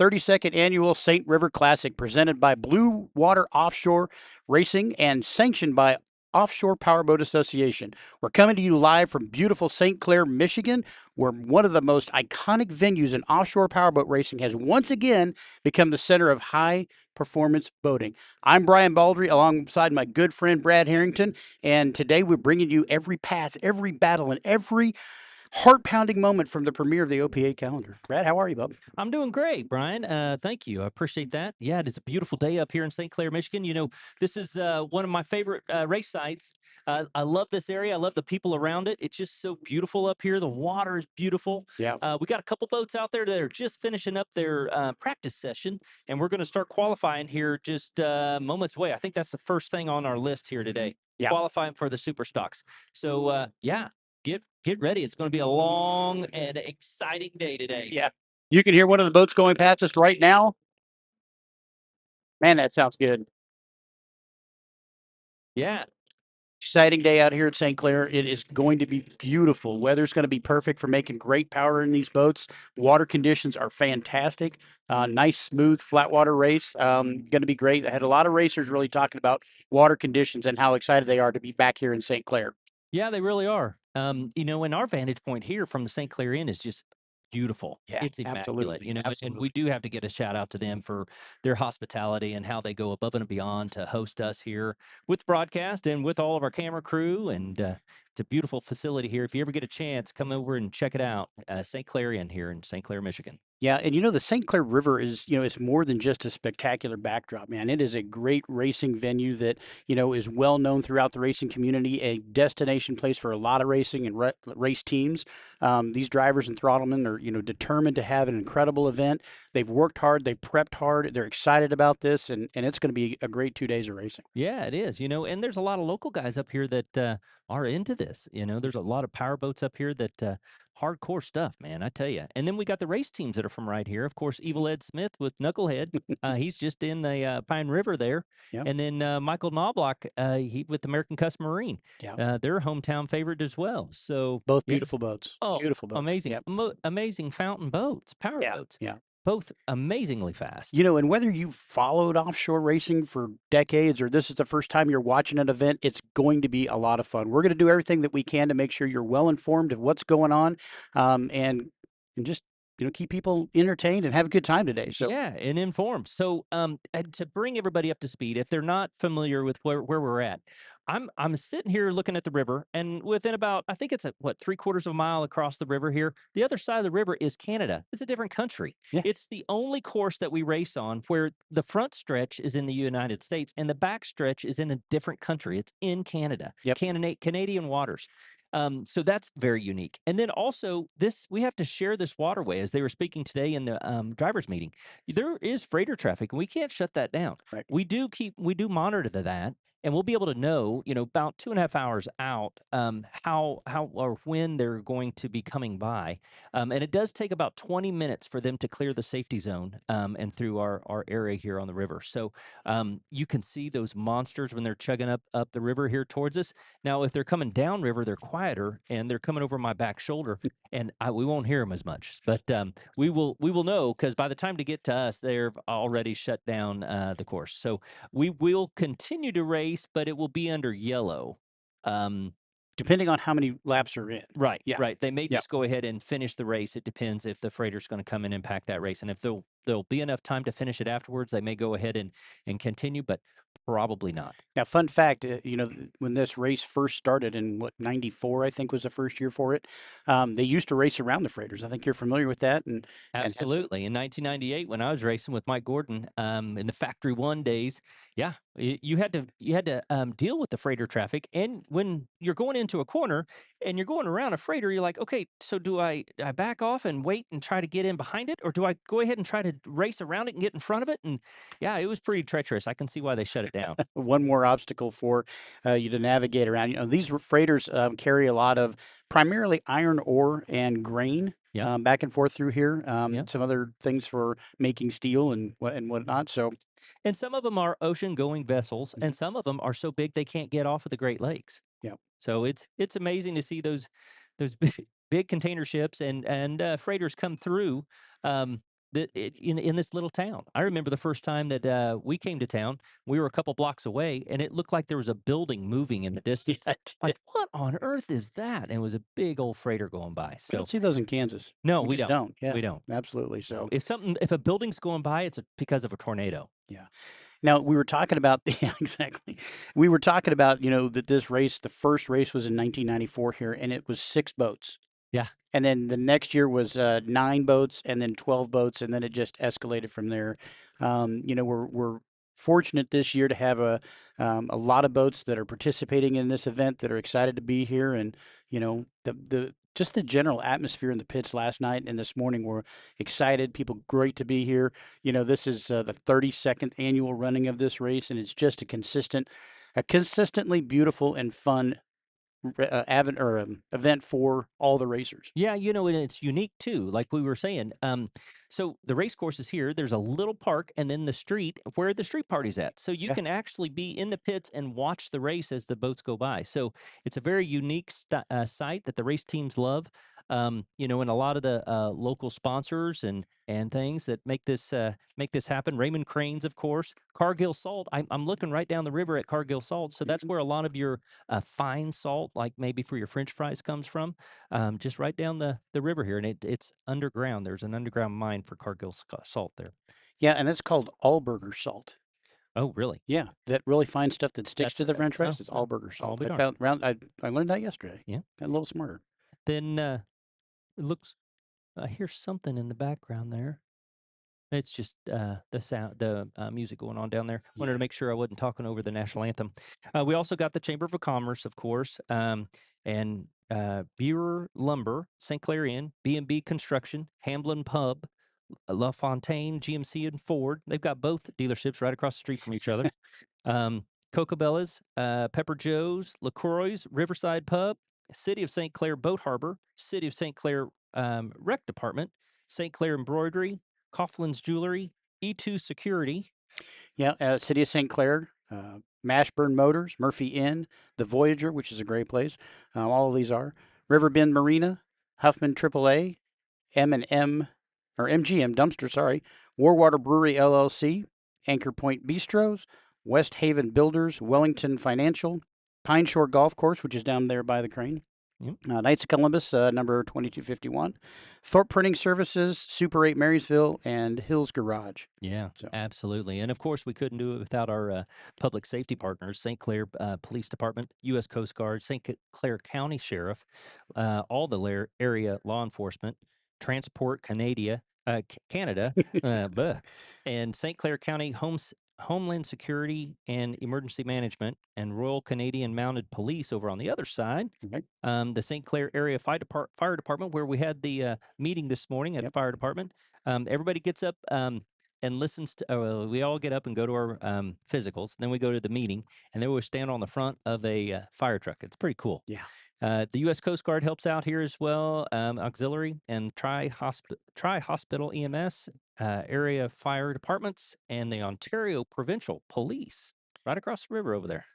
32nd Annual St. River Classic, presented by Blue Water Offshore Racing and sanctioned by Offshore Powerboat Association. We're coming to you live from beautiful St. Clair, Michigan, where one of the most iconic venues in offshore powerboat racing has once again become the center of high performance boating. I'm Brian Baldry alongside my good friend Brad Harrington, and today we're bringing you every pass, every battle, and every heart-pounding moment from the premiere of the OPA calendar. Brad, how are you, bub? I'm doing great, Brian. Thank you. I appreciate that. Yeah, it is a beautiful day up here in St. Clair, Michigan. You know, this is one of my favorite race sites. I love this area. I love the people around it. It's just so beautiful up here. The water is beautiful. Yeah. We got a couple boats out there that are just finishing up their practice session, and we're going to start qualifying here just moments away. I think that's the first thing on our list here today, Yeah. qualifying for the super stocks. So, yeah, get ready. It's going to be a long and exciting day today. Yeah. You can hear one of the boats going past us right now. Man, that sounds good. Yeah. Exciting day out here at St. Clair. It is going to be beautiful. Weather's going to be perfect for making great power in these boats. Water conditions are fantastic. Nice, smooth, flat water race. Going to be great. I had a lot of racers really talking about water conditions and how excited they are to be back here in St. Clair. Yeah, they really are. You know, and our vantage point here from the St. Clair Inn is just beautiful. Yeah, It's immaculate, absolutely. you know, and we Absolutely. do have to get a shout out to them for their hospitality and how they go above and beyond to host us here with broadcast and with all of our camera crew. And it's a beautiful facility here. If you ever get a chance, come over and check it out. St. Clair Inn here in St. Clair, Michigan. Yeah, and the St. Clair River is, it's more than just a spectacular backdrop, man. It is a great racing venue that, is well known throughout the racing community, a destination place for a lot of racing and race teams. These drivers and throttlemen are, determined to have an incredible event. They've worked hard, they've prepped hard, they're excited about this, and it's going to be a great 2 days of racing. Yeah, it is, you know, and there's a lot of local guys up here that are into this. You know, there's a lot of power boats up here that hardcore stuff, man, I tell you. And then we got the race teams that are from right here. Of course, Evil Ed Smith with Knucklehead. He's just in the Pine River there. Yeah, And then Michael Knobloch, he with American Custom Marine. yeah. They're a hometown favorite as well. So, Both yeah. beautiful boats. Oh, Beautiful boats. amazing. Yep. Amazing fountain boats, power Yeah, boats, yeah. both amazingly fast. And whether you've followed offshore racing for decades or this is the first time you're watching an event, it's going to be a lot of fun. We're going to do everything that we can to make sure you're well informed of what's going on, and just keep people entertained and have a good time today. So Yeah, and informed. So, and to bring everybody up to speed, if they're not familiar with where we're at, I'm sitting here looking at the river, and within about I think it's a what 3/4 of a mile across the river here. The other side of the river is Canada. It's a different country. yeah, It's the only course that we race on where the front stretch is in the United States and the back stretch is in a different country. It's in Canada, yep. Canadian waters. So that's very unique. And then also this, we have to share this waterway as they were speaking today in the drivers meeting. There is freighter traffic and we can't shut that down. Right. We do monitor that and we'll be able to know, you know, about 2.5 hours out, how or when they're going to be coming by. And it does take about 20 minutes for them to clear the safety zone, and through our area here on the river. So, you can see those monsters when they're chugging up the river here towards us. Now, if they're coming downriver, they're quieter and they're coming over my back shoulder, and we won't hear them as much. But we will know because by the time to get to us, they've already shut down the course. So we will continue to race, but it will be under yellow. Um, Depending on how many laps are in. right, Yeah, right. They may yeah. just go ahead and finish the race. It depends if the freighter's going to come in and pack that race, and if there'll be enough time to finish it afterwards, they may go ahead and continue, but probably not. Now, fun fact, when this race first started in what, 94, I think was the first year for it, they used to race around the freighters. I think you're familiar with that. And Absolutely. In 1998, when I was racing with Mike Gordon, in the Factory One days, yeah, you had to deal with the freighter traffic. And when you're going into a corner and you're going around a freighter, you're like, okay, so do I back off and wait and try to get in behind it, or do I go ahead and try to race around it and get in front of it? And yeah, it was pretty treacherous. I can see why they shut it down. one more obstacle for you to navigate around. These freighters carry a lot of primarily iron ore and grain Yep. back and forth through here. Yep. Some other things for making steel and whatnot. So, And some of them are ocean-going vessels, mhm, and some of them are so big they can't get off of the Great Lakes. yeah, So it's amazing to see those big container ships and freighters come through. in this little town. I remember the first time that we came to town. We were a couple blocks away, and it looked like there was a building moving in the Yeah, distance. it did. Like, what on earth is that? And it was a big old freighter going by. We don't So see those in Kansas. no, We we just don't. don't. Yeah, We don't. absolutely. No, So, if a building's going by, it's because of a tornado. yeah. Now we were talking about yeah, exactly. We were talking about, that this race, the first race was in 1994 here, and it was 6 boats. Yeah. And then the next year was 9 boats, and then 12 boats, and then it just escalated from there. We're fortunate this year to have a lot of boats that are participating in this event that are excited to be here, and the just the general atmosphere in the pits last night and this morning were excited. People great to be here. This is the 32nd annual running of this race, and it's just a consistently beautiful and fun event for all the racers. Yeah, and it's unique too. Like we were saying, so the race course is here. There's a little park, and then the street where the street party's at. So you Yeah. can actually be in the pits and watch the race as the boats go by. So it's a very unique site that the race teams love. And a lot of the local sponsors and things that make this happen. Raymond Cranes, of course, Cargill Salt. I'm looking right down the river at Cargill Salt, so that's Mhm. where a lot of your fine salt, like maybe for your French fries, comes from, just right down the river here, and it's underground. There's an underground mine for Cargill salt there. Yeah, and it's called Allburger salt. Oh, really? Yeah, that really fine stuff that sticks That's to the French oh, fries is well, Allburger I'll salt. be darned. I learned that yesterday. Yeah. Got a little smarter. Then it looks. I hear something in the background there. It's just the sound, the music going on down there. Wanted Yeah. to make sure I wasn't talking over the national anthem. We also got the Chamber of Commerce, of course, and Buer Lumber, St. Clair Inn, B&B Construction, Hamblin Pub, La Fontaine, GMC, and Ford. They've got both dealerships right across the street from each other. Cocobella's, Pepper Joe's, LaCroix's, Riverside Pub, City of St. Clair Boat Harbor, City of St. Clair Rec Department, St. Clair Embroidery, Coughlin's Jewelry, E2 Security. Yeah, City of St. Clair, Mashburn Motors, Murphy Inn, the Voyager, which is a great place. All of these are Riverbend Marina, Huffman AAA, M&M or MGM Dumpster, sorry, Warwater Brewery LLC, Anchor Point Bistros, West Haven Builders, Wellington Financial, Pine Shore Golf Course, which is down there by the crane. Yep. Knights of Columbus, number 2251. Thorpe Printing Services, Super 8 Marysville, and Hills Garage. Yeah, So, absolutely. And of course, we couldn't do it without our public safety partners: St. Clair Police Department, U.S. Coast Guard, Clair County Sheriff, all the area law enforcement, Transport Canada, bleh, and St. Clair County Homeland Security and Emergency Management, and Royal Canadian Mounted Police over on the other side. okay. The St. Clair Area Fire Department, where we had the meeting this morning at the Yep. fire department. Everybody gets up and listens to. We all get up and go to our physicals. Then we go to the meeting, and then we stand on the front of a fire truck. It's pretty cool. Yeah. The U.S. Coast Guard helps out here as well. Auxiliary and Tri Hospital EMS, area fire departments, and the Ontario Provincial Police right across the river over there.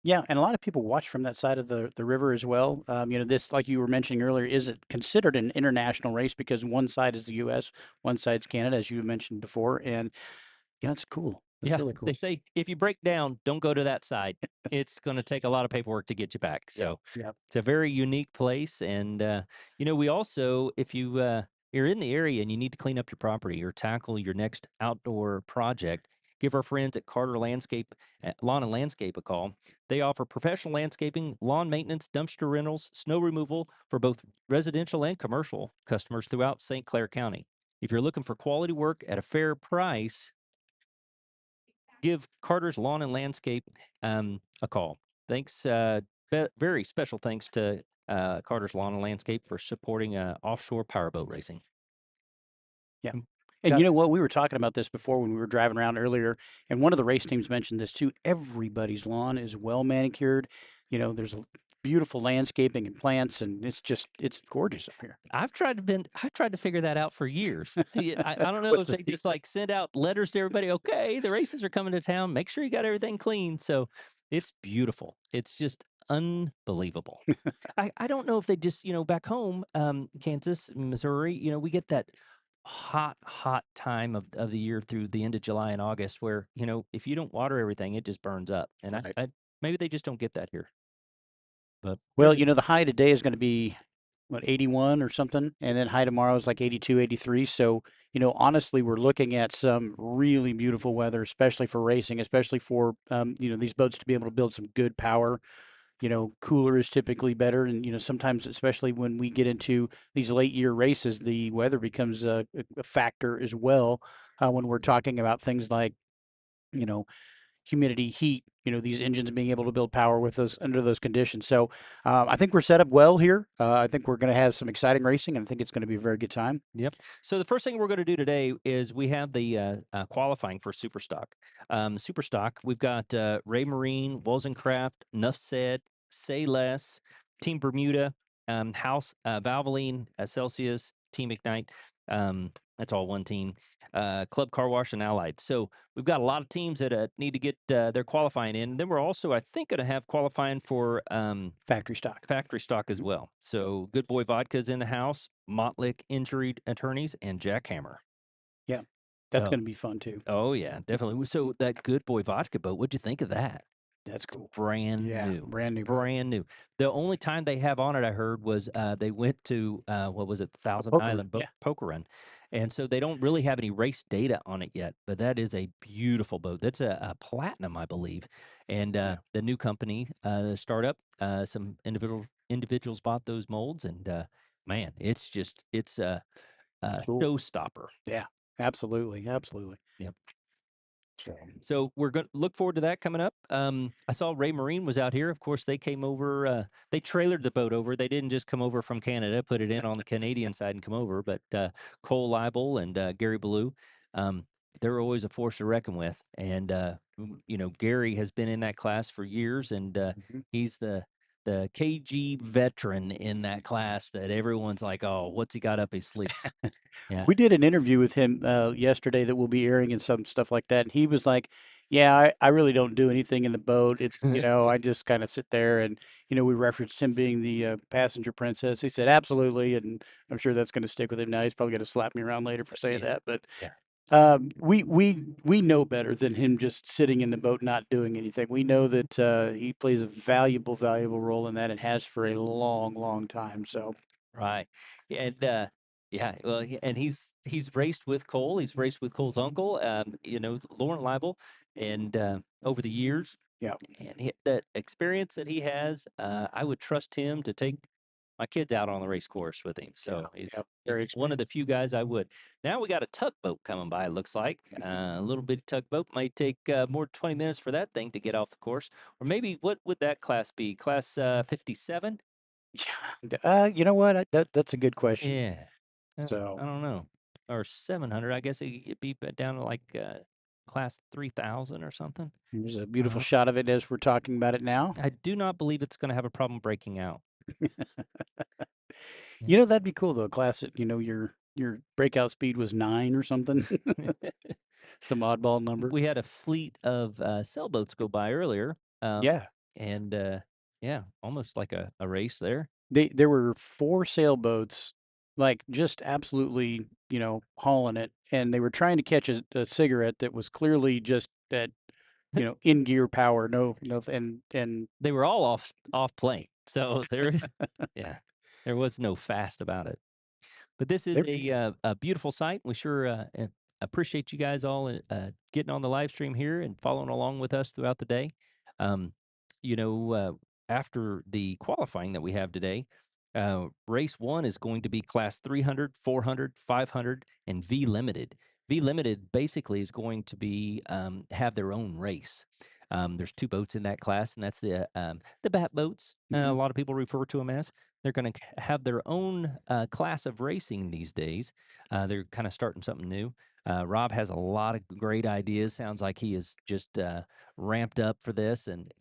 Yeah, and a lot of people watch from that side of the river as well. This, like you were mentioning earlier, is it considered an international race because one side is the U.S., one side's Canada, as you mentioned before, and it's cool. It's Yeah, really they cool. say if you break down, don't go to that side. It's going to take a lot of paperwork to get you back. Yeah, So yeah, it's a very unique place. And, we also, if you're in the area and you need to clean up your property or tackle your next outdoor project, give our friends at Carter Lawn and Landscape a call. They offer professional landscaping, lawn maintenance, dumpster rentals, snow removal for both residential and commercial customers throughout St. Clair County. If you're looking for quality work at a fair price, give Carter's Lawn and Landscape a call. Thanks, very special thanks to Carter's Lawn and Landscape for supporting offshore powerboat racing. yeah. Mm, And Got you know what? We were talking about this before when we were driving around earlier, and one of the race teams mentioned this too. Everybody's lawn is well manicured. There's beautiful landscaping and plants, and it's gorgeous up here. I've tried to figure that out for years. Yeah, I don't know What's if the they secret? just like send out letters to everybody. Okay, the races are coming to town. Make sure you got everything clean. So it's beautiful. It's just unbelievable. I don't know if they just back home, Kansas, Missouri. We get that hot time of the year through the end of July and August where, if you don't water everything, it just burns up. And Right. I maybe they just don't get that here. But Well, there's a the high today is going to be what, 81 or something, and then high tomorrow is like 82, 83. So, honestly, we're looking at some really beautiful weather, especially for racing, especially for these boats to be able to build some good power. Cooler is typically better, and sometimes, especially when we get into these late year races, the weather becomes a factor as well when we're talking about things like you know humidity, heat, these engines being able to build power with those under those conditions. So I think we're set up well here. I think we're going to have some exciting racing, and I think it's going to be a very good time. Yep. So the first thing we're going to do today is we have the qualifying for Superstock. Superstock, we've got Ray Marine, Wozencraft, Nuff Said, Say Less, Team Bermuda, House, Valvoline, Celsius, Team Ignite. That's all one team. Club Car Wash and Allied. So we've got a lot of teams that need to get their qualifying in. And then we're also, I think, going to have qualifying for Factory stock. factory stock as Mhm. well. So Good Boy Vodka's in the house, Montlick Injury Attorneys, and Jackhammer. Yeah, that's So, going to be fun too. oh yeah, definitely. So that Good Boy Vodka boat, what'd you think of that? That's cool. Brand Yeah, new. brand new boat. Brand new. The only time they have on it, I heard, was they went to what was it, the A Thousand poker run. Island Yeah, Poker Run, and so they don't really have any race data on it yet. But that is a beautiful boat. That's a platinum, I believe, and yeah, the new company, the startup, some individuals bought those molds, and man, it's a cool. showstopper. Yeah, absolutely, absolutely. Yep. So, So we're going to look forward to that coming up. I saw Ray Marine was out here. Of course, they came over. They trailered the boat over. They didn't just come over from Canada, put it in on the Canadian side and come over. But Cole Leibel and Gary Ballou, they're always a force to reckon with. And Gary has been in that class for years, and mhm. he's the KG veteran in that class that everyone's like, oh, what's he got up his sleeves? Yeah. We did an interview with him yesterday that will be airing and some stuff like that. And he was like, "Yeah, I really don't do anything in the boat. It's I just kind of sit there." And we referenced him being the passenger princess. He said, "Absolutely," and I'm sure that's going to stick with him. Now he's probably going to slap me around later for saying Yeah. that, but Yeah. we know better than him just sitting in the boat not doing anything. We know that he plays a valuable role in that and has for a long time. So Right. And yeah, well, and he's raced with Cole. He's raced with Cole's uncle, Lauren Leibel, and over the years, yeah, and that experience that he has, I would trust him to take my kids out on the race course with him. yeah, So he's yeah, he's very one of the experienced. few guys I would. Now we got a tugboat coming by. It looks like a little bitty tugboat might take more than 20 minutes for that thing to get off the course, or maybe what would that class be? Class 57? Yeah. You know what? That's a good question. Yeah. I So don't know. Or 700, I guess it'd be down to like class 3000 or something. here's a I beautiful don't know. shot of it as we're talking about it now. I do not believe it's going to have a problem breaking out. Yeah. That'd be cool though. Class it, your breakout speed was 9 or something. Some oddball number. We had a fleet of sailboats go by earlier. Yeah. And yeah, almost like a race there. There were 4 sailboats, like, just absolutely, hauling it, and they were trying to catch a cigarette that was clearly just at, in gear power, no, and They were all off plane. So there, yeah, there was no fast about it. But this is they're a beautiful site. We sure appreciate you guys all getting on the live stream here and following along with us throughout the day. Um, you know, uh, After the qualifying that we have today, race one is going to be class 300, 400, 500, and V Limited. V Limited basically is going to be have their own race. There's two boats in that class, and that's the bat boats. A mhm. lot of people refer to them as. They're going to have their own class of racing these days. They're kind of starting something new. Rob has a lot of great ideas. Sounds like he is just ramped up for this, and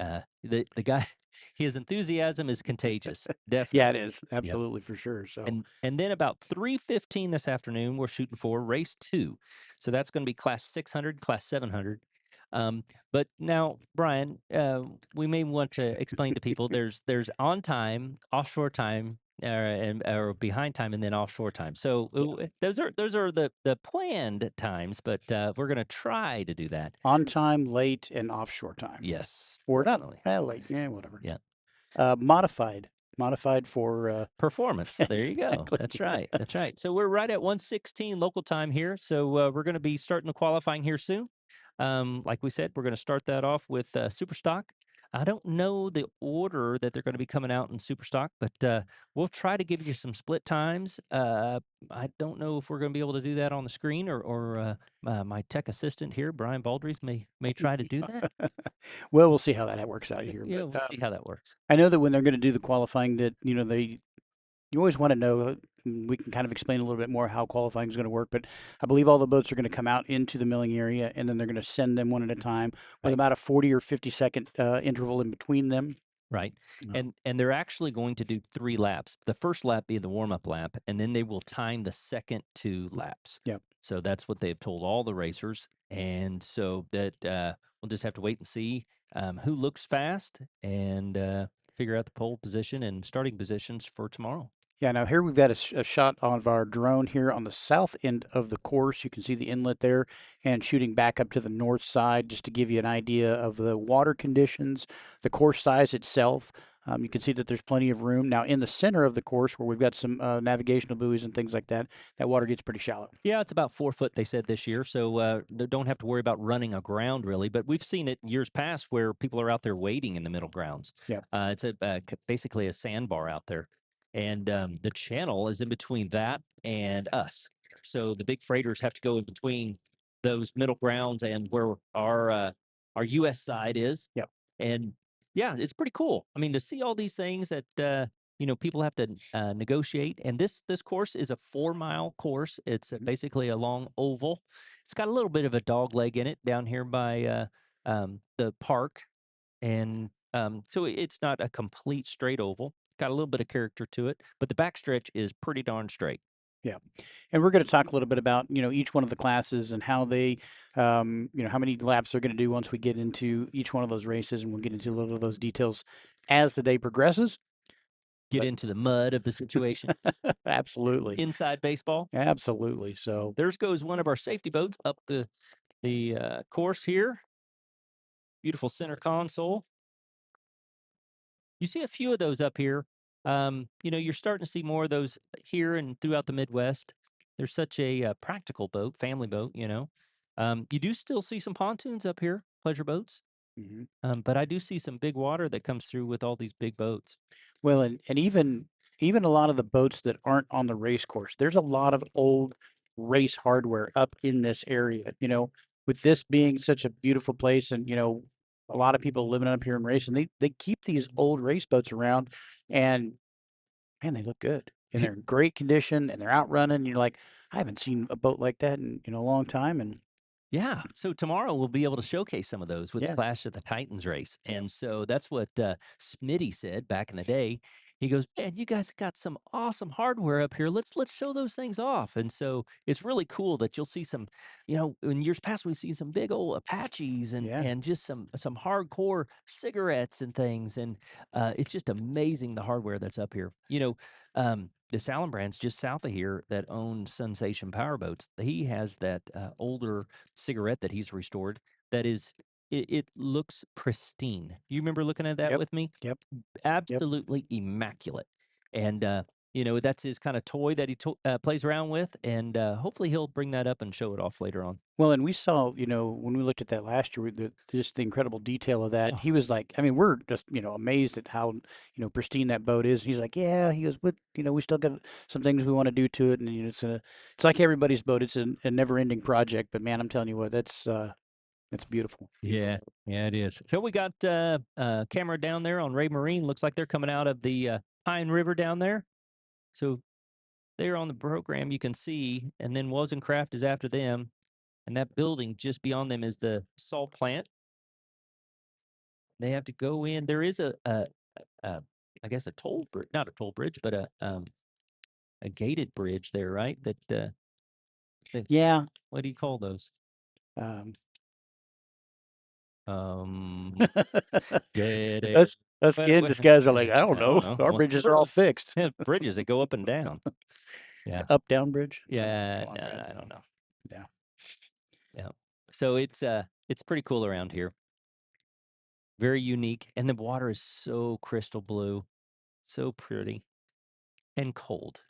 the guy, his enthusiasm is contagious. Yeah, it Definitely. is, Yep. absolutely, for sure, so And then about 3:15 this afternoon, we're shooting for race two. So that's going to be class 600, class 700. Um, but now, Brian, we may want to explain to people there's on time, offshore time, or behind time, and then offshore time. So those are the planned times, but we're going to try to do that. On time, late, and offshore time. Yes, Or not definitely. late, yeah, whatever. Yeah. Modified for, Performance. There you go. exactly. That's right. That's right. So we're right at 1:16 local time here. So we're going to be starting the qualifying here soon. Like we said, we're going to start that off with super stock. I don't know the order that they're going to be coming out in super stock, but we'll try to give you some split times. I don't know if we're going to be able to do that on the screen, or my tech assistant here, Brian Baldries, may try to do that. Well, we'll see how that works out here, Yeah, but, we'll see how that works. I know that when they're gonna do the qualifying that, you always wanna know, we can kind of explain a little bit more how qualifying is gonna work, but I believe all the boats are gonna come out into the milling area, and then they're gonna send them one at a time with Right. about a 40 or 50-second, interval in between them. Right. Um, And they're actually going to do 3 laps. The first lap being the warm-up lap, and then they will time the second 2 laps. yeah. So that's what they've told all the racers. And so that we'll just have to wait and see who looks fast and figure out the pole position and starting positions for tomorrow. Yeah, now here we've got a shot of our drone here on the south end of the course. You can see the inlet there and shooting back up to the north side just to give you an idea of the water conditions, the course size itself. You can see that there's plenty of room. Now, in the center of the course where we've got some navigational buoys and things like that, that water gets pretty shallow. Yeah, it's about 4 foot, they said this year. So don't have to worry about running aground really. But we've seen it years past where people are out there waiting in the middle grounds. Yeah. It's basically a sandbar out there. And the channel is in between that and us. So the big freighters have to go in between those middle grounds and where our U.S. side is. Yep. And yeah, it's pretty cool. I mean, to see all these things that people have to negotiate. And this course is a 4 mile course. It's basically a long oval. It's got a little bit of a dog leg in it down here by the park, and so it's not a complete straight oval. Got a little bit of character to it, but the backstretch is pretty darn straight. Yeah. And we're going to talk a little bit about, each one of the classes and how they, how many laps they're going to do once we get into each one of those races. And we'll get into a little of those details as the day progresses. Get But into the mud of the situation. absolutely. Inside baseball. Absolutely. So, There's goes one of our safety boats up the course here. Beautiful center console. You see a few of those up here. You're starting to see more of those here and throughout the Midwest. They're such a practical boat, family boat. You do still see some pontoons up here, pleasure boats. mhm. But I do see some big water that comes through with all these big boats. Well, and even a lot of the boats that aren't on the race course, there's a lot of old race hardware up in this area. With this being such a beautiful place, and a lot of people living up here and racing, they keep these old race boats around, and man, they look good and they're in great condition and they're out running. You're like, I haven't seen a boat like that in a long time, and Yeah. So tomorrow we'll be able to showcase some of those with the yeah, Clash of the Titans race. yeah, And so that's what Smitty said back in the day. He goes, "Man, you guys got some awesome hardware up here. Let's show those things off." And so it's really cool that you'll see some, in years past we've seen some big old Apaches and yeah, and just some hardcore cigarettes and things. And it's just amazing the hardware that's up here. The Salem brand's just south of here that owns Sensation Powerboats. He has that older cigarette that he's restored that is it looks pristine. You remember looking at that yep, with me? yep, yep. Absolutely immaculate. And that's his kind of toy that he plays around with, and hopefully he'll bring that up and show it off later on. Well, and we saw, when we looked at that last year, just the incredible detail of that. Oh, He was like, I mean, we're just, amazed at how, pristine that boat is. He's like, yeah, he goes, but, we still got some things we want to do to it. And it's like everybody's boat. It's a never-ending project. But man, I'm telling you what, that's beautiful. yeah, yeah, it is. So we got camera down there on Ray Marine. Looks like they're coming out of the Pine River down there. So there on the program you can see, and then Wozencraft is after them, and that building just beyond them is the salt plant. They have to go in. There is a I guess a toll bridge, not a toll bridge, but a gated bridge there, right? That Yeah. what do you call those? Um, Um, dead air. Us What Kansas guys are like, I I don't don't know. know. Our What bridges are all fixed. bridges that go up and down. Yeah. Up down bridge. Yeah, Go on, no, Brad. I don't know. Yeah. Yeah. So it's pretty cool around here. Very unique, and the water is so crystal blue, so pretty, and cold.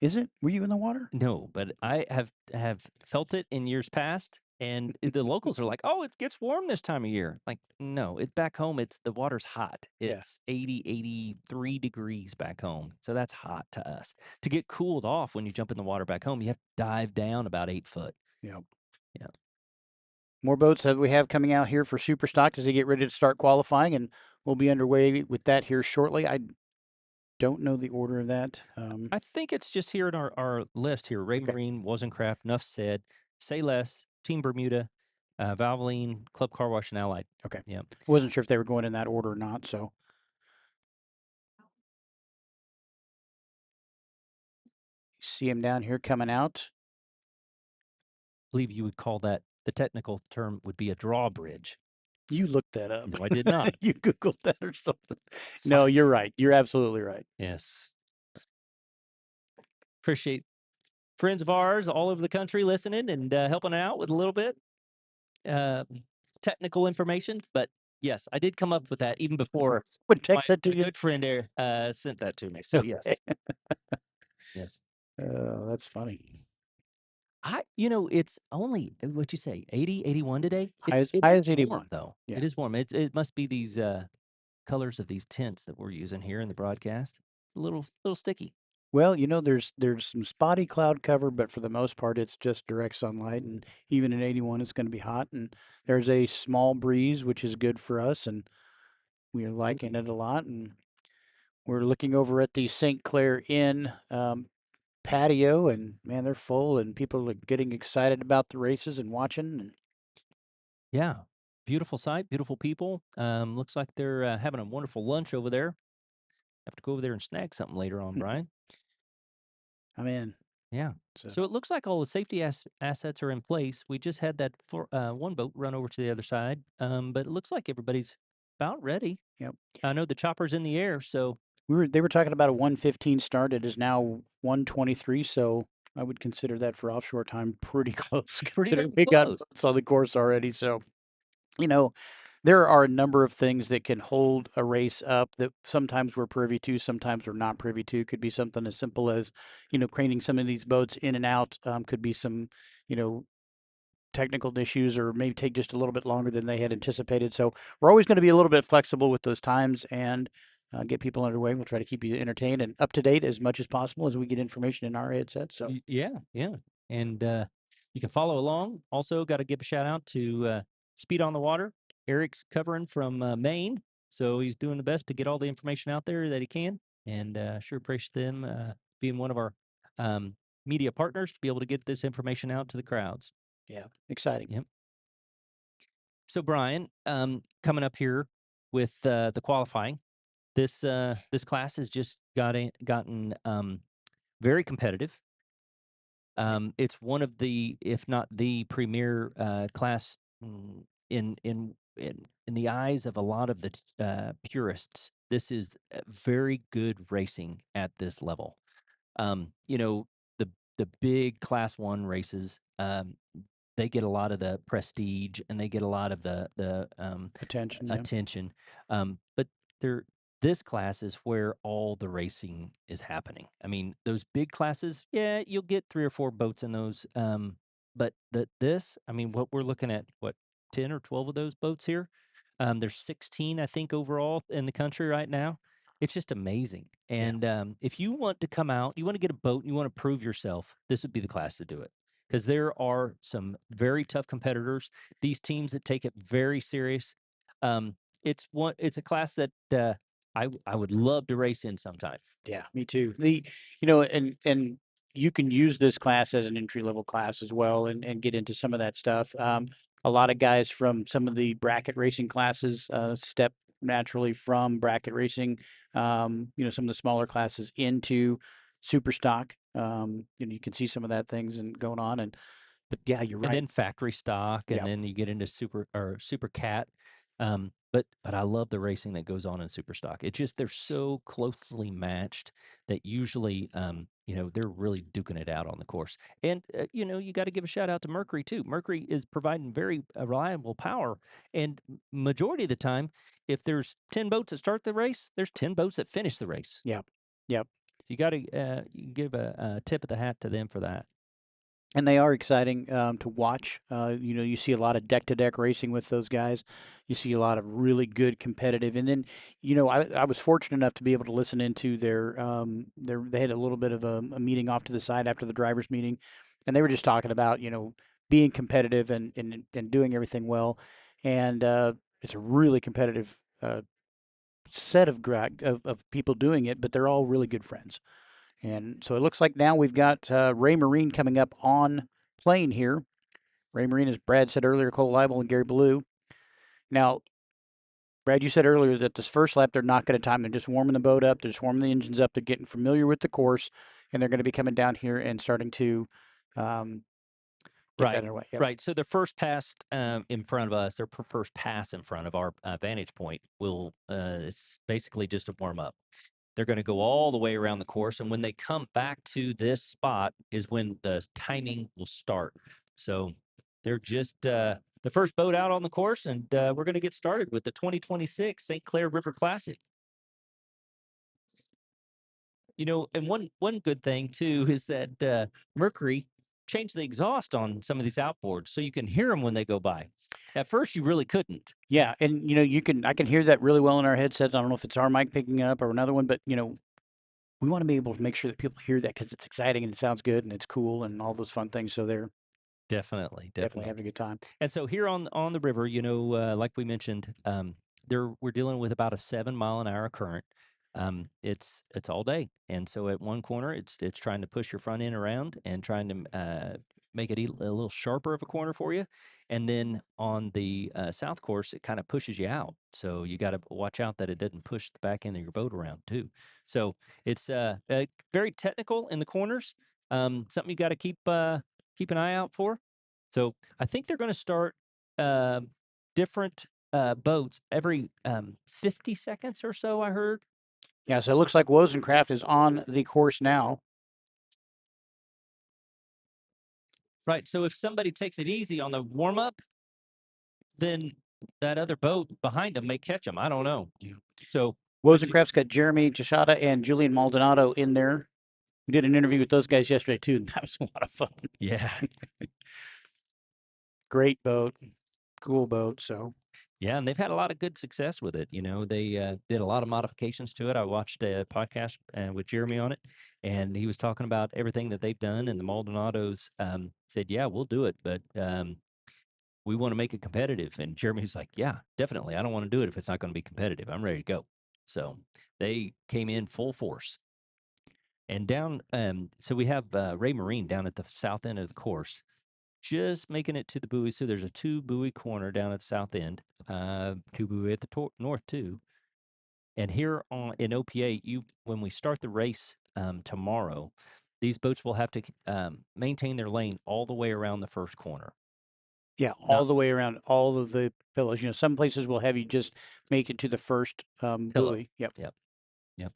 Is it? Were you in the water? No, but I have felt it in years past, and the locals are like, "Oh, it gets warm this time of year." Like, no, it's back home. It's the water's hot. Yeah. It's 80, 83 degrees back home. So that's hot to us. To get cooled off when you jump in the water back home, you have to dive down about 8 foot. Yeah. Yeah. More boats that we have coming out here for super stock as they get ready to start qualifying, and we'll be underway with that here shortly. I don't know the order of that. I think it's just here in our list here. Ray Okay. Marine, Wozencraft, Nuff Said, Say Less, Team Bermuda, Valvoline, Club Car Wash, and Allied. Okay. Yeah. Wasn't sure if they were going in that order or not. So you see them down here coming out. Believe you would call that the technical term would be a drawbridge. You looked that up. No, I did not. You Googled that or something. No, you're right. You're absolutely right. Yes. Appreciate friends of ours all over the country listening and helping out with a little bit uh, technical information. But yes, I did come up with that even before Would my, text that to my you? good friend there sent that to me. So yes, Okay. yes. That's funny. It's only what you say, 80, 81 today. It High is as warm 81. though. Yeah. It is warm. It must be these colors of these tints that we're using here in the broadcast. It's a little sticky. Well, there's some spotty cloud cover, but for the most part, it's just direct sunlight. And even in 81, it's going to be hot. And there's a small breeze, which is good for us, and we are liking it a lot. And we're looking over at the St. Clair Inn patio, and man, they're full, and people are getting excited about the races and watching. And Yeah. Beautiful sight, beautiful people. Looks like they're having a wonderful lunch over there. Have to go over there and snag something later on, Brian. I'm in. Yeah. So So it looks like all the safety assets are in place. We just had that one boat run over to the other side, but it looks like everybody's about ready. yep. I know the chopper's in the air, so They were talking about a 1:15 start. It is now 1:23, so I would consider that for offshore time pretty close pretty darn considering we got close. boats on the course already. So, you know, there are a number of things that can hold a race up that sometimes we're privy to, sometimes we're not privy to. Could be something as simple as, craning some of these boats in and out. Could be some, you know, technical issues or maybe take just a little bit longer than they had anticipated. So we're always going to be a little bit flexible with those times and get people underway. We'll try to keep you entertained and up to date as much as possible as we get information in our headset. So Yeah, yeah. And you can follow along. Also, got to give a shout out to Speed on the Water. Eric's covering from Maine, so he's doing the best to get all the information out there that he can. And sure appreciate them being one of our um, media partners to be able to get this information out to the crowds. yeah, exciting. Yep. So Brian, coming up here with the qualifying, this class has just gotten very competitive. It's one of the, if not the premier class in the eyes of a lot of the purists. This is very good racing at this level. You know, the big Class One races. They get a lot of the prestige and they get a lot of the Attention. Yeah. attention. But they're this class is where all the racing is happening. I mean, those big classes, yeah, you'll get 3 or 4 boats in those. But this, I mean, what we're looking at, what 10 or 12 of those boats here. There's 16, I think, overall in the country right now. It's just amazing. Yeah. And if you want to come out, you want to get a boat, and you want to prove yourself, this would be the class to do it because there are some very tough competitors. These teams that take it very serious. Um, it's a class that I would love to race in sometime. Yeah, me too. And you can use this class as an entry level class as well and get into some of that stuff. A lot of guys from some of the bracket racing classes step naturally from bracket racing, some of the smaller classes into super stock. You can see some of that things and going on. And But yeah, you're And right. then factory stock, and Yep. then you get into super cat. But I love the racing that goes on in super stock. It's just they're so closely matched that usually, they're really duking it out on the course. And you got to give a shout out to Mercury too. Mercury is providing very reliable power, and majority of the time, if there's 10 boats that start the race, there's 10 boats that finish the race. Yep. Yep. So you got to give a tip of the hat to them for that. And they are exciting to watch. You see a lot of deck to deck racing with those guys. You see a lot of really good competitive. And then, I was fortunate enough to be able to listen into they had a little bit of a meeting off to the side after the drivers' meeting, and they were just talking about, being competitive and doing everything well. And it's a really competitive set of people doing it, but they're all really good friends. And so it looks like now we've got Ray Marine coming up on plane here. Ray Marine, as Brad said earlier, Cole Leibel and Gary Blue. Now, Brad, you said earlier that this first lap they're not going to time. They're just warming the boat up. They're just warming the engines up. They're getting familiar with the course, and they're going to be coming down here and starting to um, get that Right. underway. Yep. Right. So their first pass in front of us, their first pass in front of our vantage point will, it's basically just a warm up. They're going to go all the way around the course. And when they come back to this spot is when the timing will start. So they're just the first boat out on the course. And we're going to get started with the 2026 St. Clair River Classic. And one good thing too is that Mercury changed the exhaust on some of these outboards so you can hear them when they go by. At first, you really couldn't. Yeah, and I can hear that really well in our headsets. I don't know if it's our mic picking it up or another one, but we want to be able to make sure that people hear that because it's exciting and it sounds good and it's cool and all those fun things. So they're Definitely, definitely definitely. having a good time. And so here on the river, like we mentioned, we're dealing with about a 7 mile an hour current. It's all day, and so at one corner, it's trying to push your front end around and trying to make it a little sharper of a corner for you. And then on the south course, it kind of pushes you out. So you got to watch out that it doesn't push the back end of your boat around too. So it's very technical in the corners. Something you got to keep an eye out for. So I think they're going to start uh, different boats every 50 seconds or so. I heard. Yeah, so it looks like Wozencraft is on the course now. Right. So if somebody takes it easy on the warm up, then that other boat behind them may catch them. I don't know. Yeah. So, but you, Wozencraft's got Jeremy Chishada and Julian Maldonado in there. We did an interview with those guys yesterday too, and that was a lot of fun. yeah, Great boat, cool boat. So yeah, and they've had a lot of good success with it. They did a lot of modifications to it. I watched a podcast with Jeremy on it, and he was talking about everything that they've done. And the Maldonados said, "Yeah, we'll do it, but we want to make it competitive." And Jeremy's like, "Yeah, definitely. I don't want to do it if it's not going to be competitive. I'm ready to go." So they came in full force. And down, so we have Ray Marine down at the south end of the course, just making it to the buoy. So there's a 2 buoy corner down at the south end, 2 buoy at the north too. And here in OPA, when we start the race tomorrow, these boats will have to maintain their lane all the way around the first corner. yeah, all Not the way around all of the pillows. Some places will have you just make it to the first pillow. buoy. Yep. Yep. Yep.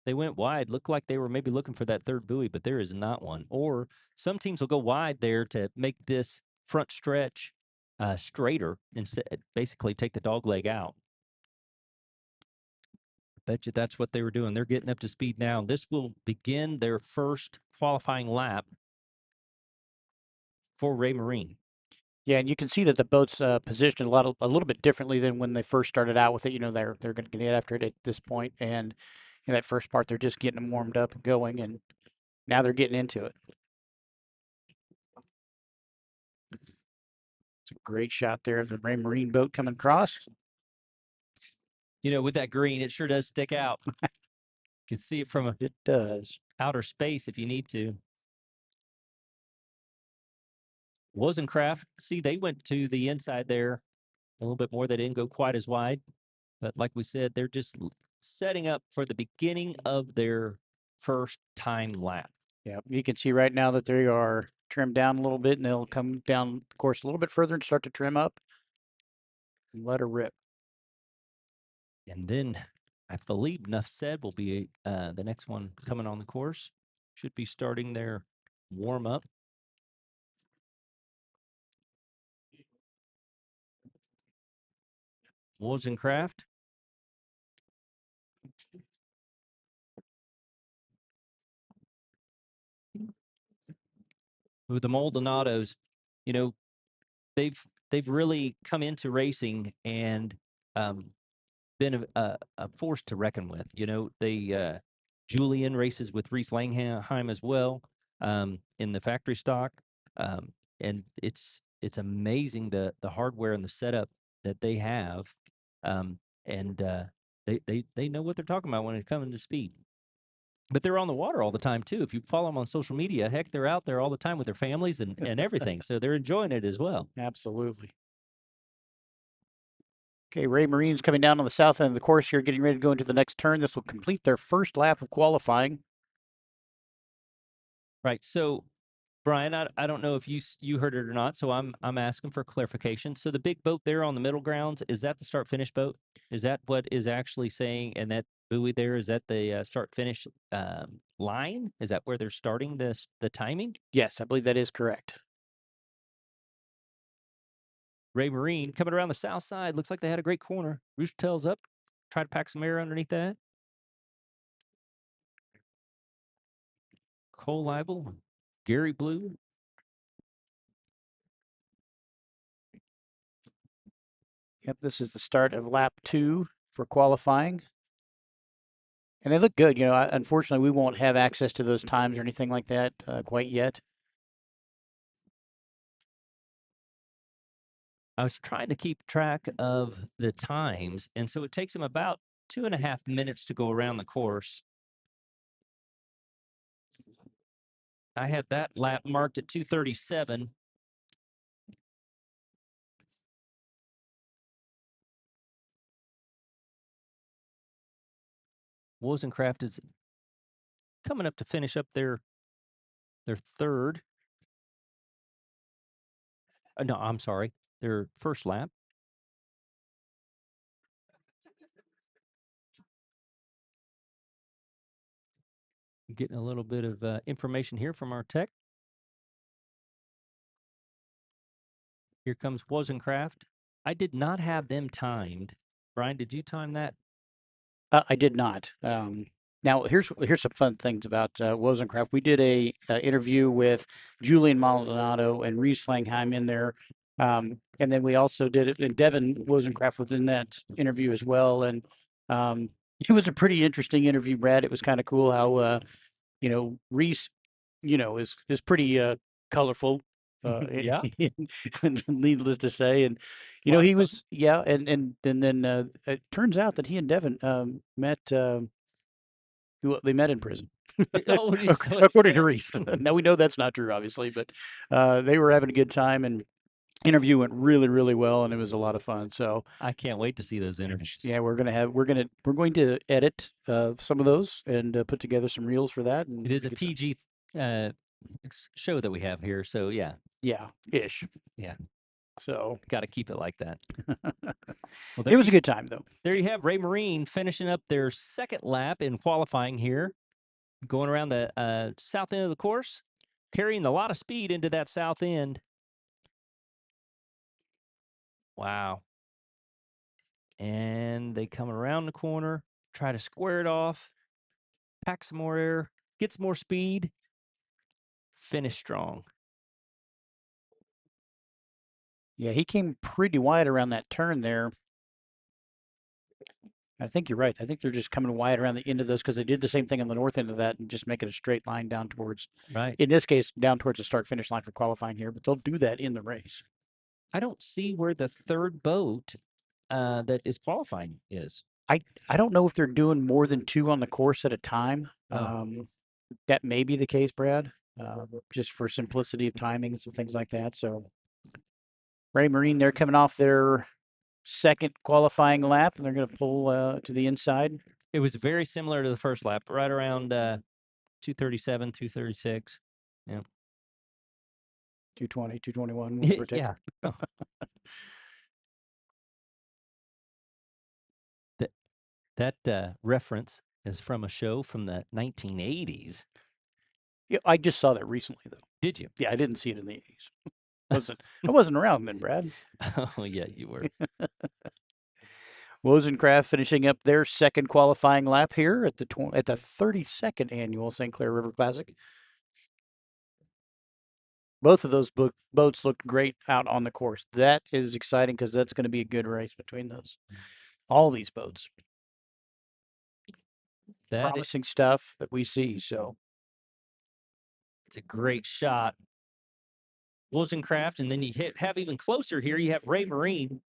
They went wide. Looked like they were maybe looking for that third buoy, but there is not one. Or some teams will go wide there to make this front stretch straighter instead. Basically, take the dog leg out. Bet you that's what they were doing. They're getting up to speed now. This will begin their first qualifying lap for Ray Marine. Yeah, and you can see that the boat's positioned a little bit differently than when they first started out with it. They're going to get after it at this point, and in that first part, they're just getting them warmed up and going, and now they're getting into it. It's a great shot there of the Ray Marine boat coming across. With that green, it sure does stick out. You can see it from It does. outer space if you need to. Wozencraft, see, they went to the inside there a little bit more. They didn't go quite as wide. But like we said, they're just setting up for the beginning of their first time lap. Yeah, you can see right now that they are trim down a little bit, and they'll come down the course a little bit further and start to trim up and let her rip. And then I believe Nuff Said will be the next one coming on the course. Should be starting their warm up. Wozencraft. With the Maldonados, you know, they've really come into racing and been a force to reckon with. You know, they Julian races with Reese Langheim as well in the factory stock, and it's amazing the hardware and the setup that they have, and they know what they're talking about when it comes to speed. But they're on the water all the time too. If you follow them on social media, heck, they're out there all the time with their families and everything. So they're enjoying it as well. Absolutely. Okay, Ray Marine's coming down on the south end of the course here, getting ready to go into the next turn. This will complete their first lap of qualifying. Right. So, Brian, I don't know if you heard it or not. So I'm asking for clarification. So the big boat there on the middle grounds, is that the start finish boat? Is that what is actually saying? And that buoy there, is that the start finish line? Is that where they're starting the timing? Yes, I believe that is correct. Ray Marine coming around the south side. Looks like they had a great corner. Rooster tails up. Try to pack some air underneath that. Cole Leibel, Gary Blue. Yep, this is the start of lap 2 for qualifying. And they look good. You know, unfortunately, we won't have access to those times or anything like that quite yet. I was trying to keep track of the times, and so it takes them about 2.5 minutes to go around the course. I had that lap marked at 2:37. Wozencraft is coming up to finish up their third. No, I'm sorry, their first lap. Getting a little bit of information here from our tech. Here comes Wozencraft. I did not have them timed. Brian, did you time that? I did not. Now, here's some fun things about Wozencraft. We did a interview with Julian Maldonado and Reese Langheim in there, and then we also did it. And Devin Wozencraft was in that interview as well. And it was a pretty interesting interview, Brad. It was kind of cool how Reese, is pretty colorful. Yeah. Needless to say, and A lot of he fun. was, yeah, and then it turns out that he and Devin met. They met in prison, Oh, so it's according to there. Reese. Now we know that's not true, obviously, but they were having a good time, and interview went really, really well, and it was a lot of fun. So I can't wait to see those interviews. yeah, we're going to edit some of those and put together some reels for that, and It is a get some, PG uh, show that we have here, so yeah, yeah, ish. yeah, So got to keep it like that. Well, it was a good time though. there you have Ray Marine finishing up their second lap in qualifying here, going around the south end of the course, carrying a lot of speed into that south end. Wow. And they come around the corner, try to square it off, pack some more air, get some more speed, finish strong. Yeah, he came pretty wide around that turn there. I think you're right. I think they're just coming wide around the end of those because they did the same thing on the north end of that and just make it a straight line down towards, Right. in this case, down towards the start finish line for qualifying here. But they'll do that in the race. I don't see where the third boat that is qualifying is. I don't know if they're doing more than two on the course at a time. Oh, That may be the case, Brad, just for simplicity of timing and some things like that. So Ray Marine, they're coming off their second qualifying lap, and they're going to pull to the inside. it was very similar to the first lap, right around 237, 236. Yeah. 220, 221, whatever it takes. Yeah. Oh, that reference is from a show from the 1980s. Yeah, I just saw that recently, though. Did you? Yeah, I didn't see it in the 80s. I wasn't around then, Brad. Oh, yeah, you were. Wozencraft finishing up their second qualifying lap here at the 32nd annual St. Clair River Classic. Both of those boats looked great out on the course. That is exciting because that's going to be a good race between those. All these boats. Promising stuff that we see. So It's a great shot. Wozencraft, and then you have even closer here, you have Ray Marine.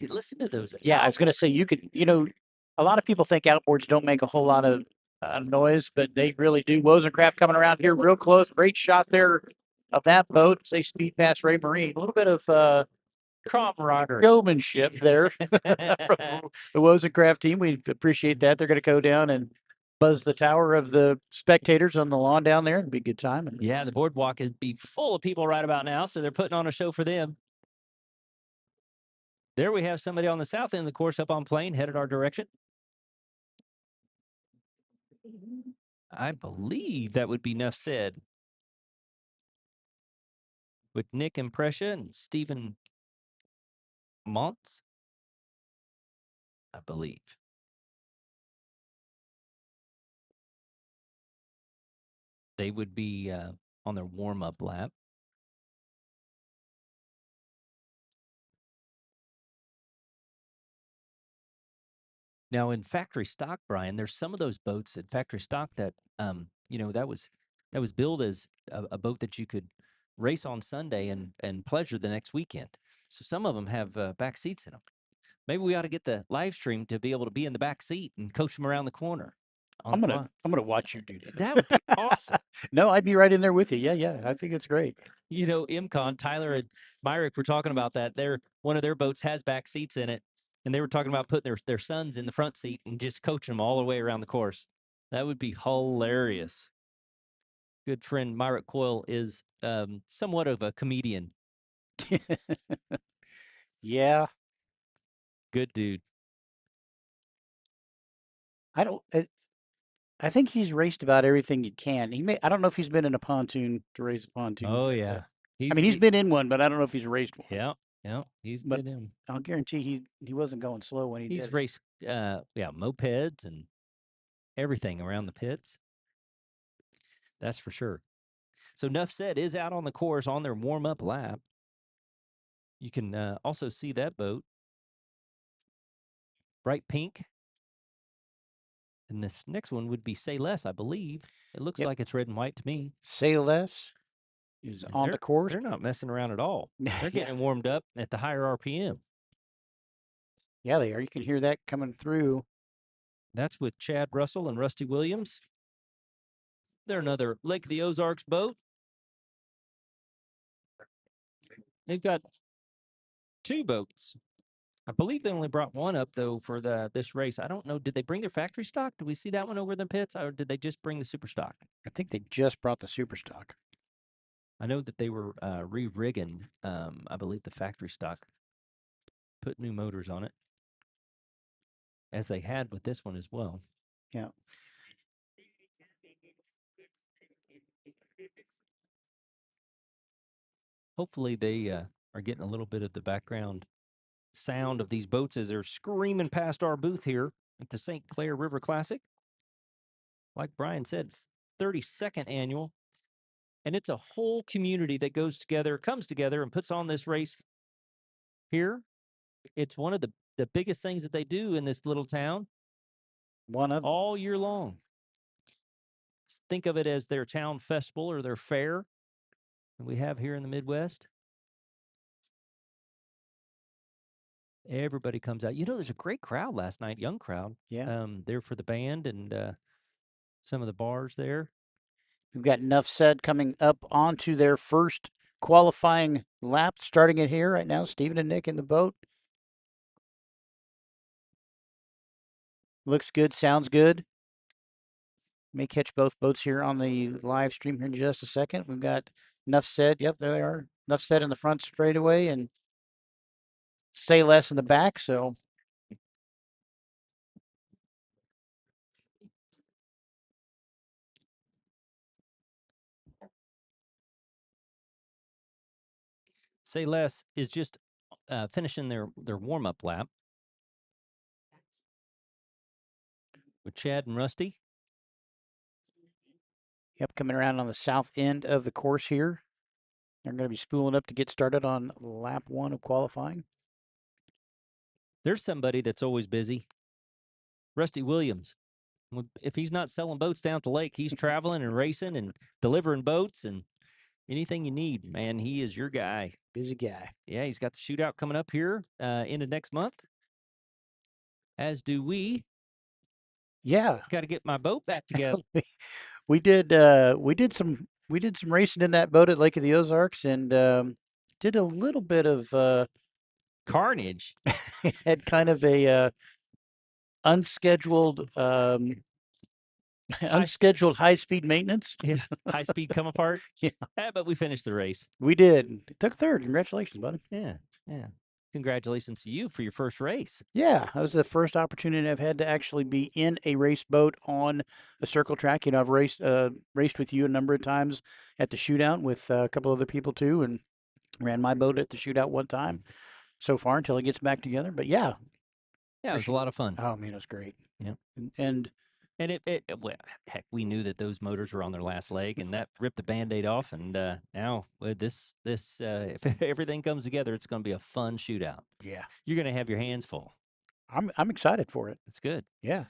Listen to those. yeah, I was going to say you could, a lot of people think outboards don't make a whole lot of noise, but they really do. Wozencraft coming around here real close. Great shot there of that boat. Say speed past Ray Marine. A little bit of camaraderie, showmanship there from the Wozencraft team. We appreciate that. They're going to go down and buzz the tower of the spectators on the lawn down there. It'll be a good time. Yeah, the boardwalk is be full of people right about now, so they're putting on a show for them. There we have somebody on the south end of the course up on plane headed our direction. I believe that would be enough said. With Nick Impressia and Stephen Montz, I believe. They would be on their warm-up lap. Now in factory stock, Brian, there's some of those boats at factory stock that that was billed as a boat that you could race on Sunday and pleasure the next weekend. So some of them have back seats in them. Maybe we ought to get the live stream to be able to be in the back seat and coach them around the corner. I'm gonna watch you do that. That would be awesome. No, I'd be right in there with you. Yeah. I think it's great. IMCON, Tyler and Myrick were talking about that. One of their boats has back seats in it, and they were talking about putting their sons in the front seat and just coaching them all the way around the course. That would be hilarious. Good friend Myrick Coyle is somewhat of a comedian. Yeah. Good dude. I think he's raced about everything you can. I don't know if he's been in a pontoon to race a pontoon. Oh but, yeah. he's been in one, but I don't know if he's raced one. Yeah. He's But been in. I'll guarantee he wasn't going slow when he did. He's raced mopeds and everything around the pits. That's for sure. So Nuff Said is out on the course on their warm-up lap. You can also see that boat. Bright pink. And this next one would be Say Less, I believe. It looks like it's red and white to me. Say Less is on the course. They're not messing around at all. They're getting warmed up at the higher RPM. Yeah, they are. You can hear that coming through. That's with Chad Russell and Rusty Williams. They're another Lake of the Ozarks boat. They've got two boats. I believe they only brought one up though for this race. I don't know. Did they bring their factory stock? Did we see that one over in the pits, or did they just bring the super stock? I think they just brought the super stock. I know that they were re-rigging. I believe the factory stock, put new motors on it, as they had with this one as well. Yeah. Hopefully they are getting a little bit of the background sound of these boats as they're screaming past our booth here at the St. Clair River Classic. Like Brian said, it's 32nd annual, and it's a whole community that comes together and puts on this race here. It's one of the biggest things that they do in this little town. One of all year long. Think of it as their town festival or their fair that we have here in the Midwest. Everybody comes out. There's a great crowd last night, young crowd. Yeah. There for the band and some of the bars there. We've got Nuff Said coming up onto their first qualifying lap, starting it here right now. Stephen and Nick in the boat. Looks good, sounds good. May catch both boats here on the live stream here in just a second. We've got Enough said. Yep, there they are. Enough said in the front straightaway and say less in the back. So Say Less is just finishing their warm up lap with Chad and Rusty. yep, coming around on the south end of the course here. They're going to be spooling up to get started on lap 1 of qualifying. There's somebody that's always busy. Rusty Williams. If he's not selling boats down at the lake, he's traveling and racing and delivering boats and anything you need, man. He is your guy. Busy guy. Yeah, he's got the shootout coming up here into next month. As do we. Yeah, Got to get my boat back together. we did. We did some racing in that boat at Lake of the Ozarks, and did a little bit of Carnage. had kind of a unscheduled unscheduled high speed maintenance. Yeah, high speed come apart. Yeah, But we finished the race. we did. Took third. Congratulations, buddy. Yeah, yeah. Congratulations to you for your first race. Yeah, that was the first opportunity I've had to actually be in a race boat on a circle track. You know, I've raced with you a number of times at the shootout with a couple other people too, and ran my boat at the shootout one time so far until it gets back together. But yeah, Yeah, it was a lot of fun. oh man, it was great. Yeah. And And well, heck, we knew that those motors were on their last leg, and that ripped the Band-Aid off. And now with this, if everything comes together, it's going to be a fun shootout. yeah, You're going to have your hands full. I'm excited for it. That's good. Yeah.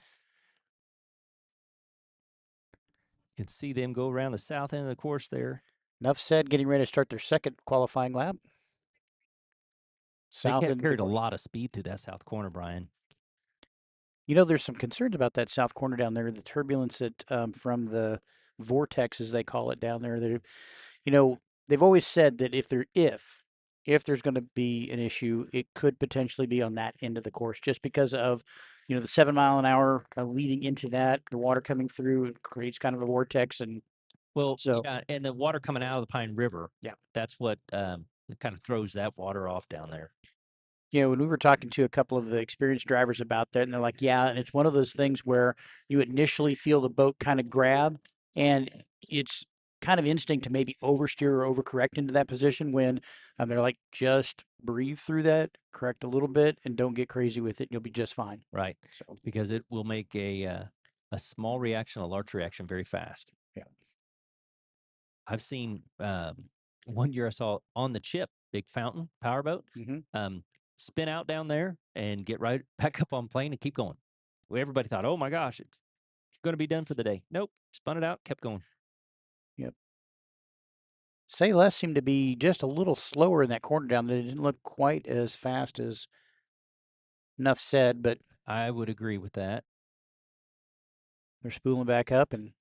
You can see them go around the south end of the course there. Enough said. Getting ready to start their second qualifying lap. They South end of the carried a course. lot of speed through that south corner, Brian. You know, there's some concerns about that south corner down there. The turbulence that from the vortex, as they call it down there. You know, they've always said that if there's going to be an issue, it could potentially be on that end of the course, just because of, you know, the 7 mile an hour leading into that, the water coming through it creates kind of a vortex, and Well, so yeah, and the water coming out of the Pine River. yeah. That's what kind of throws that water off down there. You know, when we were talking to a couple of the experienced drivers about that, and they're like, yeah, and it's one of those things where you initially feel the boat kind of grab, and it's kind of instinct to maybe oversteer or overcorrect into that position when they're like, just breathe through that, correct a little bit, and don't get crazy with it. And you'll be just fine. Right. So, Because it will make a small reaction, a large reaction very fast. yeah. I've seen one year I saw on the Chip, big fountain powerboat, Hmm. spin out down there and get right back up on plane and keep going. Well, everybody thought, oh my gosh, it's going to be done for the day. Nope, spun it out, kept going. Yep. Say Less seemed to be just a little slower in that corner down there. It didn't look quite as fast as Enough Said, but I would agree with that. they're spooling back up, and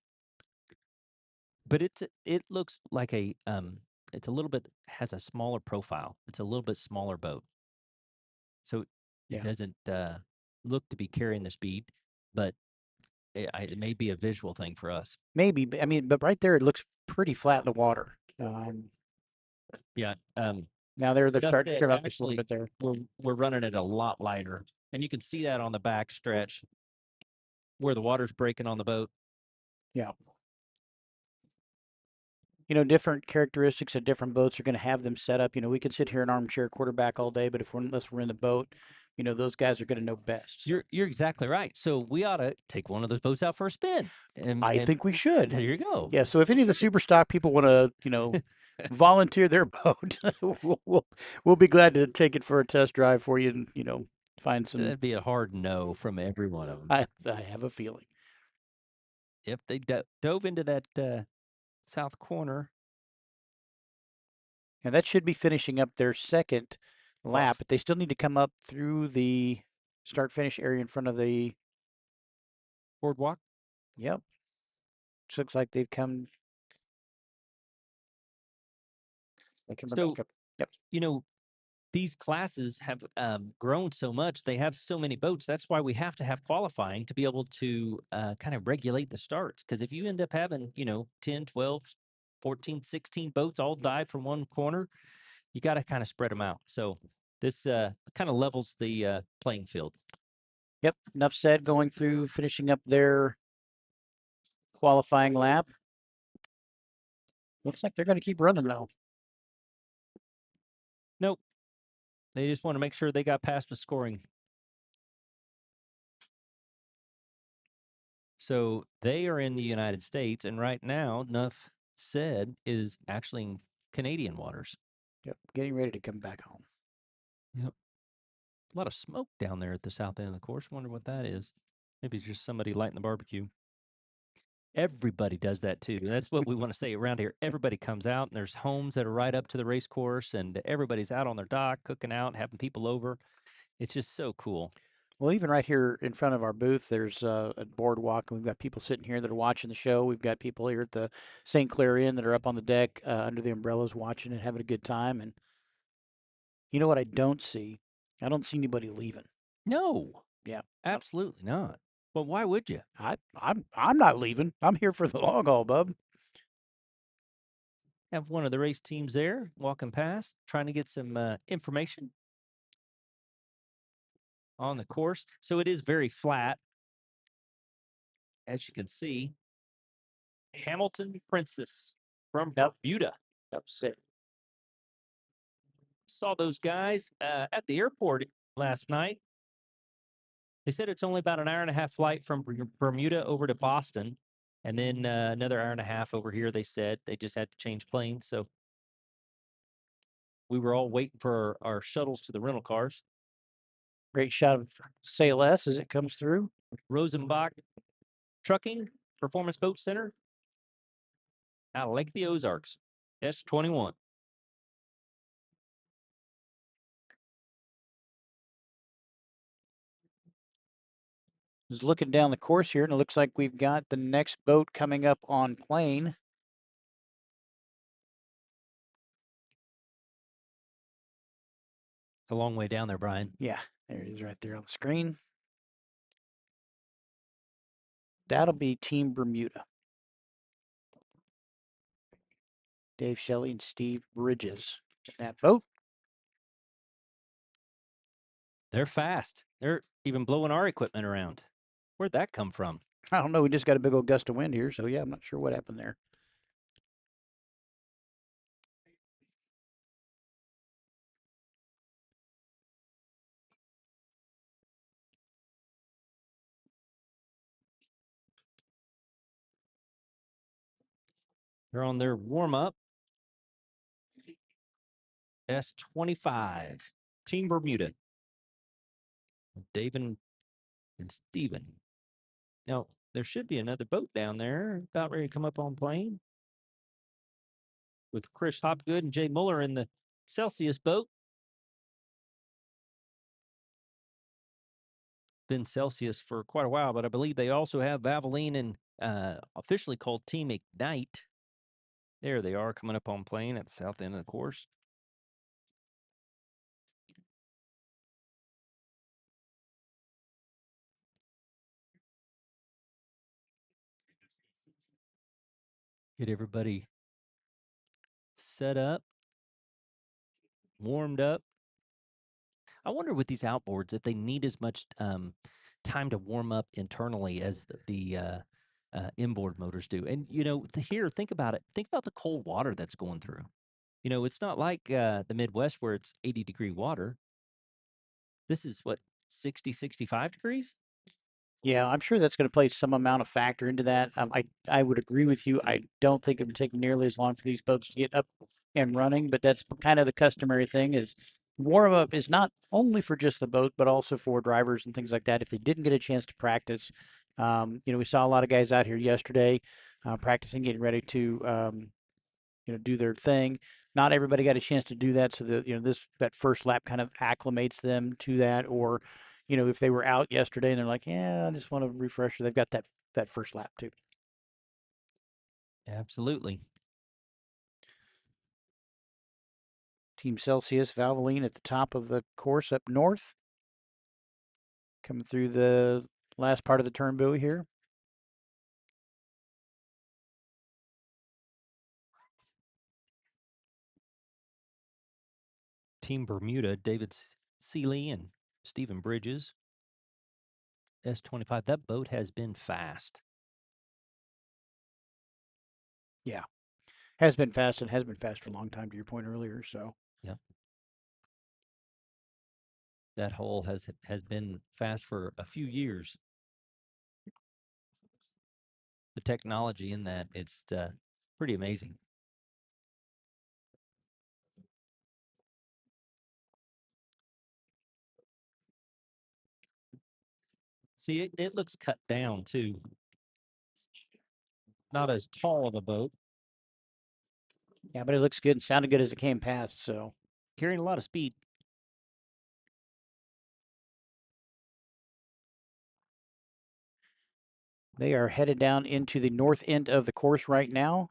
But it looks like it's a little bit has a smaller profile. It's a little bit smaller boat, so it yeah. doesn't look to be carrying the speed, but it may be a visual thing for us. Maybe, but I mean, but right there it looks pretty flat in the water. Yeah. Now they're Enough starting to said, scream up just a little actually, bit there. we're running it a lot lighter, and you can see that on the back stretch where the water's breaking on the boat. Yeah. You know, different characteristics of different boats are going to have them set up. You know, we could sit here in armchair quarterback all day, but unless we're in the boat, you know, those guys are going to know best. So You're exactly right. So we ought to take one of those boats out for a spin. I And think we should. there you go. Yeah. So if any of the super stock people want to, you know, volunteer their boat, we'll be glad to take it for a test drive for you, and you know, find some. That'd be a hard no from every one of them. I have a feeling. If they dove into that south corner. And that should be finishing up their second lap, Off. but they still need to come up through the start finish area in front of the. Boardwalk. Yep. Looks like they've come. They come So, back up. Yep. you know, these classes have grown so much. They have so many boats. That's why we have to have qualifying to be able to kind of regulate the starts. Because if you end up having, 10, 12 14, 16 boats all dive from one corner. You got to kind of spread them out. So this kind of levels the playing field. Yep. Enough said. Going through, finishing up their qualifying lap. Looks like they're going to keep running though. Nope. They just want to make sure they got past the scoring. So they are in the United States, and right now, Nuff said is actually in Canadian waters. Yep. Getting ready to come back home. Yep. A lot of smoke down there at the south end of the course. Wonder what that is. Maybe it's just somebody lighting the barbecue. Everybody does that too. That's what we want to say around here. Everybody comes out, and there's homes that are right up to the race course, and everybody's out on their dock cooking out, having people over. It's just so cool. Well, even right here in front of our booth, there's a boardwalk, and we've got people sitting here that are watching the show. We've got people here at the St. Clair Inn that are up on the deck under the umbrellas watching and having a good time. And you know what I don't see? I don't see anybody leaving. No, Yeah, absolutely not. Well, why would you? I'm not leaving. I'm here for the long haul, bub. Have one of the race teams there walking past, trying to get some information on the course. So it is very flat, as you can see. Hamilton Princess from Yep. Bermuda. That's it. Saw those guys at the airport last night. They said it's only about an hour and a half flight from Bermuda over to Boston, and then another hour and a half over here. They said they just had to change planes, so we were all waiting for our shuttles to the rental cars. Great shot of Sail S as it comes through. Rosenbach Trucking Performance Boat Center out of Lake the Ozarks. S21. Just looking down the course here, and it looks like we've got the next boat coming up on plane. It's a long way down there, Brian. Yeah, there it is right there on the screen. That'll be Team Bermuda. Dave Shelley and Steve Bridges in that boat. They're fast. They're even blowing our equipment around. Where'd that come from? I don't know. We just got a big old gust of wind here, so yeah, I'm not sure what happened there. They're on their warm up. S25. Team Bermuda. David and Steven. Now, there should be another boat down there about ready to come up on plane with Chris Hopgood and Jay Muller in the Celsius boat. Been Celsius for quite a while, but I believe they also have Valvoline and officially called Team Ignite. There they are coming up on plane at the south end of the course. Get everybody set up, warmed up. I wonder with these outboards if they need as much time to warm up internally as the inboard motors do. And you know, here, think about it. Think about the cold water that's going through. You know, it's not like the Midwest where it's 80-degree water. This is what 60, 65 degrees. Yeah, I'm sure that's going to play some amount of factor into that. I would agree with you. I don't think it would take nearly as long for these boats to get up and running, but that's kind of the customary thing is warm up is not only for just the boat, but also for drivers and things like that. If they didn't get a chance to practice, we saw a lot of guys out here yesterday practicing, getting ready to, do their thing. Not everybody got a chance to do that, so that first lap kind of acclimates them to that. Or, if they were out yesterday and they're like, yeah, I just want to refresher, they've got that first lap too. Absolutely. Team Celsius, Valvoline at the top of the course up north, coming through the last part of the turn buoy here. Team Bermuda, David Seeley and Stephen Bridges. S25. That boat has been fast. Yeah. Has been fast and has been fast for a long time, to your point earlier. So, Yeah. That hole has been fast for a few years. The technology in that, it's pretty amazing. See, it looks cut down too. Not as tall of a boat, yeah, but it looks good and sounded good as it came past. So, carrying a lot of speed. they are headed down into the north end of the course right now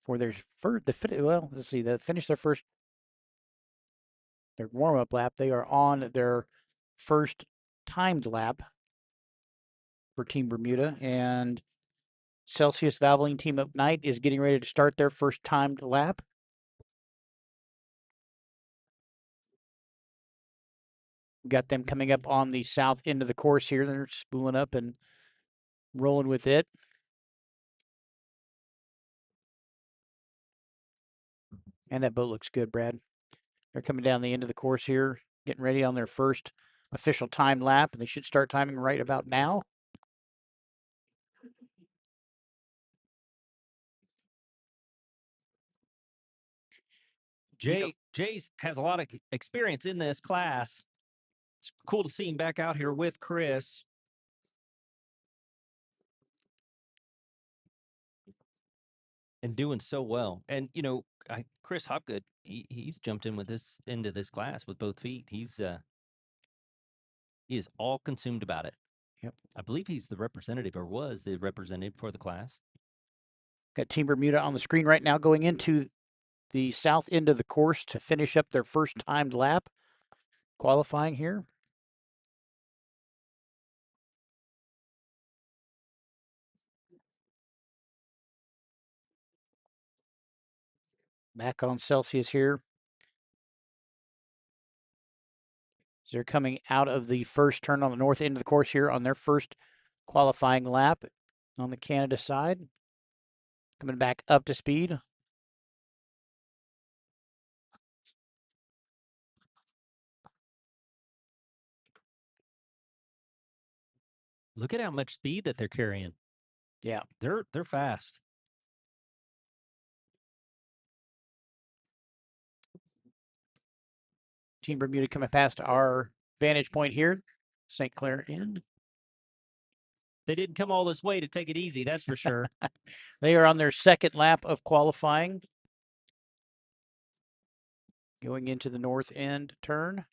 for their first, well, let's see, they finished their warm up lap. They are on their first timed lap for Team Bermuda, and Celsius Valvoline Team Up Night is getting ready to start their first timed lap. Got them coming up on the south end of the course here. They're spooling up and rolling with it. And that boat looks good, Brad. They're coming down the end of the course here, getting ready on their first official time lap, and they should start timing right about now. Jay's has a lot of experience in this class. It's cool to see him back out here with Chris. And doing so well. And Chris Hopgood, he's jumped in with this into this class with both feet. He is all consumed about it. Yep. I believe he's the representative or was the representative for the class. Got Team Bermuda on the screen right now going into the south end of the course to finish up their first timed lap qualifying here. Back on Celsius here. So they're coming out of the first turn on the north end of the course here on their first qualifying lap on the Canada side. Coming back up to speed. Look at how much speed that they're carrying. Yeah. They're fast. Team Bermuda coming past our vantage point here. St. Clair in. They didn't come all this way to take it easy, that's for sure. They are on their second lap of qualifying. Going into the north end turn.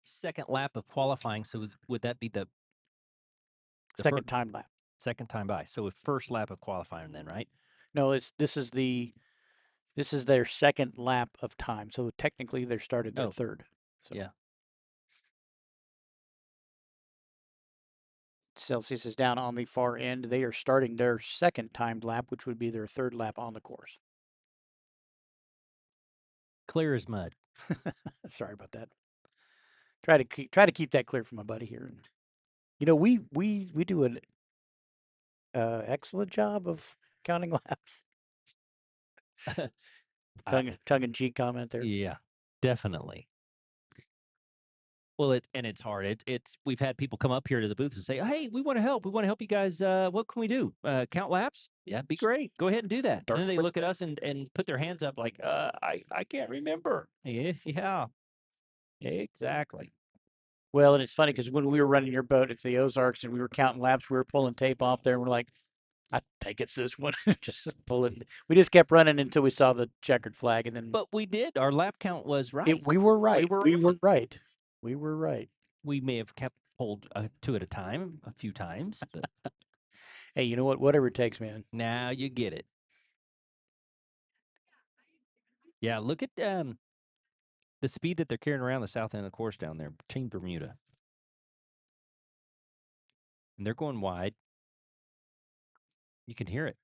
Second lap of qualifying. So would that be the second time lap? Second time by. So first lap of qualifying then, right? No, this is their second lap of time. So technically they started their third. So. Yeah. Celsius is down on the far end. They are starting their second timed lap, which would be their third lap on the course. Clear as mud. Sorry about that. Try to keep that clear from my buddy here. You know, we do an excellent job of counting laps. tongue in cheek comment there. Yeah, definitely. Well, it's hard. It's we've had people come up here to the booth and say, "Hey, we want to help. We want to help you guys. What can we do? Count laps? Yeah, be great. Go ahead and do that." And then they look at us and put their hands up like, I can't remember." Yeah, exactly. Well, and it's funny because when we were running your boat at the Ozarks and we were counting laps, we were pulling tape off there. And we're like, I think it's this one. Just pull it. We just kept running until we saw the checkered flag, and then. But we did. Our lap count was right. We were right. We were right. We were right. We may have kept pulled two at a time a few times, but hey, you know what? Whatever it takes, man. Now you get it. Yeah, look at the speed that they're carrying around the south end of the course down there, Team Bermuda. And they're going wide. You can hear it.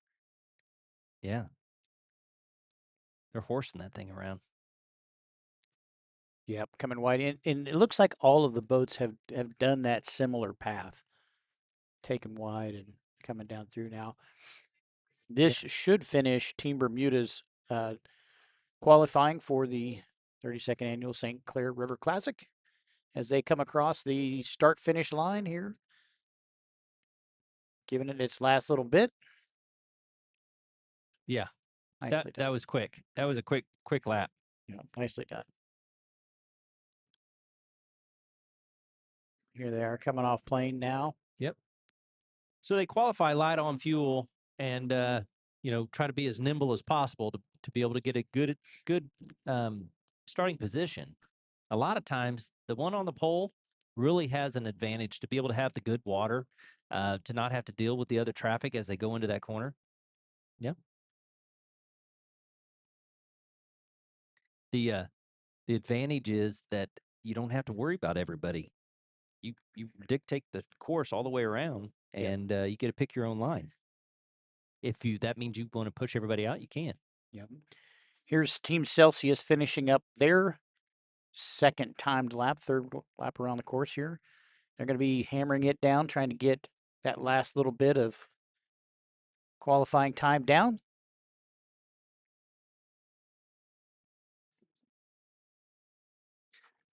Yeah. They're horsing that thing around. Yep, coming wide in, and it looks like all of the boats have done that similar path, taken wide and coming down through now. This Yeah. should finish Team Bermuda's qualifying for the 32nd annual St. Clair River Classic as they come across the start finish line here, giving it its last little bit. Yeah. Nicely That done. was quick. That was a quick lap. Yeah, nicely done. Here they are coming off plane now. Yep. So they qualify light on fuel and try to be as nimble as possible to be able to get a good starting position. A lot of times the one on the pole really has an advantage to be able to have the good water, to not have to deal with the other traffic as they go into that corner. Yep. The the advantage is that you don't have to worry about everybody. You dictate the course all the way around, Yep. and you get to pick your own line. If that means you want to push everybody out, you can. Yep. Here's Team Celsius finishing up their second timed lap, third lap around the course here. They're going to be hammering it down, trying to get that last little bit of qualifying time down.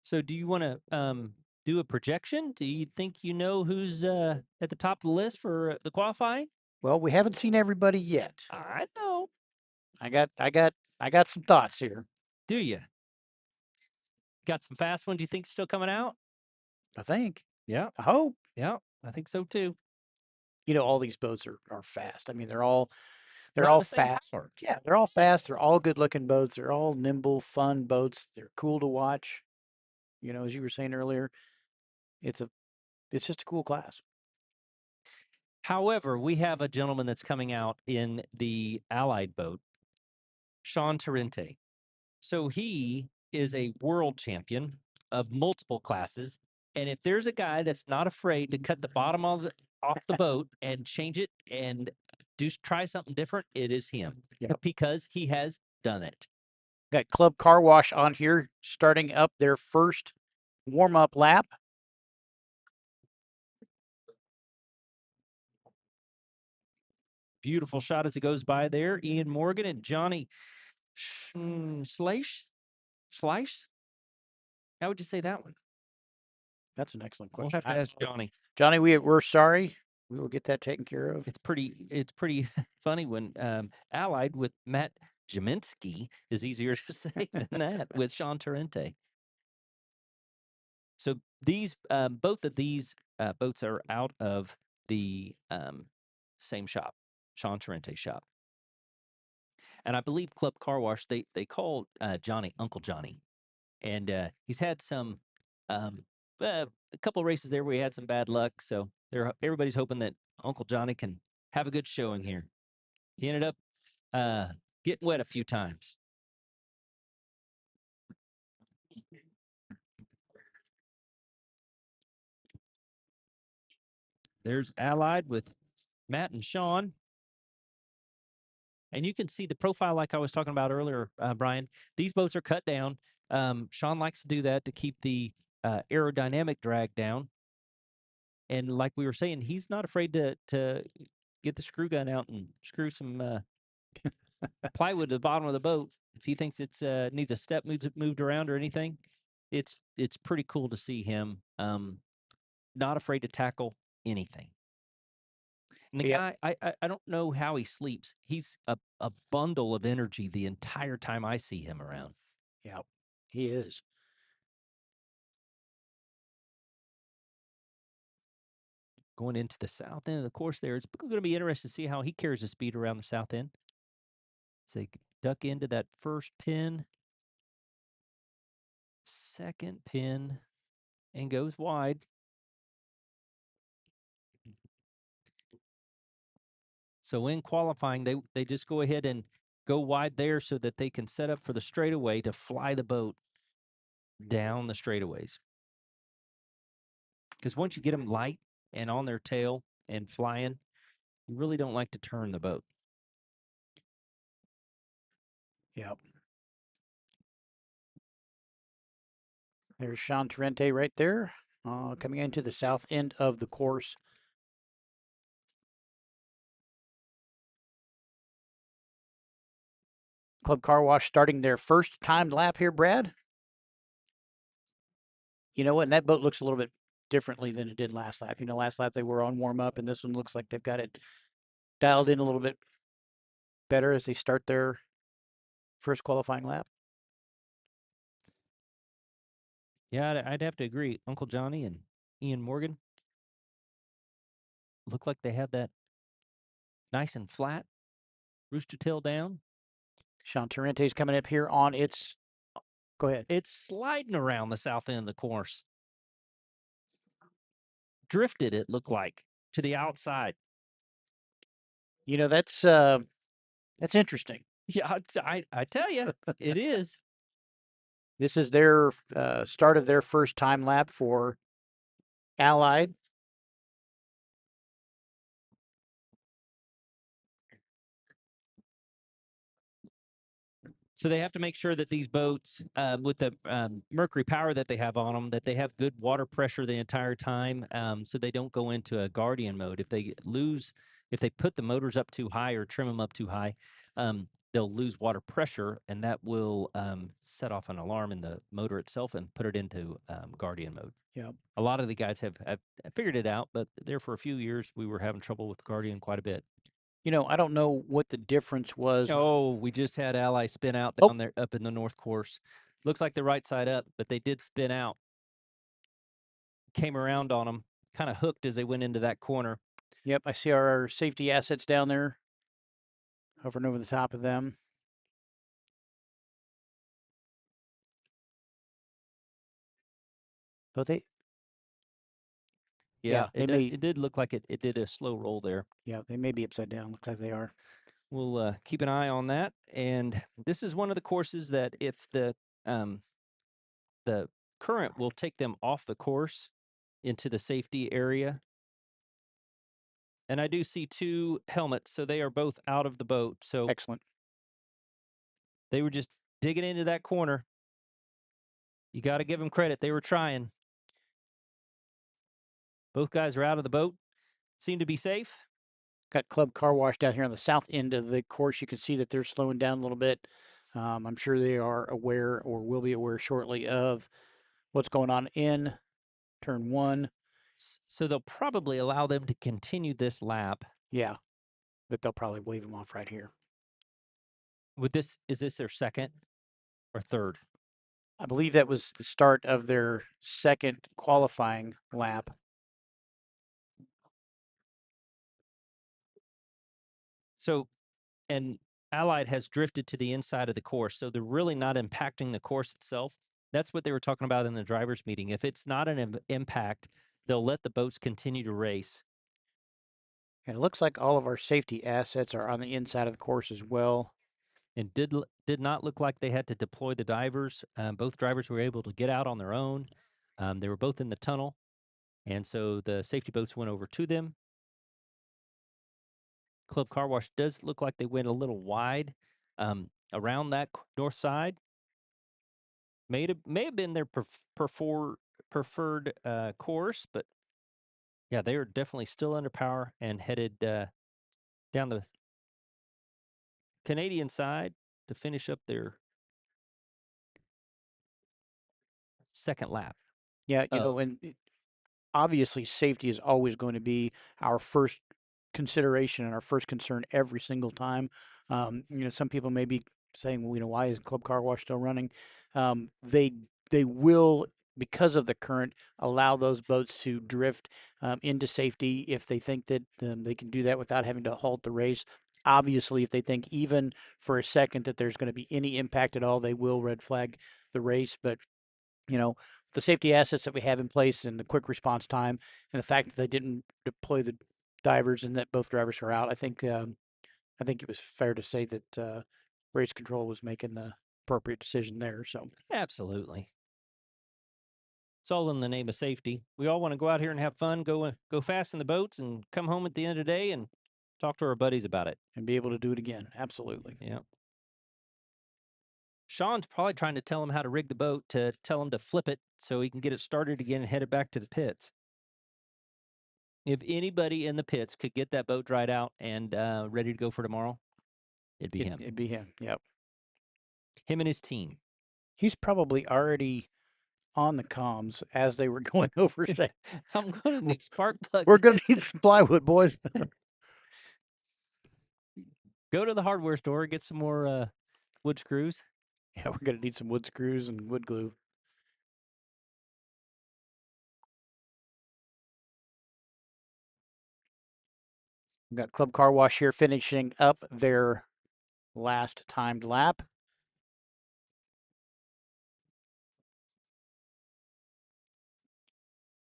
So, do you want to do a projection? Do you think you know who's at the top of the list for the qualifying? Well, we haven't seen everybody yet. I know. I got some thoughts here. Do you got some fast ones? You think still coming out? I think. Yeah, I hope. yeah, I think so too. All these boats are fast. I mean, they're Around all the same fast. power. Yeah, they're all fast. They're all good looking boats. They're all nimble, fun boats. They're cool to watch. As you were saying earlier, it's a it's just a cool class. However, we have a gentleman that's coming out in the Allied boat, Sean Torrente. So he is a world champion of multiple classes. And if there's a guy that's not afraid to cut the bottom off the boat and change it and try something different, it is him. Yep. Because he has done it. Got Club Car Wash on here starting up their first warm up lap. Beautiful shot as it goes by there. Ian Morgan and Johnny Slice. Slice? How would you say that one? That's an excellent We'll question. have to ask Johnny. Johnny, we're sorry. We will get that taken care of. It's pretty funny when allied with Matt Jaminski is easier to say than that with Sean Torrente. So these both of these boats are out of the same shop, Sean Torrente shop, and I believe Club Car Wash they call Johnny Uncle Johnny, and he's had some a couple races there where he had some bad luck. So everybody's hoping that Uncle Johnny can have a good showing here. He ended up getting wet a few times. There's Allied with Matt and Sean. And you can see the profile like I was talking about earlier, Brian. These boats are cut down. Sean likes to do that to keep the aerodynamic drag down. And like we were saying, he's not afraid to get the screw gun out and screw some plywood to the bottom of the boat. If he thinks it's needs a step moved around or anything, it's pretty cool to see him not afraid to tackle anything. And the Yep. guy, I don't know how he sleeps. He's a bundle of energy the entire time I see him around. Yep. He is. Going into the south end of the course there, it's going to be interesting to see how he carries the speed around the south end. As they duck into that first pin, second pin, and goes wide. So in qualifying, they just go ahead and go wide there so that they can set up for the straightaway to fly the boat down the straightaways. Because once you get them light and on their tail and flying, you really don't like to turn the boat. Yep. There's Sean Torrente right there, coming into the south end of the course. Club Car Wash starting their first timed lap here, Brad. You know what? And that boat looks a little bit differently than it did last lap. Last lap they were on warm up, and this one looks like they've got it dialed in a little bit better as they start their first qualifying lap. Yeah, I'd have to agree. Uncle Johnny and Ian Morgan look like they have that nice and flat, rooster tail down. Sean Torrente's coming up here on its. Go ahead. It's sliding around the south end of the course. Drifted, it looked like, to the outside. That's interesting. Yeah, I tell you, it is. This is their start of their first time lap for Allied. So they have to make sure that these boats, with the mercury power that they have on them, that they have good water pressure the entire time, so they don't go into a guardian mode. If they put the motors up too high or trim them up too high, they'll lose water pressure, and that will set off an alarm in the motor itself and put it into guardian mode. Yeah. A lot of the guys have figured it out, but there for a few years we were having trouble with guardian quite a bit. I don't know what the difference was. Oh, we just had Ally spin out Oh, down there up in the north course. Looks like the right side up, but they did spin out. Came around on them, kind of hooked as they went into that corner. yep. I see our safety assets down there, hovering over the top of them. But Yeah, they may, it did look like it did a slow roll there. yeah, they may be upside down. Looks like they are. We'll keep an eye on that. And this is one of the courses that if the current will take them off the course into the safety area. And I do see two helmets, so they are both out of the boat. So Excellent. they were just digging into that corner. You got to give them credit. They were trying. Both guys are out of the boat. Seem to be safe. Got Club Car Wash down here on the south end of the course. You can see that they're slowing down a little bit. I'm sure they are aware or will be aware shortly of what's going on in turn one. So they'll probably allow them to continue this lap. Yeah, but they'll probably wave them off right here. With this, is this their second or third? I believe that was the start of their second qualifying lap. So, and Allied has drifted to the inside of the course, so they're really not impacting the course itself. That's what they were talking about in the drivers' meeting. If it's not an impact, they'll let the boats continue to race. And it looks like all of our safety assets are on the inside of the course as well. It did not look like they had to deploy the divers. Both drivers were able to get out on their own. They were both in the tunnel, and so the safety boats went over to them. Club Car Wash does look like they went a little wide around that north side. May have been their preferred course, but yeah, they are definitely still under power and headed down the Canadian side to finish up their second lap. Yeah, Of and obviously safety is always going to be our first consideration and our first concern every single time. Some people may be saying, well, why is Club Car Wash still running? They will, because of the current, allow those boats to drift into safety if they think that they can do that without having to halt the race. Obviously, if they think even for a second that there's going to be any impact at all, they will red flag the race. But the safety assets that we have in place and the quick response time and the fact that they didn't deploy the divers and that both drivers are out, I think it was fair to say that race control was making the appropriate decision there. So absolutely. It's all in the name of safety. We all want to go out here and have fun, go fast in the boats, and come home at the end of the day and talk to our buddies about it. and be able to do it again, absolutely. Yeah. Sean's probably trying to tell him how to rig the boat to tell him to flip it so he can get it started again and head it back to the pits. If anybody in the pits could get that boat dried out and ready to go for tomorrow, it'd be him. It'd be him. Yep. Him and his team. He's probably already on the comms as they were going over saying, I'm going to need spark plugs. we're going to need some plywood, boys. Go to the hardware store, get some more wood screws. Yeah, we're going to need some wood screws and wood glue. We've got Club Car Wash here finishing up their last timed lap.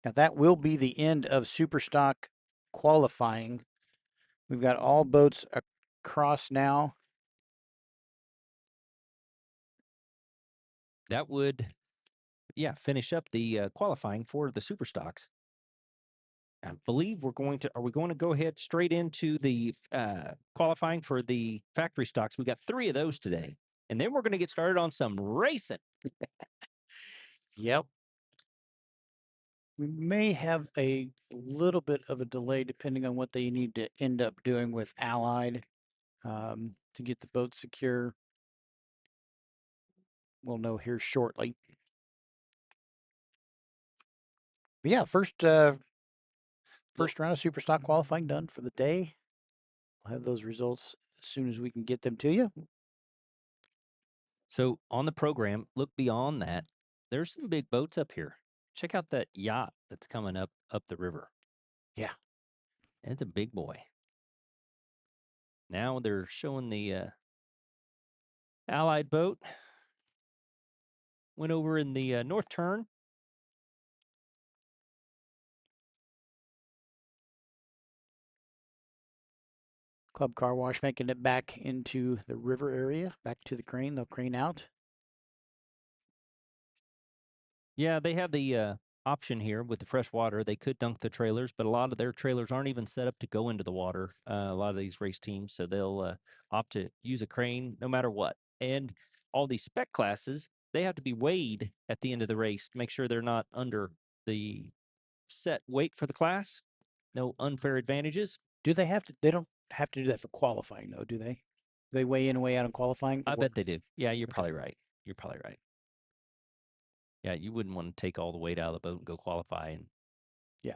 Now that will be the end of Superstock qualifying. We've got all boats across now. That would, yeah, finish up the qualifying for the super stocks. I believe are we going to go ahead straight into the qualifying for the factory stocks? We got 3 of those today. And then we're going to get started on some racing. Yep. We may have a little bit of a delay depending on what they need to end up doing with Allied to get the boat secure. We'll know here shortly. But yeah, first round of Superstock qualifying done for the day. We'll have those results as soon as we can get them to you. So on the program, look beyond that. There's some big boats up here. Check out that yacht that's coming up the river. Yeah. It's a big boy. Now they're showing the Allied boat. Went over in the north turn. Club Car Wash making it back into the river area, back to the crane. They'll crane out. Yeah, they have the option here with the fresh water. They could dunk the trailers, but a lot of their trailers aren't even set up to go into the water. A lot of these race teams, so they'll opt to use a crane no matter what. And all these spec classes, they have to be weighed at the end of the race to make sure they're not under the set weight for the class. No unfair advantages. Do they have to? They don't have to do that for qualifying, though, do they? They weigh in and weigh out in qualifying? I bet they do. Yeah, you're Okay. probably right. You're probably right. Yeah, you wouldn't want to take all the weight out of the boat and go qualify. And Yeah.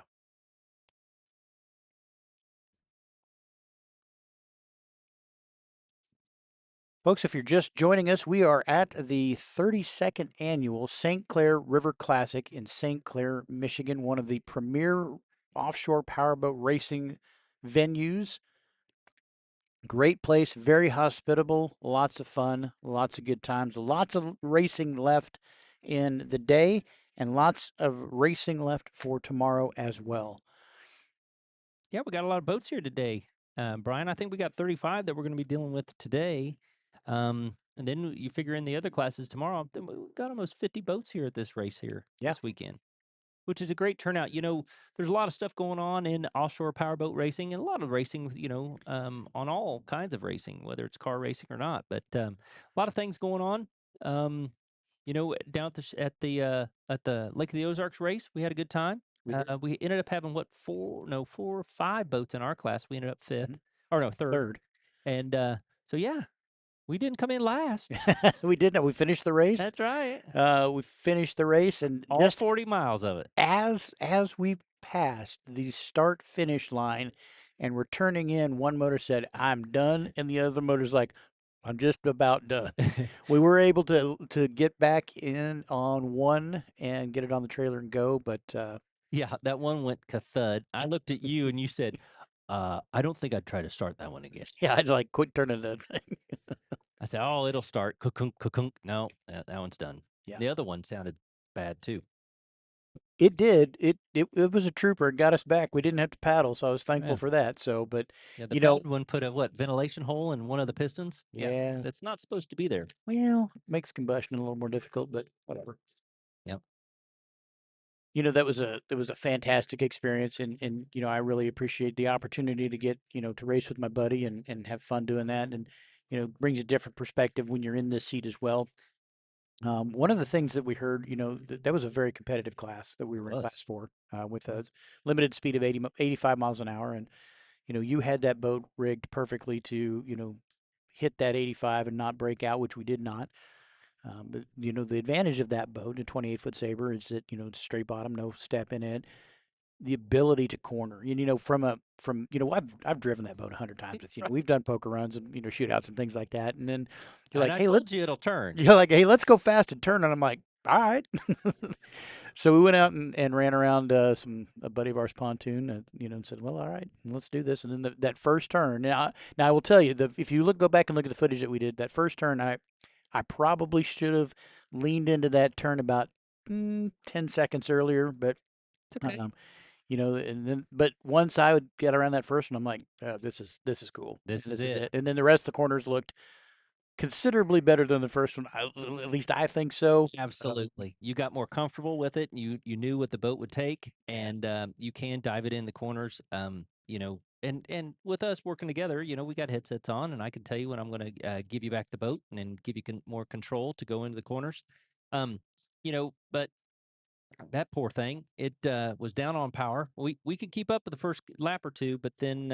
Folks, if you're just joining us, we are at the 32nd annual St. Clair River Classic in St. Clair, Michigan, one of the premier offshore powerboat racing venues. Great place, very hospitable, lots of fun, lots of good times, lots of racing left in the day, and lots of racing left for tomorrow as well. yeah, we got a lot of boats here today. Brian, I think we got 35 that we're going to be dealing with today. And then you figure in the other classes tomorrow, then we've got almost 50 boats here at this race here Yeah. this weekend, which is a great turnout. You know, there's a lot of stuff going on in offshore powerboat racing and a lot of racing, on all kinds of racing, whether it's car racing or not. But a lot of things going on. Down at the Lake of the Ozarks race, we had a good time. We ended up having 4 or 5 boats in our class. We ended up 5th, or no, 3rd. Third. And so yeah, we didn't come in last. We did know. We finished the race. That's right. We finished the race, and All just 40 miles of it. as we passed the start finish line and we're turning in, one motor said, "I'm done," and the other motor's like, "I'm just about done." We were able to get back in on one and get it on the trailer and go, but Yeah, that one went thud. I looked at you and you said, I don't think I'd try to start that one again. yeah, I'd like quit turning the thing. I said, oh, it'll start. Kukunk, kukunk. No, that one's done. Yeah. The other one sounded bad too. It did. It was a trooper. It got us back. We didn't have to paddle, so I was thankful Yeah. for that. So, but Yeah, the you know, padded one put a ventilation hole in one of the pistons. yeah, That's not supposed to be there. well, makes combustion a little more difficult, but whatever. Yep. That was a fantastic experience, and I really appreciate the opportunity to get to race with my buddy and have fun doing that, and brings a different perspective when you're in this seat as well. One of the things that we heard, that was a very competitive class that we It were in was. class for, with It a was. limited speed of 85 miles an hour. And, you had that boat rigged perfectly to, hit that 85 and not break out, which we did not. But, the advantage of that boat, a 28-foot Sabre, is that, it's straight bottom, no step in it, the ability to corner. And I've driven that boat 100 times with Right. we've done poker runs and shootouts and things like that. And then you're And like, I hey, let told you it'll turn. you're like, hey, let's go fast and turn. And I'm like, all right. So we went out and ran around a buddy of ours pontoon, and said, well, all right, let's do this. And then that first turn. Now I will tell you, if you go back and look at the footage that we did, that first turn, I probably should have leaned into that turn about 10 seconds earlier, but It's okay. um, and then but once I would get around that first one, I'm like, this is cool, This and is this is it. it. And then the rest of the corners looked considerably better than the first one. At least I think so. Absolutely. You got more comfortable with it. You knew what the boat would take, and you can dive it in the corners. And with us working together, we got headsets on, and I can tell you when I'm going to give you back the boat and then give you more control to go into the corners. But that poor thing, it was down on power. We could keep up with the first lap or two, but then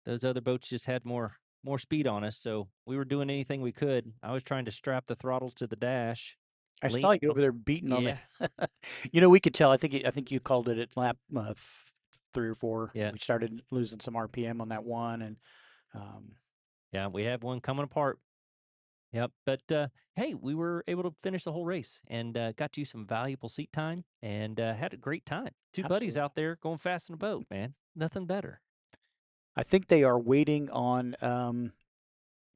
those other boats just had more speed on us, so we were doing anything we could. I was trying to strap the throttles to the dash, I lean saw you on. over there beating on the. Yeah, We could tell. I think you called it at lap 3 or 4. yeah, We started losing some RPM on that one, and um, yeah. We had one coming apart. Yep. But hey, we were able to finish the whole race and got you some valuable seat time and had a great time. Two buddies absolutely. out there going fast in a boat, man. Nothing better. I think they are waiting on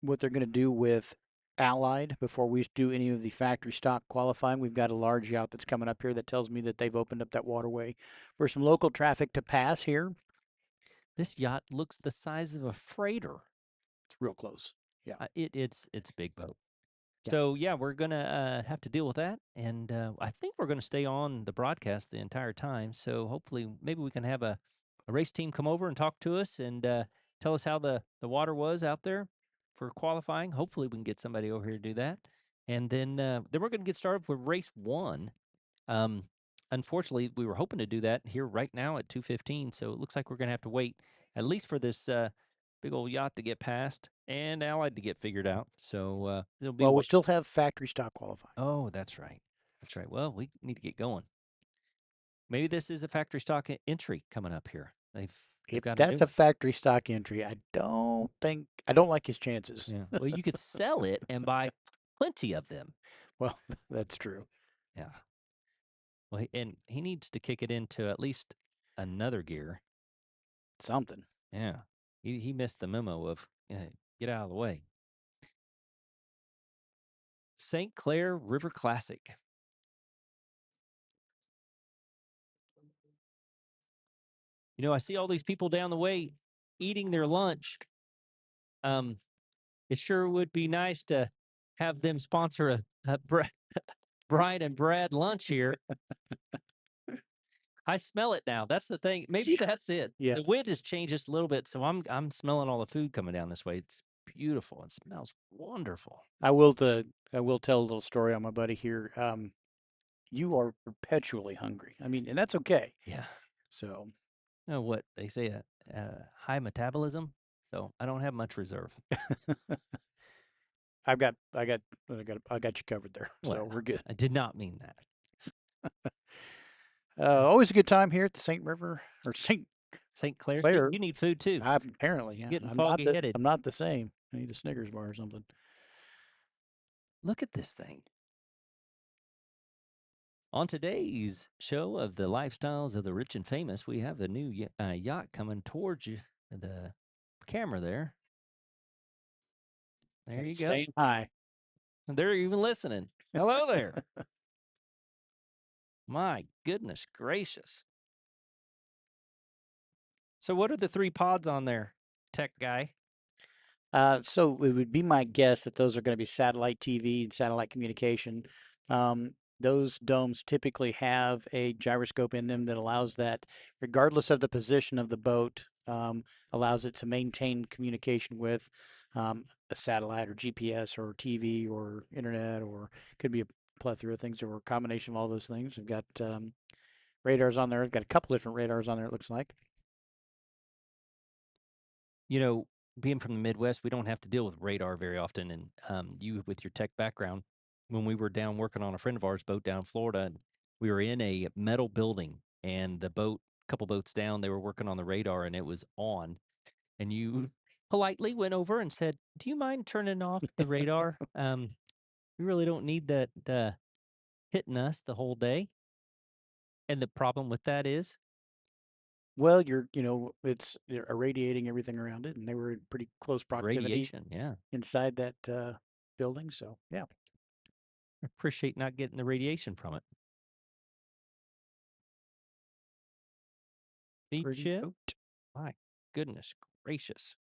what they're going to do with Allied before we do any of the factory stock qualifying. We've got a large yacht that's coming up here that tells me that they've opened up that waterway for some local traffic to pass here. This yacht looks the size of a freighter. It's real close. Yeah. It's a big boat. Yeah. So yeah, we're gonna have to deal with that, and I think we're gonna stay on the broadcast the entire time. So hopefully, maybe we can have a race team come over and talk to us and tell us how the water was out there for qualifying. Hopefully, we can get somebody over here to do that, and then we're gonna get started with race one. Um, Unfortunately, we were hoping to do that here right now at 2:15. So it looks like we're gonna have to wait at least for this big old yacht to get passed and Allied to get figured out. So it'll be Well, we what? still have factory stock qualifying. Oh, that's right. That's right. Well, we need to get going. Maybe this is a factory stock entry coming up here. They've If got to that's do a it. factory stock entry, I don't like his chances. Yeah. Well, you could sell it and buy plenty of them. Well, that's true. Yeah. Well, and he needs to kick it into at least another gear. Something. Yeah. He missed the memo of get out of the way. St. Clair River Classic. I see all these people down the way eating their lunch. Um, it sure would be nice to have them sponsor a Brian and Brad lunch here. I smell it now. That's the thing. Maybe that's it. Yeah. The wind has changed just a little bit, so I'm smelling all the food coming down this way. It's beautiful. It smells wonderful. I will tell a little story on my buddy here. You are perpetually hungry. I mean, and that's okay. Yeah. So What they say, high metabolism. So I don't have much reserve. I got you covered there. Well, So we're good. I did not mean that. Always a good time here at the St. River or St. St. Clair, Clair. you need food too. Apparently, yeah. Getting foggy headed. I'm not the same. I need a Snickers bar or something. Look at this thing. On today's show of the lifestyles of the rich and famous, we have a new yacht coming towards you. The camera there. There you go. Staying high. They're even listening. Hello there. My goodness gracious. So, what are the three pods on there, tech guy? So it would be my guess that those are going to be satellite TV and satellite communication. Those domes typically have a gyroscope in them that allows that, regardless of the position of the boat, allows it to maintain communication with a satellite or GPS or TV or internet, or could be a plethora of things or a combination of all those things. We've got radars on there. We've got a couple different radars on there, it looks like. You know, being from the Midwest, we don't have to deal with radar very often. And you, with your tech background, when we were down working on a friend of ours' boat down in Florida, and we were in a metal building, and the boat, a couple boats down, they were working on the radar, and it was on. And you politely went over and said, "Do you mind turning off the radar? We really don't need that hitting us the whole day." And the problem with that is Well, it's irradiating everything around it, and they were in pretty close the proximity radiation. Yeah. inside that building. So, yeah, I appreciate not getting the radiation from it. Beach pretty ship? boat. My goodness gracious.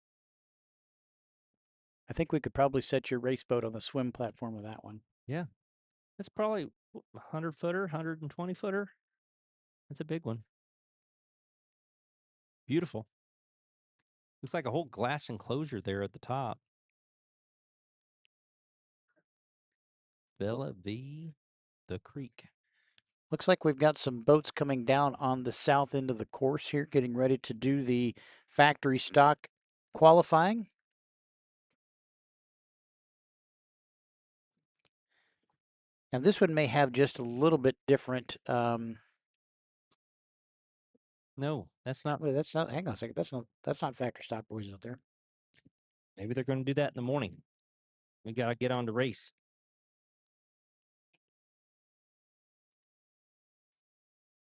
I think we could probably set your race boat on the swim platform of that one. Yeah. That's probably a 100 footer, 120 footer. That's a big one. Beautiful. Looks like a whole glass enclosure there at the top. Bella V. The Creek. Looks like we've got some boats coming down on the south end of the course here, getting ready to do the factory stock qualifying. Now, this one may have just a little bit different. No, that's not. Wait, that's not. Hang on a second. That's not factory stock boys out there. Maybe they're going to do that in the morning. We got to get on to race.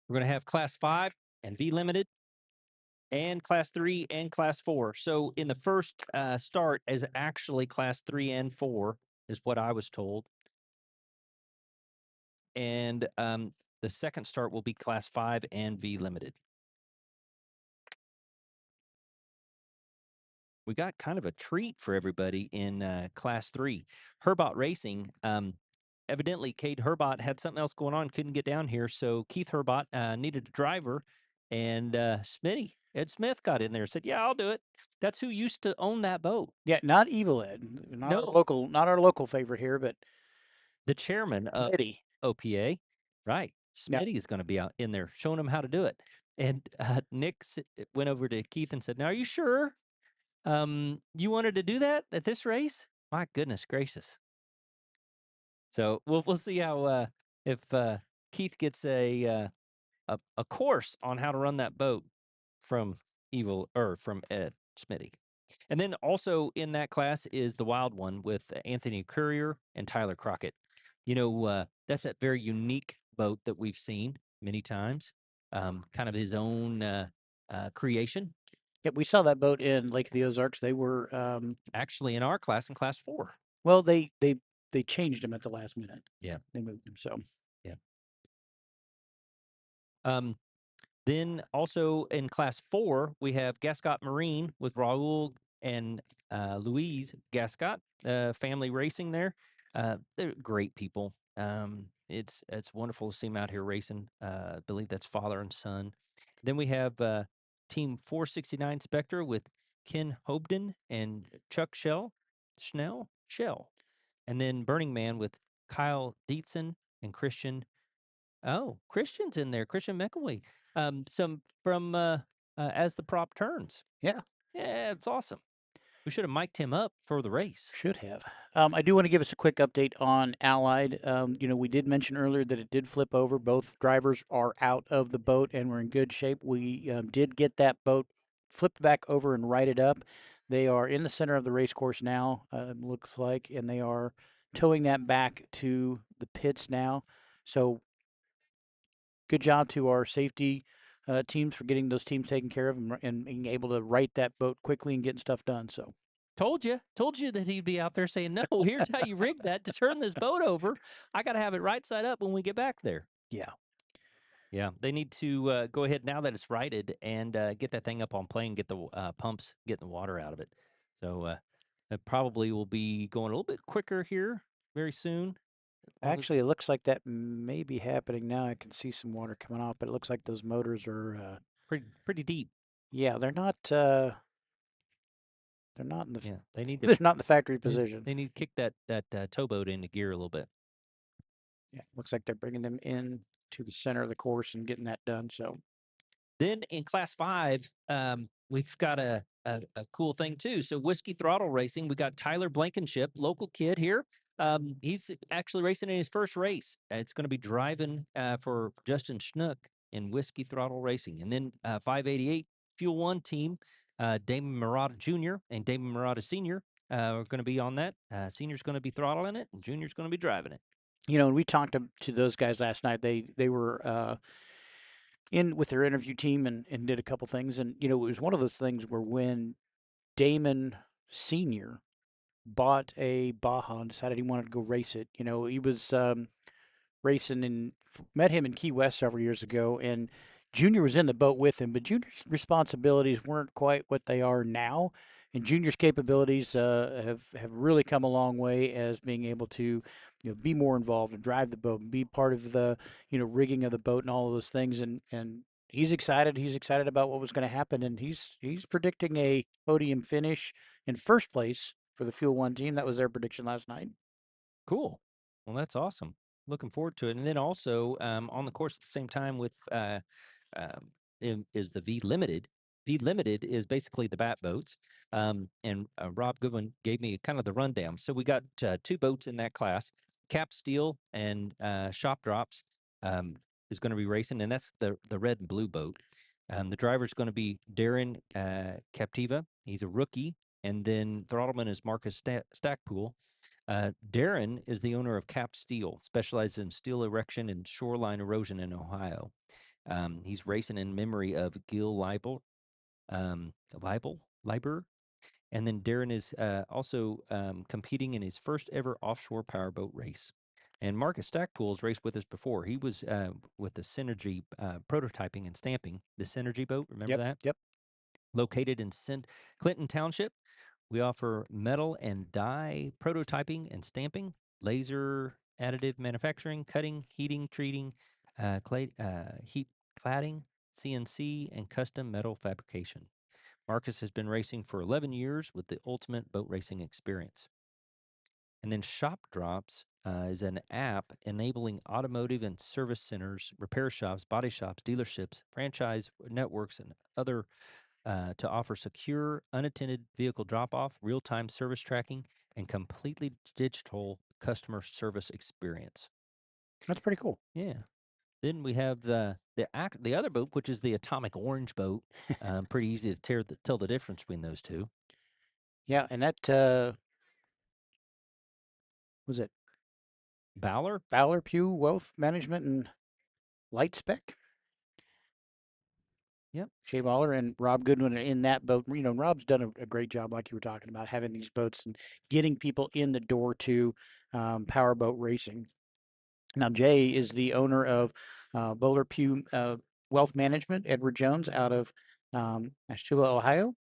We're going to have class 5 and V limited and class 3 and class 4. So in the first start is actually class 3 and 4 is what I was told. And the second start will be class 5 and V limited. We got kind of a treat for everybody in class 3. Herbot Racing, evidently Cade Herbot had something else going on, couldn't get down here. So Keith Herbot needed a driver, and Smitty, Ed Smith, got in there and said, "Yeah, I'll do it." That's who used to own that boat. Yeah, not Evil Ed, No, not our local favorite here, but the chairman of Eddie. OPA, right? Yeah, Smitty is going to be out in there showing him how to do it. And Nick went over to Keith and said, "Now, are you sure you wanted to do that at this race?" My goodness gracious. So we'll see how if Keith gets a course on how to run that boat from from Ed Smitty. And then also in that class is the wild one with Anthony Courier and Tyler Crockett. You know, that's that very unique boat that we've seen many times. Kind of his own creation. yeah, we saw that boat in Lake of the Ozarks. They were Actually, in our class, in class 4. well, they changed him at the last minute. Yeah, They moved him. So yeah. Um, Then also in class 4, we have Gascot Marine with Raul and Louise Gascot, family racing there. They're great people. It's wonderful to see them out here racing. I believe that's father and son. Then we have Team 469 Spectre with Ken Hobden and Chuck Shell. And then Burning Man with Kyle Dietzen and Christian. Oh, Christian's in there. Christian McElwee. Some from As the Prop Turns. yeah, Yeah, it's awesome. We should have mic'd him up for the race. should have. I do want to give us a quick update on Allied. We did mention earlier that it did flip over. Both drivers are out of the boat and we're in good shape. We did get that boat flipped back over and righted up. They are in the center of the race course now, looks like, and they are towing that back to the pits now. So good job to our safety teams for getting those teams taken care of and being able to right that boat quickly and getting stuff done. So Told you that he'd be out there saying, "No, here's how you rig that to turn this boat over. I got to have it right side up when we get back there." yeah, Yeah, they need to go ahead now that it's righted and get that thing up on plane, get the pumps, getting the water out of it. So it probably will be going a little bit quicker here very soon. As long as actually, it looks like that may be happening now. I can see some water coming off, but it looks like those motors are, pretty deep. yeah, they're not. They're not in the Yeah, they need to they're not in the factory position. they need to kick that towboat into gear a little bit. Yeah, looks like they're bringing them in to the center of the course and getting that done. So Then in Class 5, we've got a cool thing too. So Whiskey Throttle Racing, we got Tyler Blankenship, local kid here. He's actually racing in his first race. It's going to be driving for Justin Schnook in Whiskey Throttle Racing. And then 588 Fuel One team, Damon Murata Jr. and Damon Murata Sr. Are going to be on that. Senior's going to be throttling it, and Junior's going to be driving it. and we talked to those guys last night. They were in with their interview team and did a couple things. And it was one of those things where when Damon Senior bought a Baja and decided he wanted to go race it, he was racing and met him in Key West several years ago, and Junior was in the boat with him, but Junior's responsibilities weren't quite what they are now. And Junior's capabilities have really come a long way as being able to, be more involved and drive the boat and be part of the, rigging of the boat and all of those things. And he's excited. He's excited about what was going to happen, and he's predicting a podium finish in first place for the Fuel One team. That was their prediction last night. Cool. Well, that's awesome. Looking forward to it. And then also on the course at the same time with um, is the V Limited. V Limited is basically the bat boats. And Rob Goodwin gave me kind of the rundown. So we got two boats in that class. Cap Steel and Shop Drops is going to be racing, and that's the red and blue boat. The driver is going to be Darren Captiva. He's a rookie. And then Throttleman is Marcus Stackpool. Darren is the owner of Cap Steel, specializes in steel erection and shoreline erosion in Ohio. He's racing in memory of Gil Leiber. And then Darren is also competing in his first ever offshore powerboat race. And Marcus Stackpool has raced with us before. He was with the Synergy prototyping and stamping, the Synergy boat. Remember Yep, that? yep. Located in Clinton Township. We offer metal and die prototyping and stamping, laser additive manufacturing, cutting, heating, treating, heat cladding, CNC, and custom metal fabrication. Marcus has been racing for 11 years with the ultimate boat racing experience. And then Shop Drops is an app enabling automotive and service centers, repair shops, body shops, dealerships, franchise networks, and other to offer secure, unattended vehicle drop off, real time service tracking, and completely digital customer service experience. That's pretty cool. Yeah. Then we have the other boat, which is the Atomic Orange boat. Pretty easy to tell the difference between those two. Yeah, and that was it. Bowler. Fowler Pugh Wealth Management and Light Spec. Yep. Shea Baller and Rob Goodwin are in that boat. Rob's done a great job, like you were talking about, having these boats and getting people in the door to powerboat racing. Now, Jay is the owner of Bowler Pugh Wealth Management, Edward Jones, out of Ashtabula, Ohio,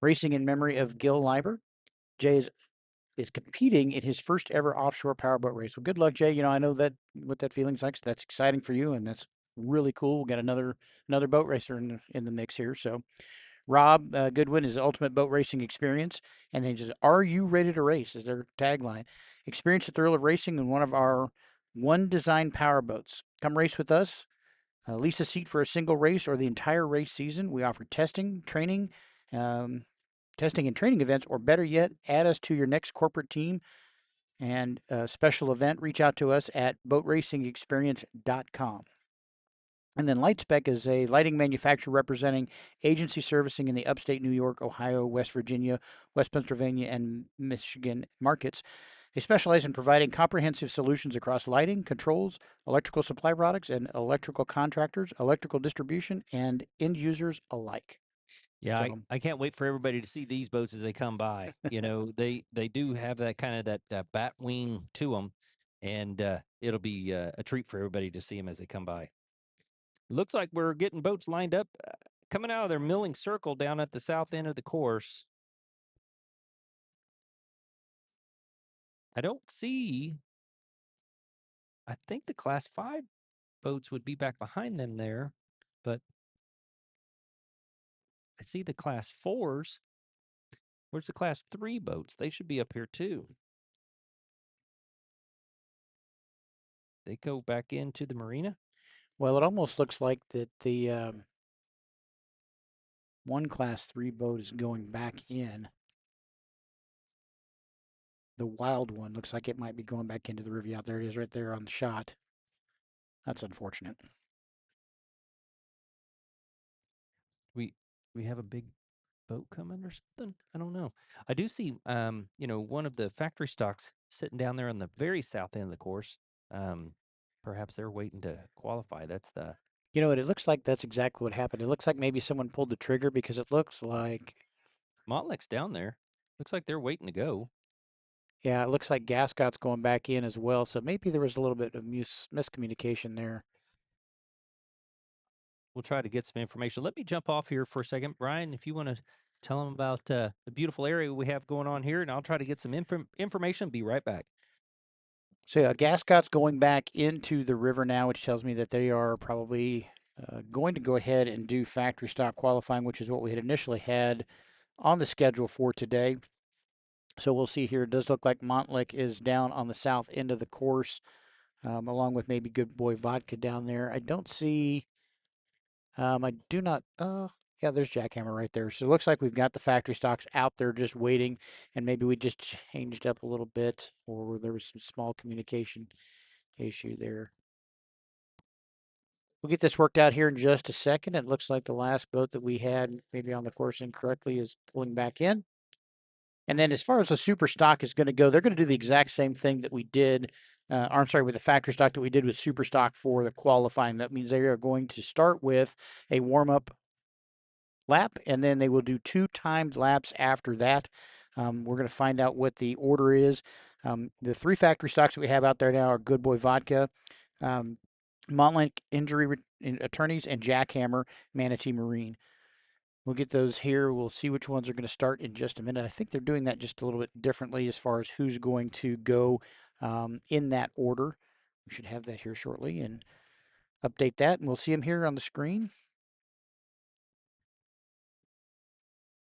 racing in memory of Gil Leiber. Jay is competing in his first ever offshore powerboat race. Well, good luck, Jay. I know that what that feeling's like. So that's exciting for you, and that's really cool. We got another boat racer in the mix here. So Rob Goodwin is Ultimate Boat Racing Experience, and then just "Are you ready to race?" is their tagline. Experience the thrill of racing in one of our one design powerboats. Come race with us. Lease a seat for a single race or the entire race season. We offer um, testing and training events, or better yet, add us to your next corporate team and special event. Reach out to us at boatracingexperience.com. And then Lightspec is a lighting manufacturer representing agency servicing in the upstate New York, Ohio, West Virginia, West Pennsylvania, and Michigan markets. They specialize in providing comprehensive solutions across lighting, controls, electrical supply products, and electrical contractors, electrical distribution, and end users alike. Yeah, I, So, I can't wait for everybody to see these boats as they come by. They do have that kind of that bat wing to them, and it'll be a treat for everybody to see them as they come by. Looks like we're getting boats lined up coming out of their milling circle down at the south end of the course. I don't see. I think the Class 5 boats would be back behind them there, but I see the Class 4s. Where's the Class 3 boats? They should be up here too. They go back into the marina? Well, it almost looks like that the one Class 3 boat is going back in. The wild one looks like it might be going back into the river. Yeah, there it is right there on the shot. That's unfortunate. We we have a big boat coming or something? I don't know. I do see one of the factory stocks sitting down there on the very south end of the course. Um, Perhaps they're waiting to qualify. That's the You know what? It looks like that's exactly what happened. It looks like maybe someone pulled the trigger because it looks like, Montlick's down there. Looks like they're waiting to go. yeah, it looks like Gascott's going back in as well. So maybe there was a little bit of miscommunication there. We'll try to get some information. Let me jump off here for a second, Brian. If you want to tell them about the beautiful area we have going on here, and I'll try to get some information. Be right back. So yeah, Gascott's going back into the river now, which tells me that they are probably going to go ahead and do factory stock qualifying, which is what we had initially had on the schedule for today. So we'll see here. It does look like Montlick is down on the south end of the course, along with maybe Good Boy Vodka down there. I don't see. I do not. Yeah, there's Jackhammer right there. So it looks like we've got the factory stocks out there just waiting, and maybe we just changed up a little bit, or there was some small communication issue there. We'll get this worked out here in just a second. It looks like the last boat that we had maybe on the course incorrectly is pulling back in. And then as far as the super stock is going to go, they're going to do the exact same thing that we did, or I'm sorry, with the factory stock that we did with super stock for the qualifying. That means they are going to start with a warm up lap, and then they will do 2 timed laps after that. We're going to find out what the order is. The 3 factory stocks that we have out there now are Good Boy Vodka, um, Montlake Injury Attorneys, and Jackhammer Manatee Marine. We'll get those here. We'll see which ones are going to start in just a minute. I think they're doing that just a little bit differently as far as who's going to go in that order. We should have that here shortly and update that, and we'll see them here on the screen.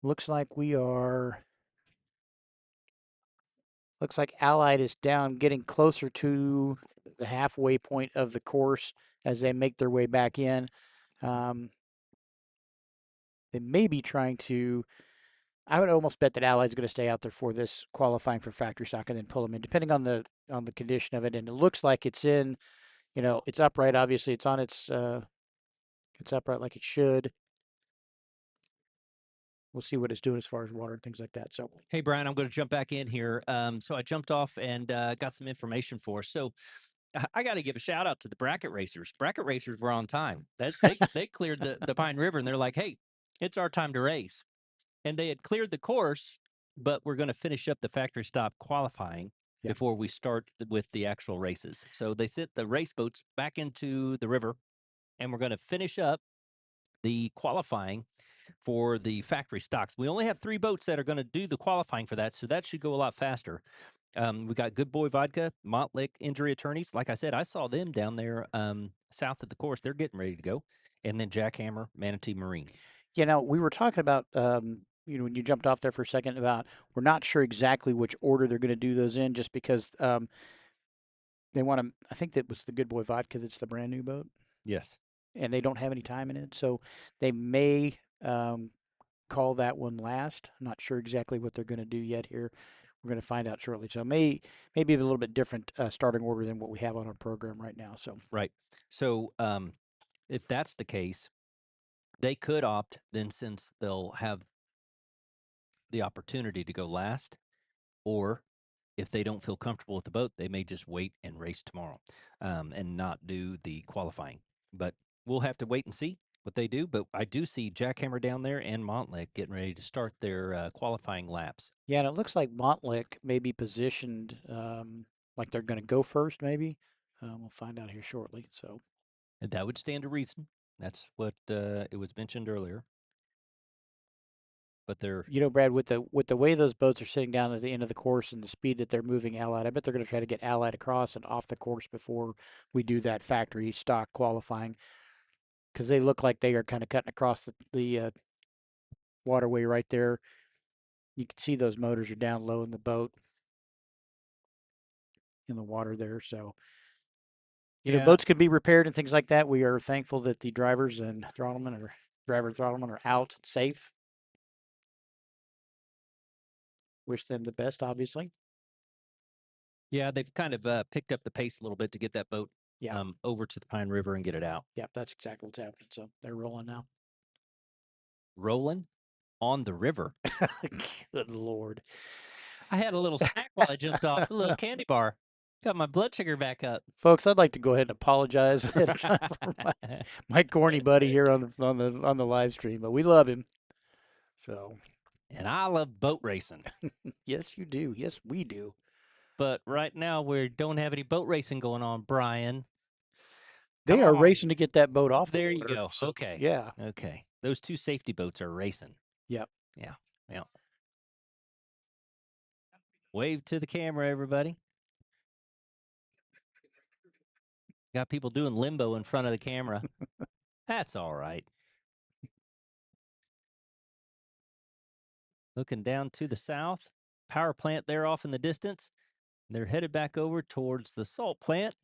Looks like we are. Looks like Allied is down, getting closer to the halfway point of the course as they make their way back in. Um, they may be trying to. I would almost bet that Allied's going to stay out there for this qualifying for factory stock and then pull them in, depending on the condition of it. And it looks like it's in, it's upright. Obviously, it's on it's upright like it should. We'll see what it's doing as far as water and things like that. So Hey, Brian, I'm going to jump back in here. So I jumped off and got some information for us. So I got to give a shout out to the bracket racers. Bracket racers were on time. They cleared the Pine River and they're like, hey, it's our time to race. And they had cleared the course, but we're going to finish up the factory stop qualifying yeah, before we start with the actual races. So they sent the race boats back into the river and we're going to finish up the qualifying for the factory stocks. We only have 3 boats that are going to do the qualifying for that, so that should go a lot faster. We got Good Boy Vodka, Montlick Injury Attorneys. Like I said, I saw them down there south of the course. They're getting ready to go. And then Jackhammer, Manatee Marine. we were talking about when you jumped off there for a second about we're not sure exactly which order they're going to do those in, just because they want to. I think that was the Good Boy Vodka that's the brand new boat, Yes. and they don't have any time in it, so they may call that one last. I'm not sure exactly what they're going to do yet here. We're going to find out shortly. So maybe a little bit different starting order than what we have on our program right now. So Right. So if that's the case, they could opt then, since they'll have the opportunity to go last, or if they don't feel comfortable with the boat, they may just wait and race tomorrow and not do the qualifying. But we'll have to wait and see what they do. But I do see Jackhammer down there and Montlick getting ready to start their qualifying laps. yeah, and it looks like Montlick may be positioned like they're going to go first. Maybe we'll find out here shortly. So And that would stand to reason. That's what it was mentioned earlier. But they're Brad, with the way those boats are sitting down at the end of the course and the speed that they're moving Allied, I bet they're going to try to get Allied across and off the course before we do that factory stock qualifying, because they look like they are kind of cutting across the waterway right there. You can see those motors are down low in the boat in the water there. So, Yeah. boats can be repaired and things like that. We are thankful that the drivers and driver and throttlemen are out safe. Wish them the best, obviously. Yeah, they've kind of picked up the pace a little bit to get that boat Yeah, over to the Pine River and get it out. yeah, that's exactly what's happening. So they're rolling now. Rolling on the river. Good Lord. I had a little snack while I jumped off, a little candy bar. Got my blood sugar back up. Folks, I'd like to go ahead and apologize ahead of time for my corny buddy here on the live stream, but we love him. So And I love boat racing. yes, you do. Yes, we do. But right now we don't have any boat racing going on, Brian. They Come are on. racing to get that boat off the There you water. go. So Okay. yeah, Okay. Those two safety boats are racing. yep. Yeah. Yeah. Wave to the camera, everybody. Got people doing limbo in front of the camera. That's all right. Looking down to the south, power plant there off in the distance. They're headed back over towards the salt plant.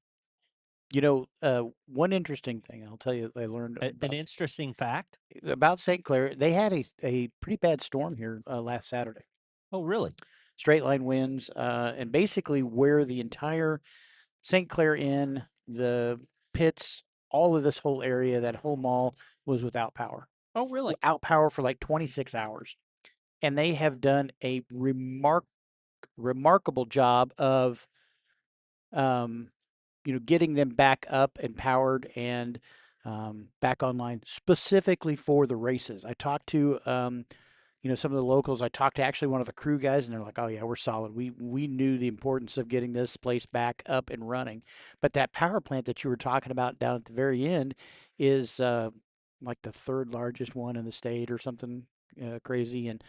One interesting thing I'll tell you I learned An interesting fact. about St. Clair. They had a pretty bad storm here last Saturday. Oh, really? Straight line winds, and basically where the entire St. Clair Inn, the pits, all of this whole area, that whole mall was without power. Oh, really? Without power for like 26 hours. And they have done a remarkable job of um, getting them back up and powered and back online specifically for the races. I talked to some of the locals. I talked to actually one of the crew guys, and they're like, "Oh yeah, we're solid. We knew the importance of getting this place back up and running." But that power plant that you were talking about down at the very end is like the third largest one in the state or something crazy. And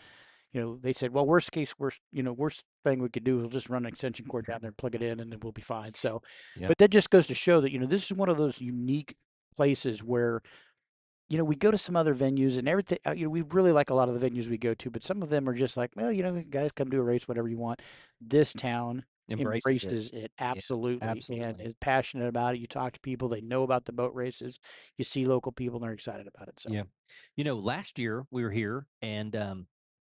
they said, well, worst thing we could do is we'll just run an extension cord down there and plug it in, and then we'll be fine. So, Yeah. but that just goes to show that this is one of those unique places where we go to some other venues and everything. We really like a lot of the venues we go to, but some of them are just like, well, guys, come do a race, whatever you want. This town Embraces it. embraces it Yeah, absolutely and absolutely. is passionate about it. You talk to people, they know about the boat races. You see local people, and they're excited about it. So, Yeah. Last year we were here and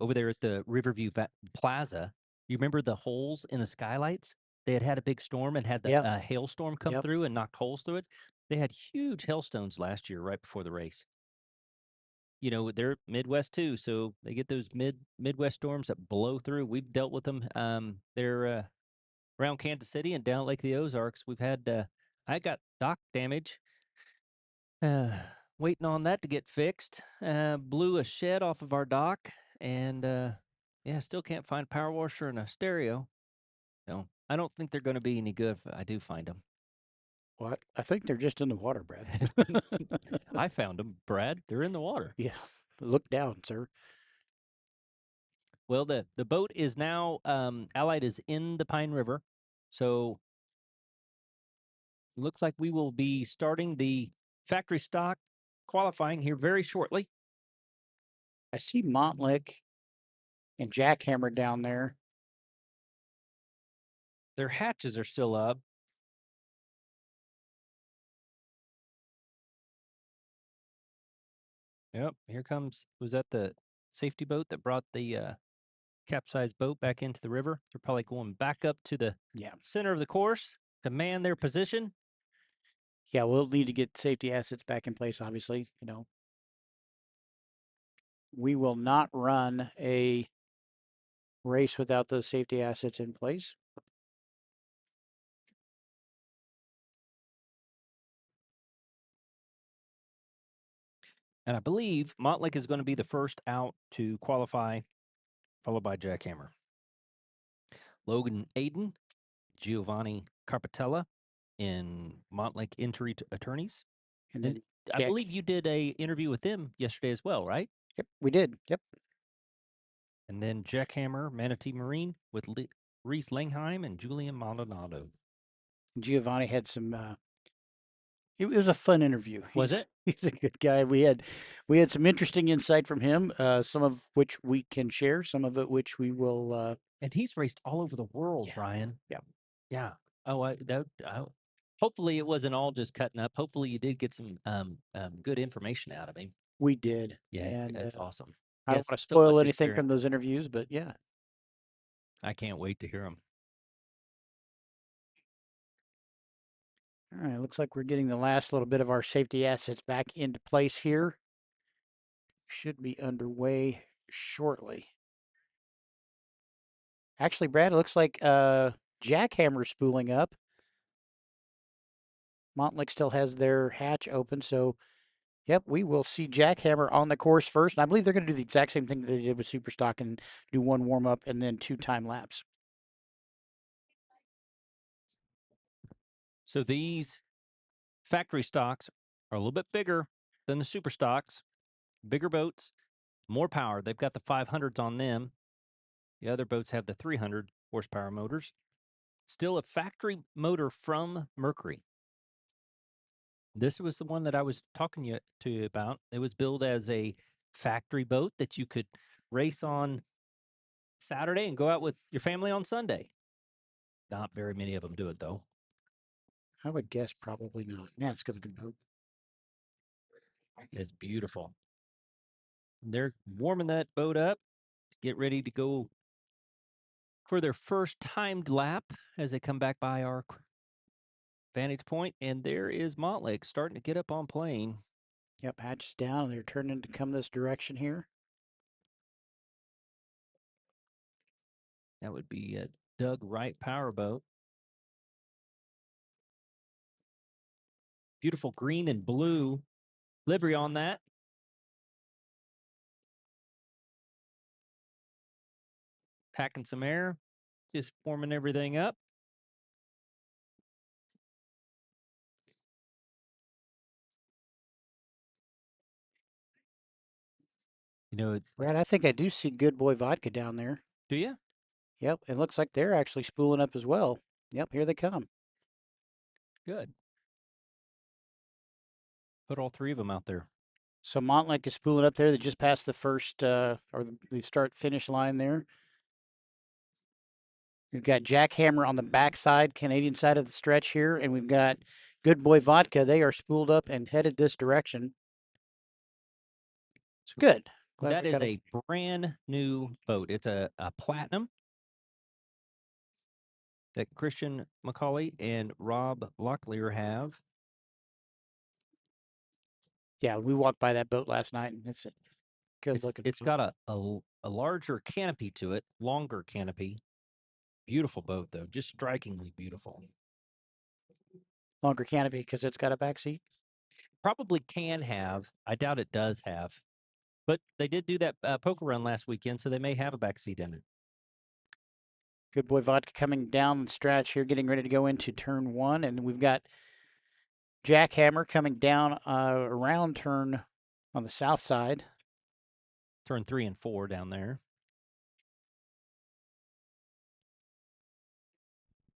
over there at the Riverview Plaza, you remember the holes in the skylights? They had a big storm and had the yeah, hailstorm come yep. through and knocked holes through it. They had huge hailstones last year right before the race. They're Midwest too, so they get those Midwest storms that blow through. We've dealt with them. They're around Kansas City and down Lake of the Ozarks. We've had I got dock damage. Uh, Waiting on that to get fixed. Blew a shed off of our dock, and yeah, still can't find a power washer and a stereo. So I don't think they're going to be any good if I do find them. Well, I think they're just in the water, Brad. I found them, Brad. They're in the water. Yeah, look down, sir. Well, the boat is now Allied is in the Pine River, so looks like we will be starting the factory stock qualifying here very shortly. I see Montlick and Jackhammer down there. Their hatches are still up. Yep, here comes. Was that the safety boat that brought the capsized boat back into the river? They're probably going back up to the Yeah, center of the course to man their position. yeah. We'll need to get safety assets back in place. Obviously, we will not run a race without those safety assets in place. And I believe Montlake is going to be the first out to qualify, followed by Jackhammer. Logan Aiden, Giovanni Carpatella in Montlake Entry Attorneys. And And then I Jack. believe you did a interview with them yesterday as well, right? Yep, we did. Yep. And then Jackhammer, Manatee Marine with Reese Langheim and Julian Maldonado. Giovanni had some It was a fun interview. Was He's it? he's a good guy. We had some interesting insight from him, some of which we can share, some of it which we will. And he's raced all over the world, Yeah, Brian. yeah, Yeah. Oh, hopefully it wasn't all just cutting up. Hopefully you did get some good information out of him. we did, Yeah, and that's awesome. I don't Yes, want to so what spoil an anything experience. from those interviews, but yeah. I can't wait to hear him. All right, looks like we're getting the last little bit of our safety assets back into place here. Should be underway shortly. Actually, Brad, it looks like Jackhammer's spooling up. Montlick still has their hatch open, so yep, we will see Jackhammer on the course first. And I believe they're going to do the exact same thing that they did with Superstock and do one warm up and then 2 time laps. So these factory stocks are a little bit bigger than the super stocks, bigger boats, more power. They've got the 500s on them. The other boats have the 300 horsepower motors. Still a factory motor from Mercury. This was the one that I was talking to you about. It was built as a factory boat that you could race on Saturday and go out with your family on Sunday. Not very many of them do it, though. I would guess probably not. Yeah, it's got a good boat. It's beautiful. They're warming that boat up to get ready to go for their first timed lap as they come back by our vantage point. And there is Montlake starting to get up on plane. Yep, hatch is down and they're turning to come this direction here. That would be a Doug Wright powerboat. Beautiful green and blue livery on that. Packing some air, just warming everything up. You know, Brad, I think I do see Good Boy Vodka down there. do you? Yep, it looks like they're actually spooling up as well. Yep, here they come. Good. Put all three of them out there. So Montlake is spooling up there. They just passed the first or the start finish line there. We've got Jackhammer on the backside, Canadian side of the stretch here, and we've got Good Boy Vodka. They are spooled up and headed this direction. It's good. Glad That we is got a brand new boat. It's a platinum that Christian McCauley and Rob Locklear have. Yeah, we walked by that boat last night, and it's a good looking It's boat. got a larger canopy to it, longer canopy. Beautiful boat though, just strikingly beautiful. Longer canopy because it's got a back seat. Probably can have. I doubt it does have, but they did do that poker run last weekend, so they may have a back seat in it. Good Boy Vodka coming down the stretch here, getting ready to go into turn 1, and we've got Jackhammer coming down around turn on the south side. Turn 3 and 4 down there.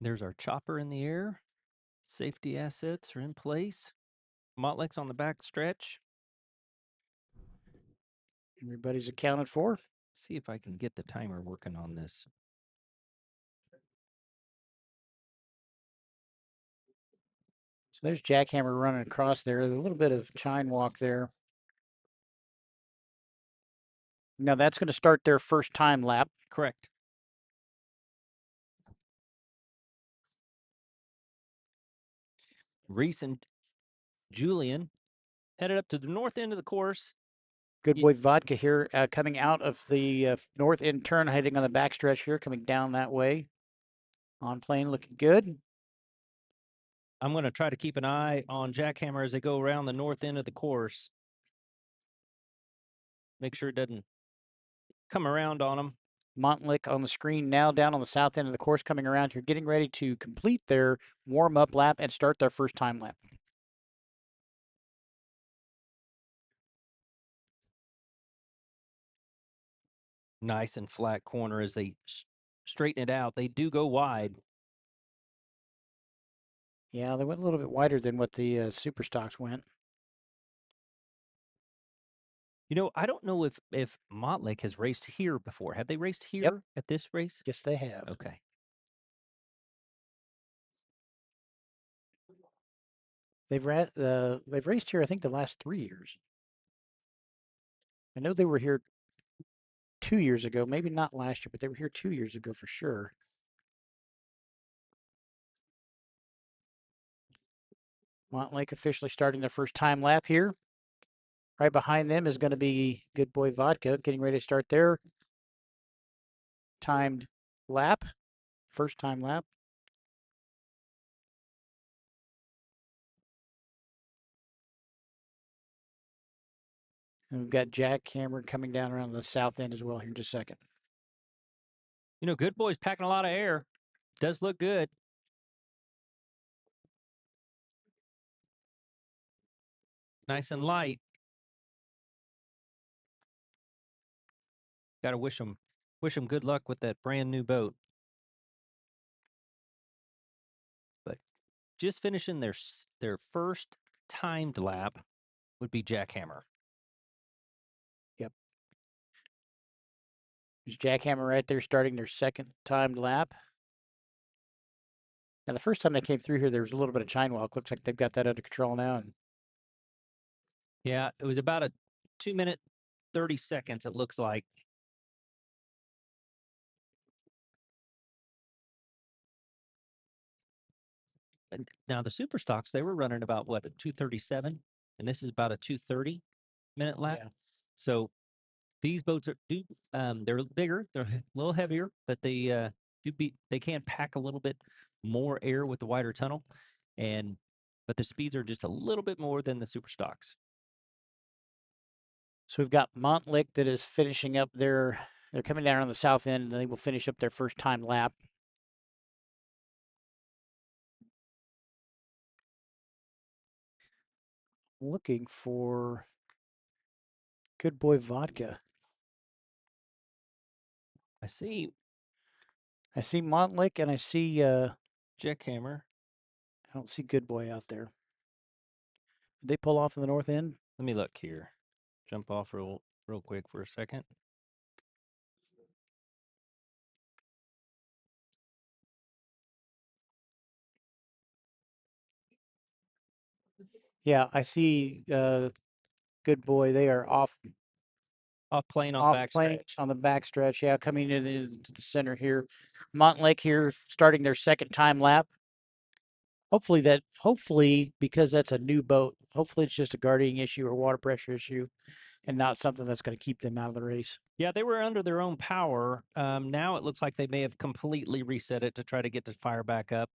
There's our chopper in the air. Safety assets are in place. Montlake's on the back stretch. Everybody's accounted for. See if I can get the timer working on this. So there's Jackhammer running across there. A little bit of chine walk there. Now that's going to start their first time lap. Correct. Reese and Julian headed up to the north end of the course. Good Boy Vodka here coming out of the north end turn, heading on the backstretch here, coming down that way. On plane looking good. I'm going to try to keep an eye on Jackhammer as they go around the north end of the course. Make sure it doesn't come around on them. Montlick on the screen now down on the south end of the course coming around here, getting ready to complete their warm-up lap and start their first time lap. Nice and flat corner as they straighten it out. They do go wide. Yeah, they went a little bit wider than what the super stocks went. I don't know if Montlick has raced here before. Have they raced Yep. here at this race? Yes, they have. Okay. They've raced here, I think, the last 3 years. I know they were here 2 years ago, maybe not last year, but they were here 2 years ago for sure. Montlake officially starting their first time lap here. Right behind them is going to be Good Boy Vodka getting ready to start their timed lap, first time lap. And we've got Jack Cameron coming down around the south end as well here in just a second. Good Boy's packing a lot of air. Does look good. Nice and light. Got to wish them good luck with that brand new boat. But just finishing their first timed lap would be Jackhammer. Yep. There's Jackhammer right there starting their second timed lap. Now, the first time they came through here, there was a little bit of chine walk. Looks like they've got that under control now. And Yeah, it was about a 2 minute, 30 seconds, it looks like. And now the super stocks, they were running about what, a 2:37, and this is about a 2:30-minute lap. yeah. So these boats they're bigger, they're a little heavier, but they can pack a little bit more air with the wider tunnel, but the speeds are just a little bit more than the super stocks. So we've got Montlick that is finishing up they're coming down on the south end and they will finish up their first time lap. Looking for Good Boy Vodka. I see I see Montlick and I see Jackhammer. I don't see Good Boy out there. Did they pull off in the north end? Let me look here. Jump off real quick for a second. Yeah, I see Good Boy. They are off Off plane off plane backstretch. on the backstretch. Yeah, coming into the center here. Montlake here starting their second time lap. Hopefully because that's a new boat, hopefully it's just a guarding issue or water pressure issue and not something that's going to keep them out of the race. Yeah, they were under their own power. Now it looks like they may have completely reset it to try to get the fire back up.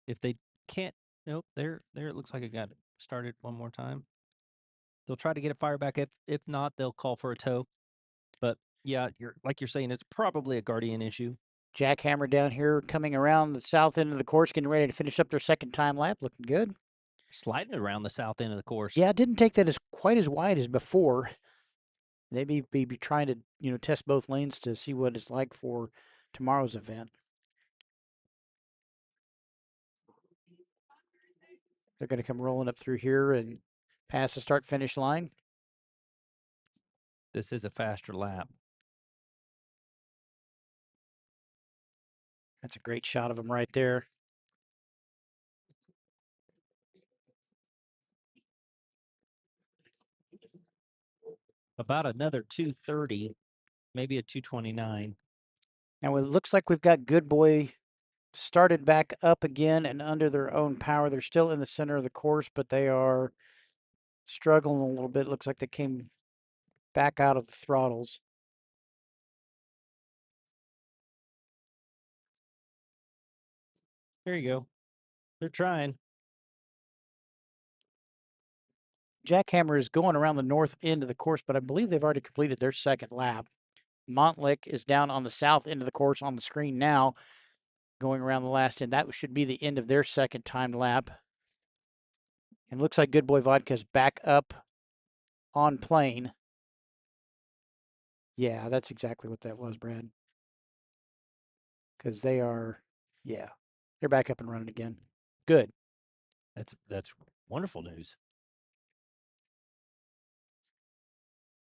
If they can't, nope, there it looks like it got started one more time. They'll try to get it fire back. If not, they'll call for a tow. But yeah, you're saying, it's probably a guardian issue. Jackhammer down here coming around the south end of the course, getting ready to finish up their second time lap. Looking good. Sliding around the south end of the course. Yeah, it didn't take that as quite as wide as before. They may be trying to, test both lanes to see what it's like for tomorrow's event. They're going to come rolling up through here and pass the start finish line. This is a faster lap. That's a great shot of them right there. About another 2:30, maybe a 2:29. Now it looks like we've got Good Boy started back up again and under their own power. They're still in the center of the course, but they are struggling a little bit. Looks like they came back out of the throttles. There you go. They're trying. Jackhammer is going around the north end of the course, but I believe they've already completed their second lap. Montlick is down on the south end of the course on the screen now, going around the last end. That should be the end of their second timed lap. And looks like Good Boy Vodka's back up on plane. Yeah, that's exactly what that was, Brad. because they are, yeah, they're back up and running again. Good. That's wonderful news.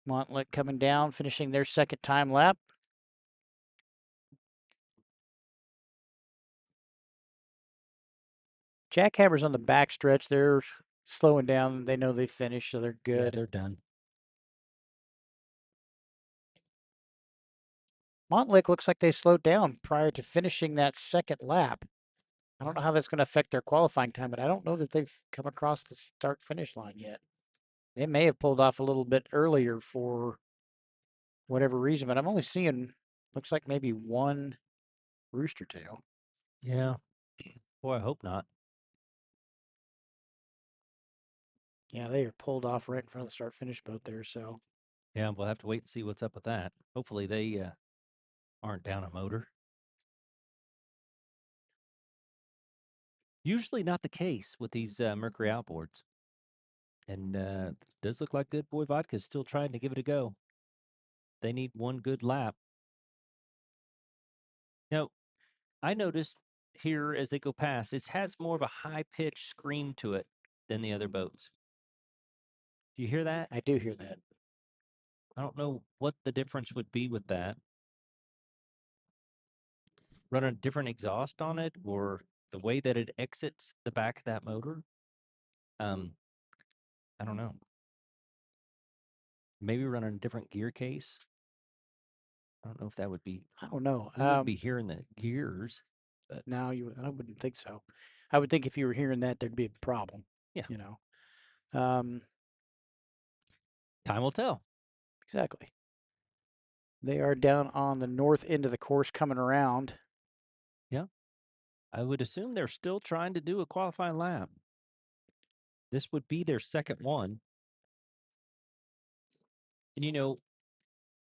Montlick coming down, finishing their second time lap. Jackhammer's on the back stretch. They're slowing down. They know they finished, so they're Yeah, good. they're done. Montlick looks like they slowed down prior to finishing that second lap. I don't know how that's going to affect their qualifying time, but I don't know that they've come across the start finish line yet. They may have pulled off a little bit earlier for whatever reason, but I'm only seeing, looks like maybe one rooster tail. Yeah. Boy, I hope not. Yeah, they are pulled off right in front of the start finish boat there. So, Yeah, we'll have to wait and see what's up with that. Hopefully they aren't down a motor. Usually not the case with these Mercury outboards. And does look like Good Boy Vodka is still trying to give it a go. They need one good lap. Now, I noticed here as they go past, it has more of a high pitched scream to it than the other boats. Do you hear that? I do hear that. I don't know what the difference would be with that. Run a different exhaust on it or the way that it exits the back of that motor. Um, I don't know. Maybe run a different gear case. I don't know if that would be. I don't know. We wouldn't be hearing the gears, but No, I wouldn't think so. I would think if you were hearing that, there'd be a problem. yeah, You know. time will tell. Exactly. They are down on the north end of the course coming around. Yeah, I would assume they're still trying to do a qualifying lap. This would be their second one, and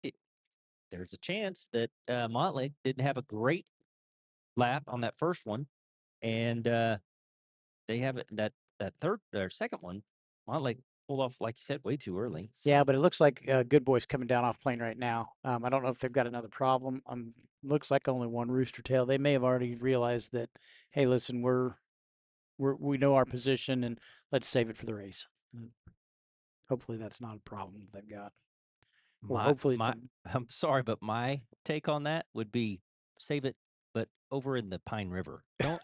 it, there's a chance that Motley didn't have a great lap on that first one, and they have it that third or second one. Motley pulled off, like you said, way too early. So. Yeah, but it looks like Good Boy's coming down off plane right now. I don't know if they've got another problem. Looks like only one rooster tail. They may have already realized that, hey, listen, we know our position and let's save it for the race. Hopefully that's not a problem they've got. Or My hopefully my I'm sorry, but my take on that would be save it, but over in the Pine River.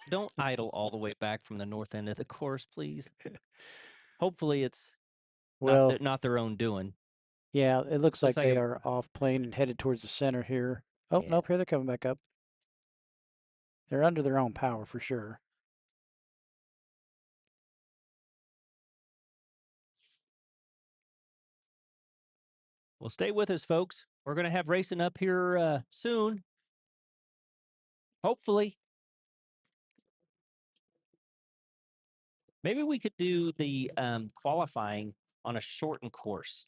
Don't idle all the way back from the north end of the course, please. Hopefully it's well, not their own doing. yeah, it looks Looks like like they are off plane and headed towards the center here. Oh, yeah. nope, here they're coming back up. They're under their own power for sure. Well, stay with us, folks. We're gonna have racing up here soon. Hopefully, maybe we could do the qualifying on a shortened course,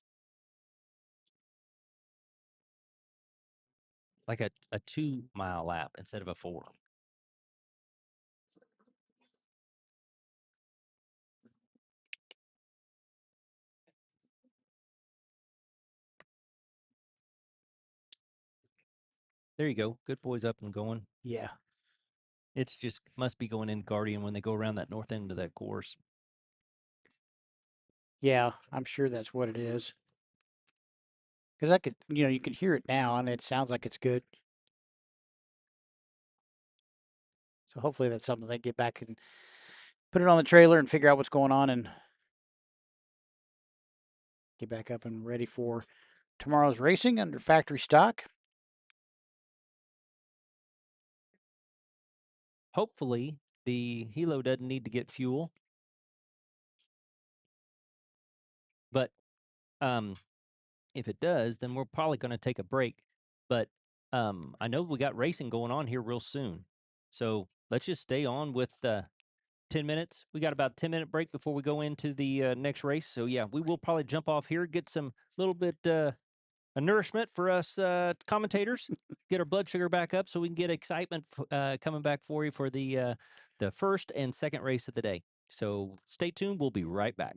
like a 2 mile lap instead of a 4. There you go. Good boys up and going. Yeah. It's just must be going in Guardian when they go around that north end of that course. Yeah, I'm sure that's what it is. Because you can hear it now and it sounds like it's good. So hopefully that's something they get back and put it on the trailer and figure out what's going on and get back up and ready for tomorrow's racing under factory stock. Hopefully, the helo doesn't need to get fuel, but um, if it does, then we're probably going to take a break. But I know we got racing going on here real soon, so let's just stay on with 10 minutes. We got about 10-minute break before we go into the next race. So yeah, we will probably jump off here, get some little bit a nourishment for us commentators, get our blood sugar back up so we can get excitement coming back for you for the first and second race of the day. So stay tuned. We'll be right back.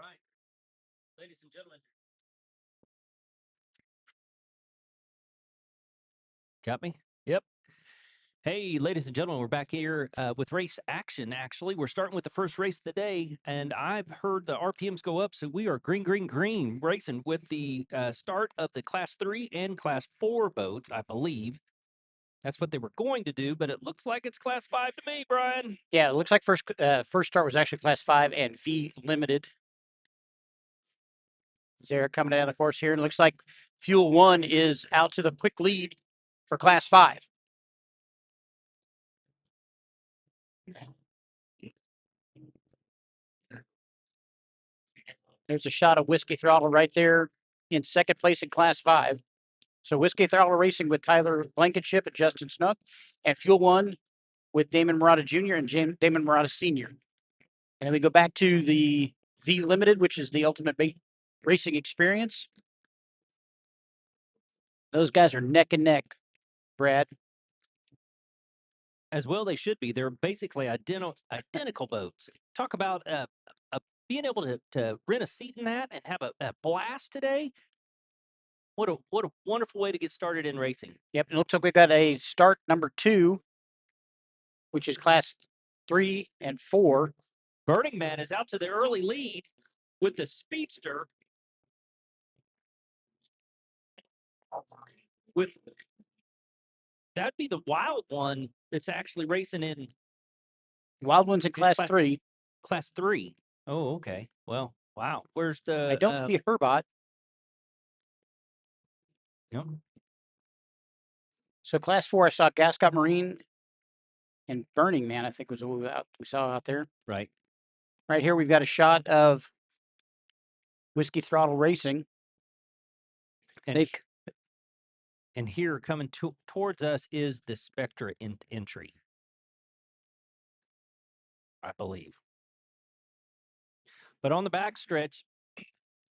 right, ladies and gentlemen. Got me? Yep. Hey, ladies and gentlemen, we're back here with race action. Actually, we're starting with the first race of the day, and I've heard the RPMs go up, so we are green, green, green racing with the start of the Class 3 and Class 4 boats, I believe. That's what they were going to do, but it looks like it's Class 5 to me, Brian. Yeah, it looks like first start was actually Class 5 and V Limited. They're coming down the course here. It looks like Fuel 1 is out to the quick lead for Class 5. There's a shot of Whiskey Throttle right there in second place in Class 5. So Whiskey Throttle Racing with Tyler Blankenship and Justin Snook, and Fuel 1 with Damon Murata Jr. and Damon Murata Sr. And then we go back to the V Limited, which is the ultimate racing experience. Those guys are neck and neck, Brad. As well, they should be. They're basically identical boats. Talk about being able to rent a seat in that and have a blast today. What a wonderful way to get started in racing. Yep, it looks like we got a start number 2, which is Class 3 and 4. Burning Man is out to the early lead with the Speedster. With that'd be the Wild One that's actually racing in Wild One's in Class 3. Class 3. Oh, okay. Well, wow. Where's the? I don't see Herbot. Yep. So Class 4, I saw Gascot Marine and Burning Man, I think was what we saw out there. Right. Right here, we've got a shot of Whiskey Throttle Racing. And here coming towards us is the Spectra entry, I believe. But on the back stretch,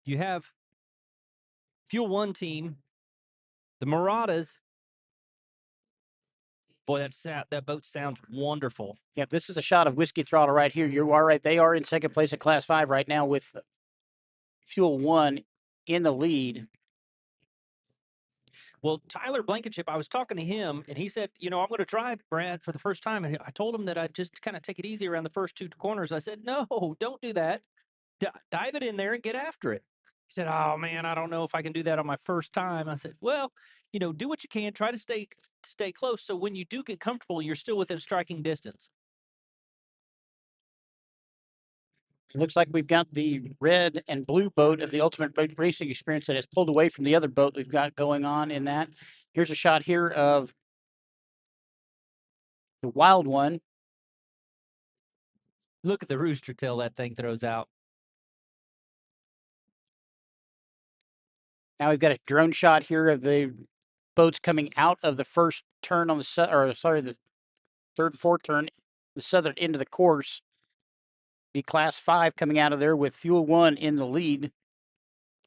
you have Fuel 1 team, the Marauders. Boy, that boat sounds wonderful. Yep, this is a shot of Whiskey Throttle right here. You are right. They are in second place in Class 5 right now with Fuel 1 in the lead. Well, Tyler Blankenship, I was talking to him, and he said, I'm going to drive, Brad, for the first time. And I told him that I'd just kind of take it easy around the first 2 corners. I said, no, don't do that. Dive it in there and get after it. He said, oh, man, I don't know if I can do that on my first time. I said, well, do what you can. Try to stay close. So when you do get comfortable, you're still within striking distance. It looks like we've got the red and blue boat of the Ultimate Boat Racing Experience that has pulled away from the other boat we've got going on in that. Here's a shot here of the Wild One. Look at the rooster tail that thing throws out. Now we've got a drone shot here of the boats coming out of the first turn on the the third and fourth turn, the southern end of the course. The Class 5 coming out of there with Fuel 1 in the lead.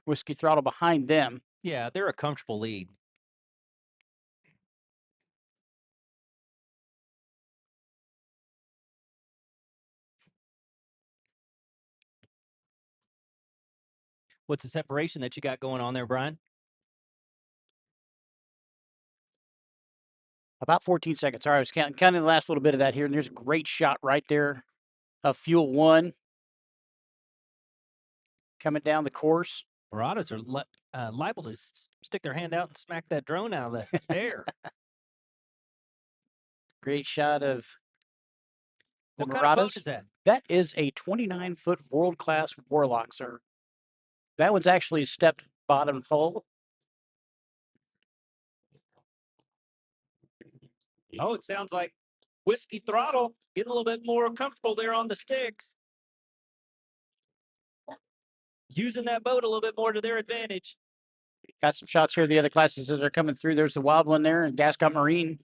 Whiskey Throttle behind them. Yeah, they're a comfortable lead. What's the separation that you got going on there, Brian? About 14 seconds. All right, I was counting the last little bit of that here, and there's a great shot right there of Fuel 1 coming down the course. Marauders are liable to stick their hand out and smack that drone out of the air. Great shot of the What Marauders. kind of boat is that? That is a 29-foot world-class Warlock, sir. That one's actually stepped bottom hull. Oh, it sounds like Whiskey Throttle getting a little bit more comfortable there on the sticks. Using that boat a little bit more to their advantage. Got some shots here. The other classes that are coming through. There's the Wild One there and Gascot Marine.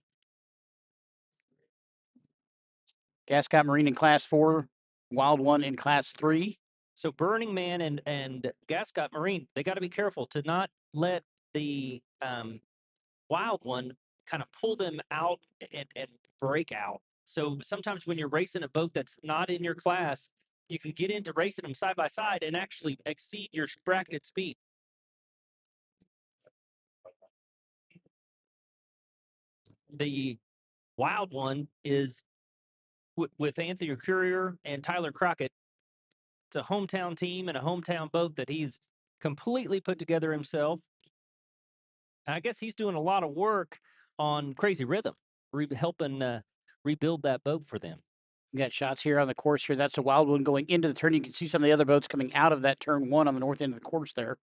Gascot Marine in Class 4, Wild One in Class 3. So Burning Man and Gascot Marine, they got to be careful to not let the Wild One kind of pull them out and break out. So sometimes when you're racing a boat that's not in your class, you can get into racing them side by side and actually exceed your bracketed speed. The wild one is with Anthony Courier and Tyler Crockett. It's a hometown team and a hometown boat that he's completely put together himself. I guess he's doing a lot of work on Crazy Rhythm, helping rebuild that boat for them. You got shots here on the course here. That's a wild one going into the turn. You can see some of the other boats coming out of that turn one on the north end of the course there.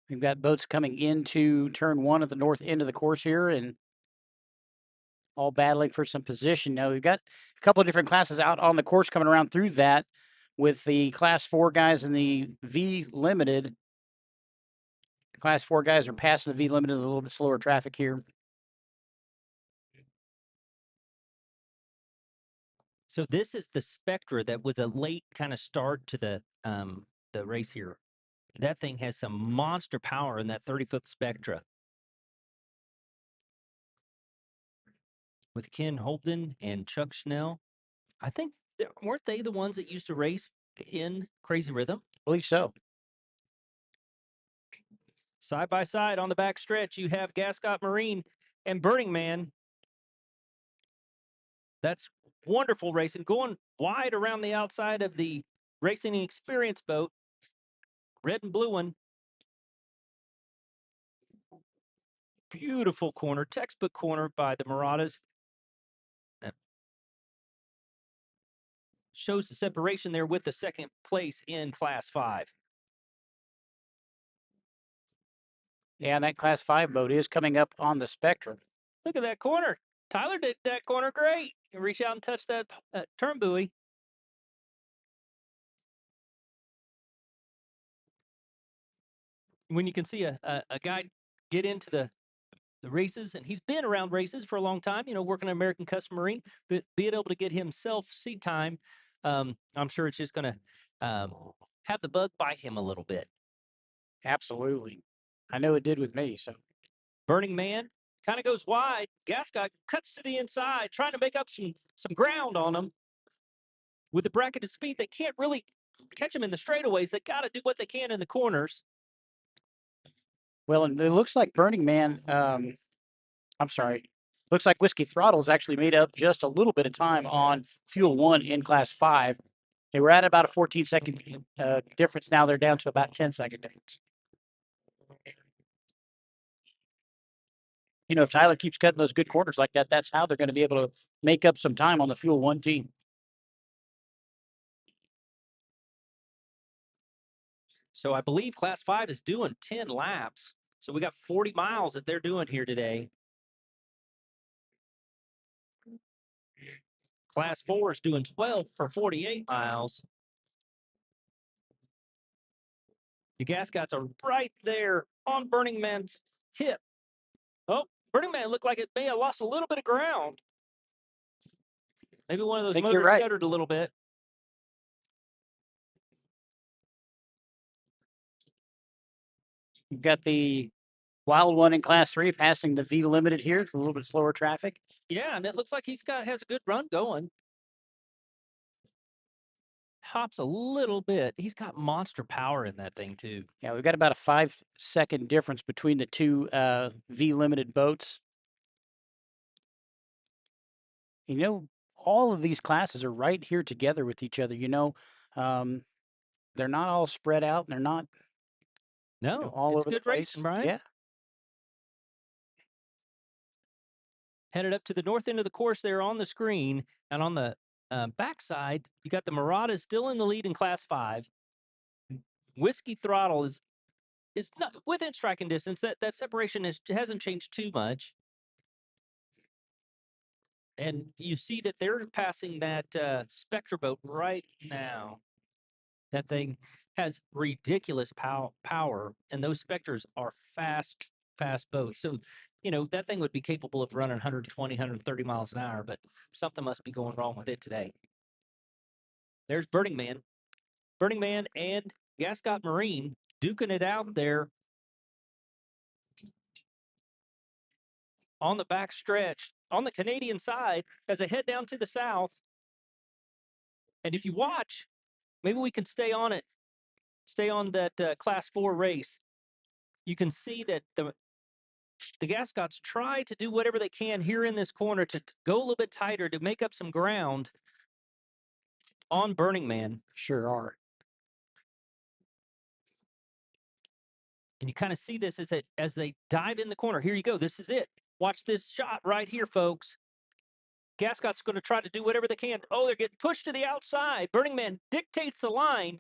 We've got boats coming into turn one at the north end of the course here and all battling for some position. Now, we've got a couple of different classes out on the course coming around through that with the Class 4 guys and the V Limited. Class 4 guys are passing the V Limited, a little bit slower traffic here. So this is the Spectra that was a late kind of start to the race here. That thing has some monster power in that 30-foot Spectra. With Ken Holden and Chuck Schnell. I think, weren't they the ones that used to race in Crazy Rhythm? I believe so. Side by side on the back stretch, you have Gascot Marine and Burning Man. That's wonderful racing, going wide around the outside of the Racing Experience boat. Red and blue one. Beautiful corner, textbook corner by the Marauders. That shows the separation there with the second place in Class 5. Yeah, and that Class 5 boat is coming up on the Spectrum. Look at that corner. Tyler did that corner great. You reach out and touch that turn buoy. When you can see a guy get into the races, and he's been around races for a long time, working at American Custom Marine, but being able to get himself seat time, I'm sure it's just going to have the bug bite him a little bit. Absolutely. I know it did with me, so. Burning Man kind of goes wide. Gascot cuts to the inside, trying to make up some ground on him. With the bracketed speed, they can't really catch him in the straightaways. They got to do what they can in the corners. Well, and it looks like Burning Man, I'm sorry, looks like Whiskey Throttle's actually made up just a little bit of time on Fuel 1 in Class 5. They were at about a 14-second difference. Now they're down to about 10-second difference. If Tyler keeps cutting those good corners like that, that's how they're going to be able to make up some time on the Fuel 1 team. So I believe Class 5 is doing 10 laps. So we got 40 miles that they're doing here today. Class 4 is doing 12 for 48 miles. The Gascots are right there on Burning Man's hip. Oh, Burning Man looked like it may have lost a little bit of ground. Maybe one of those motors stuttered a little bit. You've got the Wild One in Class 3 passing the V Limited here. It's a little bit slower traffic. Yeah, and it looks like has a good run going. Hops a little bit. He's got monster power in that thing too. Yeah, we've got about a 5-second difference between the two V Limited boats. All of these classes are right here together with each other. They're not all spread out. And they're not all over the place. Racing, Brian. Yeah. Headed up to the north end of the course there on the screen, and on the backside, you got the Marauders still in the lead in Class 5. Whiskey Throttle is not within striking distance. That separation hasn't changed too much. And you see that they're passing that Spectra boat right now. That thing has ridiculous power, and those Spectras are fast boats. So, that thing would be capable of running 120, 130 miles an hour, but something must be going wrong with it today. There's Burning Man. Burning Man and Gascot Marine duking it out there on the back stretch on the Canadian side as they head down to the south. And if you watch, maybe we can stay on it, stay on that Class 4 race. You can see that the Gascots try to do whatever they can here in this corner to go a little bit tighter to make up some ground on Burning Man. Sure are. And you kind of see this as they dive in the corner. Here you go. This is it. Watch this shot right here, folks. Gascot's going to try to do whatever they can. Oh, they're getting pushed to the outside. Burning Man dictates the line.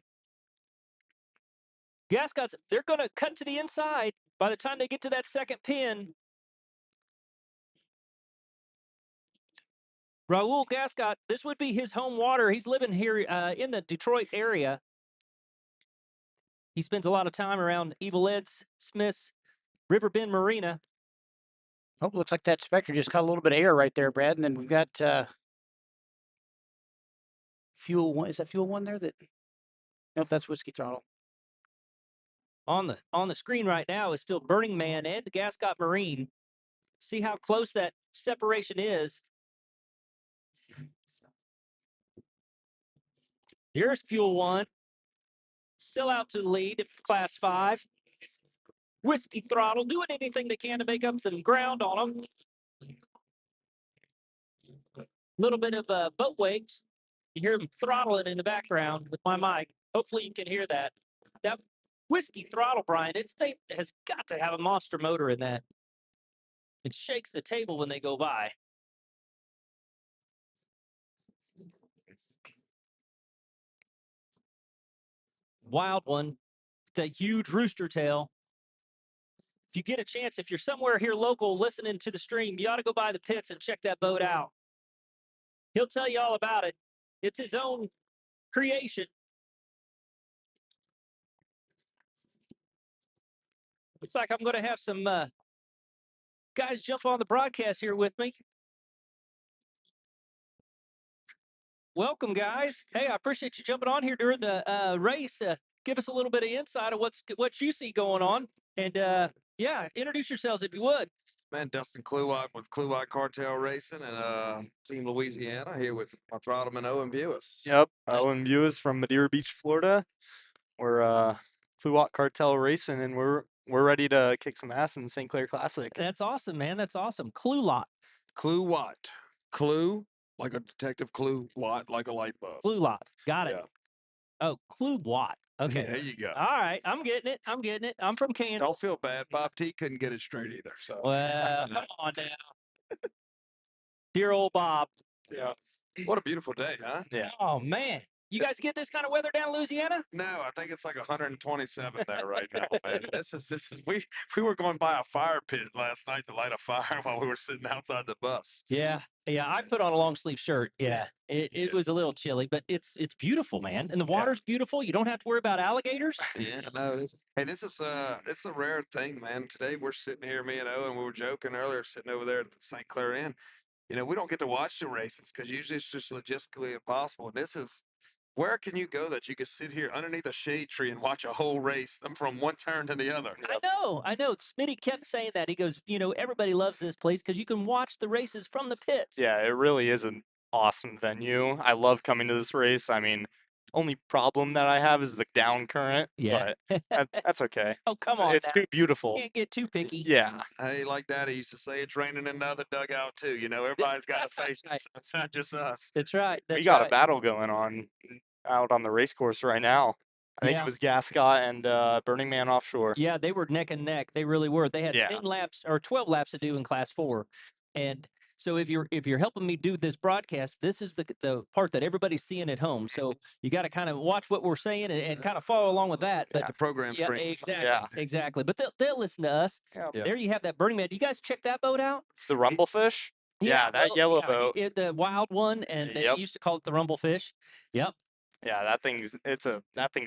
Gascots, they're going to cut to the inside by the time they get to that second pin. Raul Gascot, this would be his home water. He's living here in the Detroit area. He spends a lot of time around Evil Ed's, Smith's, Riverbend Marina. Oh, looks like that Spectre just caught a little bit of air right there, Brad. And then we've got Fuel One. Is that Fuel One there? Nope, that's Whiskey Throttle. On the screen right now is still Burning Man and the Gascot Marine. See how close that separation is. Here's Fuel One. Still out to the lead at Class 5. Whiskey Throttle doing anything they can to make up some ground on them. Little bit of boat wakes. You hear them throttling in the background with my mic. Hopefully you can hear that. That Whiskey Throttle, Brian, has got to have a monster motor in that. It shakes the table when they go by. Wild one, that huge rooster tail. If you get a chance, if you're somewhere here local listening to the stream, you ought to go by the pits and check that boat out. He'll tell you all about it. It's his own creation. Looks like I'm going to have some guys jump on the broadcast here with me. Welcome, guys. Hey, I appreciate you jumping on here during the race. Give us a little bit of insight of what you see going on. And, yeah, introduce yourselves if you would. Man, Dustin Kluwak with Kluwak Cartel Racing and Team Louisiana here with my throttleman Owen Buis. Yep, Owen Buis from Madeira Beach, Florida. We're Kluwak Cartel Racing, and we're ready to kick some ass in the St. Clair Classic. That's awesome, man. That's awesome. Kluwak. Kluwak. Clue, like a detective clue, Watt, like a light bulb. Kluwak. Got it. Yeah. Oh, Kluwak. Okay. There you go. All right. I'm getting it. I'm from Kansas. Don't feel bad. Bob T couldn't get it straight either. So. Well, come on now. Dear old Bob. Yeah. What a beautiful day, huh? Yeah. Oh, man. You guys get this kind of weather down in Louisiana? No, I think it's like 127 there right now, man. This is we were going by a fire pit last night to light a fire while we were sitting outside the bus. Yeah. I put on a long sleeve shirt. Yeah. It was a little chilly, but it's beautiful, man. And the water's beautiful. You don't have to worry about alligators. Yeah, no, this is a rare thing, man. Today we're sitting here, me and Owen, we were joking earlier, sitting over there at the St. Clair Inn. You know, we don't get to watch the races because usually it's just logistically impossible. And this is where can you go that you could sit here underneath a shade tree and watch a whole race from one turn to the other? I know. Smitty kept saying that. He goes, everybody loves this place because you can watch the races from the pits. Yeah, it really is an awesome venue. I love coming to this race. I mean, only problem that I have is the down current. Yeah. But that's okay. Oh, come on. It's too beautiful. Can't get too picky. Yeah. Hey, like Daddy used to say, it's raining in the other dugout too. You know, everybody's got to face it. It's not just us. That's right. We got a battle going on out on the race course right now. I think it was Gascot and Burning Man Offshore. Yeah, they were neck and neck. They really were. They had 10 laps or 12 laps to do in Class 4. And so if you're helping me do this broadcast, this is the part that everybody's seeing at home. So you got to kind of watch what we're saying and kind of follow along with that. But the program's great. Exactly. But they'll listen to us. Yeah. There you have that Burning Man. You guys check that boat out? The Rumblefish? Yeah, that yellow boat. The wild one, and they used to call it the Rumblefish. Yep. Yeah, that thing's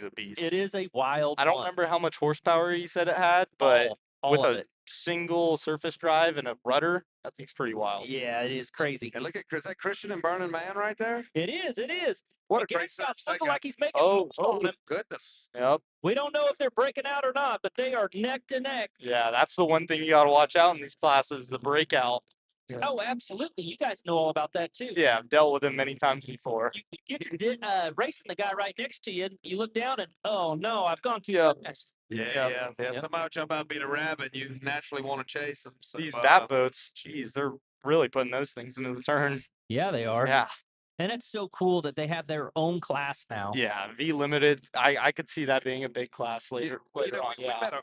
a beast. It is a wild I don't remember how much horsepower he said it had, but with a single surface drive and a rudder. That thing's pretty wild. Yeah, it is crazy. And look at Chris, that Christian and Burning Man right there. It is. It is. What And a great Gascott's service they looking got. like he's making Oh, moves on him. Goodness. Yep. We don't know if they're breaking out or not, but they are neck to neck. Yeah, that's the one thing you got to watch out in these classes, the breakout. Yeah. Oh, absolutely. You guys know all about that too. Yeah, I've dealt with him many times before. You get to racing the guy right next to you. You look down and, oh no, I've gone too fast. Yeah. Somebody jump out and beat a rabbit, you naturally want to chase them. So, These bat boats, geez, they're really putting those things into the turn. Yeah, they are. Yeah. And it's so cool that they have their own class now. Yeah, V Limited. I could see that being a big class later.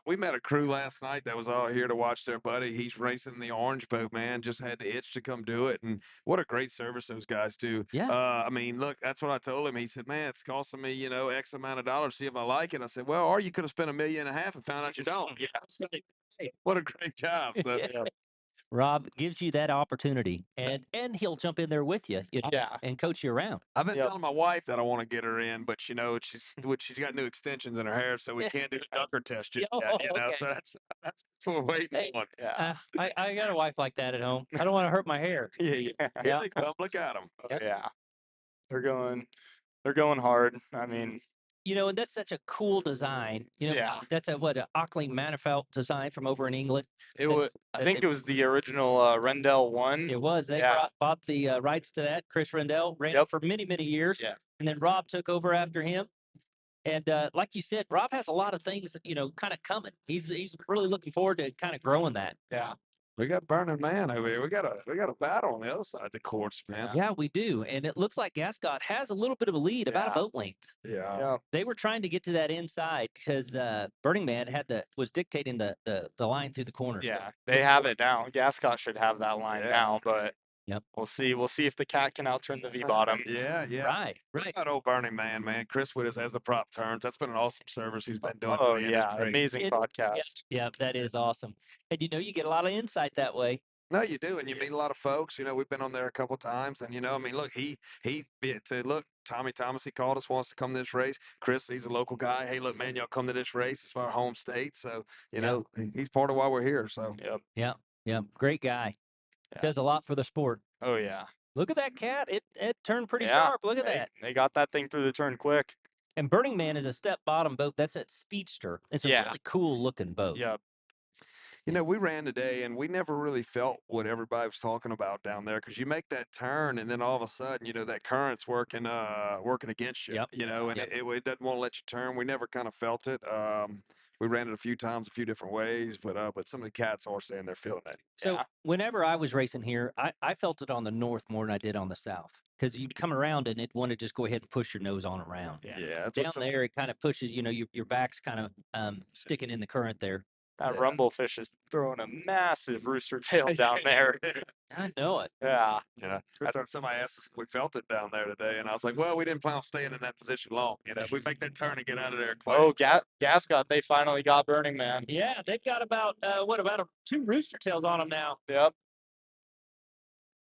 We met a crew last night that was all here to watch their buddy. He's racing the orange boat, man. Just had the itch to come do it, and what a great service those guys do. Yeah. I mean, look, that's what I told him. He said, "Man, it's costing me, X amount of dollars. See if I like it." I said, "Well, or you could have spent $1.5 million and found out you don't." Yeah. What a great job. So, Yeah. Rob gives you that opportunity, and he'll jump in there with you, and coach you around. I've been telling my wife that I want to get her in, but she's got new extensions in her hair, so we can't do the sucker test just yet. Okay. So that's what we're waiting on. Yeah. I got a wife like that at home. I don't want to hurt my hair. Here they come. Look at them. Yeah, they're going hard. I mean, and that's such a cool design. That's a Ockley Manifold design from over in England. I think it was the original Rendell one. It was. They bought the rights to that. Chris Rendell ran it for many, many years. Yeah. And then Rob took over after him. And like you said, Rob has a lot of things, kind of coming. He's really looking forward to kind of growing that. Yeah. We got Burning Man over here. We got a battle on the other side of the course, man. Yeah, we do. And it looks like Gascott has a little bit of a lead, about a boat length. Yeah. They were trying to get to that inside because Burning Man was dictating the line through the corner. Yeah, they have it down. Gascott should have that line now, but we'll see. We'll see if the cat can outturn the V bottom. Yeah. Right. That old Burning Man, Chris with us as the prop turns. That's been an awesome service he's been doing. Oh yeah, amazing podcast. Yeah, that is awesome. And you get a lot of insight that way. No, you do, and you meet a lot of folks. We've been on there a couple times, and look, Tommy Thomas, he called us, wants to come to this race. Chris, he's a local guy. Hey, look, man, y'all come to this race. It's our home state, so he's part of why we're here. So Yeah, great guy. Yeah. Does a lot for the sport. Oh yeah. Look at that cat. It turned pretty sharp. Look at that. They got that thing through the turn quick. And Burning Man is a step bottom boat. That's a Speedster. It's a really cool looking boat. Yep. We ran today, and we never really felt what everybody was talking about down there, because you make that turn, and then all of a sudden, that current's working against you. Yep. And it doesn't want to let you turn. We never kind of felt it. We ran it a few times, a few different ways, but some of the cats are saying they're feeling it. So whenever I was racing here, I felt it on the north more than I did on the south, because you'd come around and it wanted to just go ahead and push your nose on around. Yeah. Down there, it kind of pushes. Your back's kind of sticking in the current there. That rumblefish is throwing a massive rooster tail down there. I know it. Yeah. That's what somebody asked us if we felt it down there today, and I was like, well, we didn't plan on staying in that position long. If we make that turn and get out of there quick. Oh, Gascott, they finally got Burning Man. Yeah, they've got about 2 rooster tails on them now. Yep.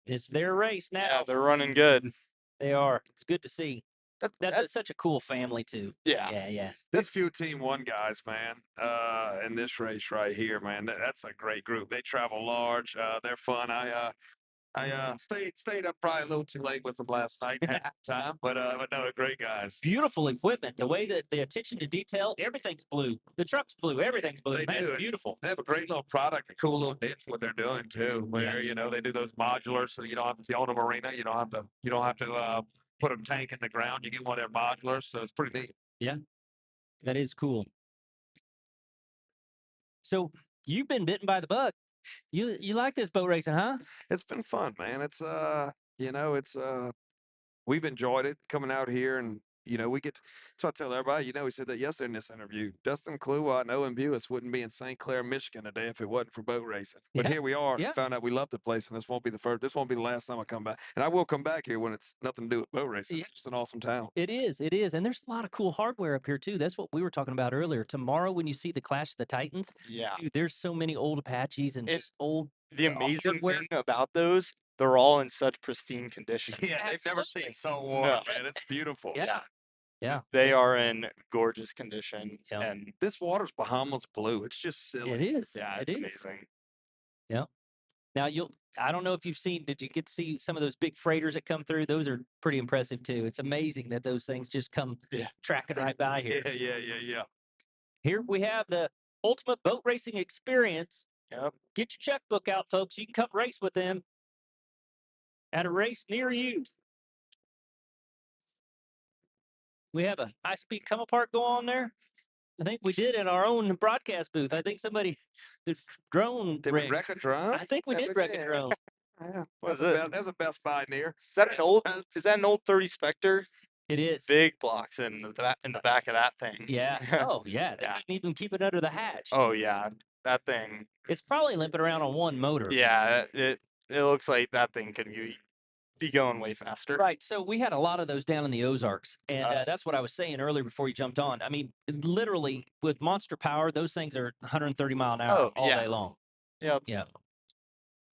It's their race now. Yeah, they're running good. They are. It's good to see. That's such a cool family too. Yeah. This few Team 1 guys, man, in this race right here, man, that's a great group. They travel large. They're fun. I stayed up probably a little too late with them last night at time, but no, great guys. Beautiful equipment. The way that the attention to detail, everything's blue. The truck's blue. Everything's blue. It's beautiful. They have a great little product, a cool little niche what they're doing too. Where they do those modulars, so you don't have to, if you own a marina, you don't have to put a tank in the ground. You get one of their modulars, so it's pretty neat. Yeah, that is cool. So you've been bitten by the bug. You like this boat racing, huh? It's been fun, man. It's we've enjoyed it coming out here, and we get. So I tell everybody, we said that yesterday in this interview. Dustin Kluwat and Owen Buis wouldn't be in St. Clair, Michigan today if it wasn't for boat racing. But here we are. Yeah. Found out we love the place, and this won't be the last time I come back. And I will come back here when it's nothing to do with boat racing. It's just an awesome town. It is, and there's a lot of cool hardware up here too. That's what we were talking about earlier. Tomorrow, when you see the Clash of the Titans, dude, there's so many old Apaches and just old. The amazing thing about those, they're all in such pristine condition. Yeah, they've never seen salt water, man. It's beautiful. Yeah. Yeah. They are in gorgeous condition, Yep. and This water's Bahamas blue. It's just silly. It is. yeah, It it's is. amazing. Yep. Now I don't know if you've seen, did you get to see some of those big freighters that come through? Those are pretty impressive too. It's amazing that those things just come Yeah. tracking right by here. Yeah. Here we have the ultimate boat racing experience. Yep. Get your checkbook out, folks. You can come race with them at a race near you. We have a high-speed come apart go on there. I think we did in our own broadcast booth. I think somebody, the drone Did we rig. wreck a drone? I think we Yeah, did we wreck a did. drone. Yeah, What that's is it? That's a Best Buy near. Is that an old? Is that an old 30 Spectre? It is. Big blocks in the back of that thing. Yeah. Oh, yeah. They Yeah. didn't even keep it under the hatch. Oh yeah, that thing. It's probably limping around on one motor. Yeah, it looks like that thing could be going way faster. Right. So we had a lot of those down in the Ozarks. And that's what I was saying earlier before you jumped on. I mean, literally with monster power, those things are 130 mile an hour all day long. Yep. Yeah.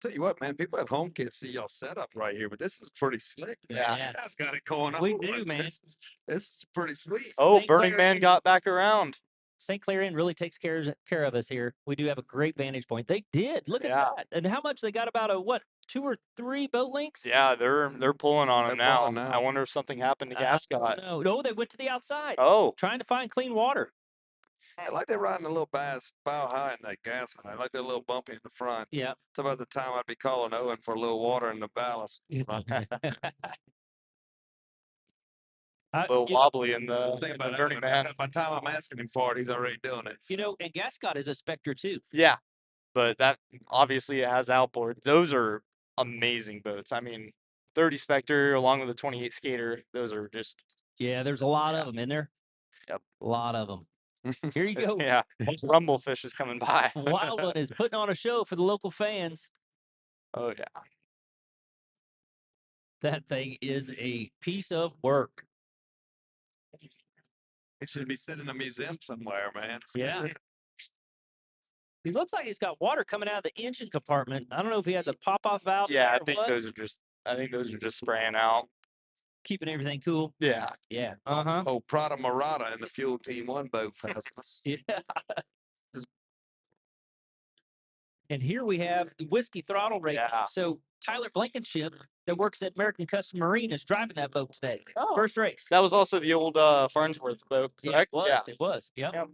Tell you what, man, people at home can't see y'all setup right here, but this is pretty slick. Yeah. Man. That's got it going on. We do, man. This is pretty sweet. Oh, St. Burning Clair Man Inn. got back around. St. Clair Inn really takes care of us here. We do have a great vantage point. They did. Look at Yeah. that. And how much they got about 2 or 3 boat links? Yeah, they're pulling on They're him now. pulling now. I wonder if something happened to Gascott. No, they went to the outside. Oh, Trying to find clean water. I like they're riding a little bow high in that gas high. I like they're a little bumpy in the front. Yeah. It's about the time I'd be calling Owen for a little water in the ballast. a little wobbly in the Think about Burning that. Man. By the time I'm asking him for it, he's already doing it. And Gascott is a Spectre too. Yeah, but that obviously it has outboard. Those are amazing boats. I mean, 30 Spectre along with the 28 Skater. Those are just Yeah, there's a lot of them in there. Yep. A lot of them. Here you go. yeah. Rumblefish is coming by. Wild One is putting on a show for the local fans. Oh yeah. That thing is a piece of work. It should be sitting in a museum somewhere, man. Yeah. He looks like he's got water coming out of the engine compartment. I don't know if he has a pop-off valve. Yeah, I think those are just spraying out. keeping everything cool. Yeah. Yeah. Uh-huh. Oh, Prada Murata in the Fuel Team 1 boat passing us. Yeah. And here we have the Whiskey Throttle Racing. Yeah. So Tyler Blankenship, that works at American Custom Marine, is driving that boat today. Oh. First race. That was also the old Farnsworth boat, correct? Yeah, it was. Yep. Yep.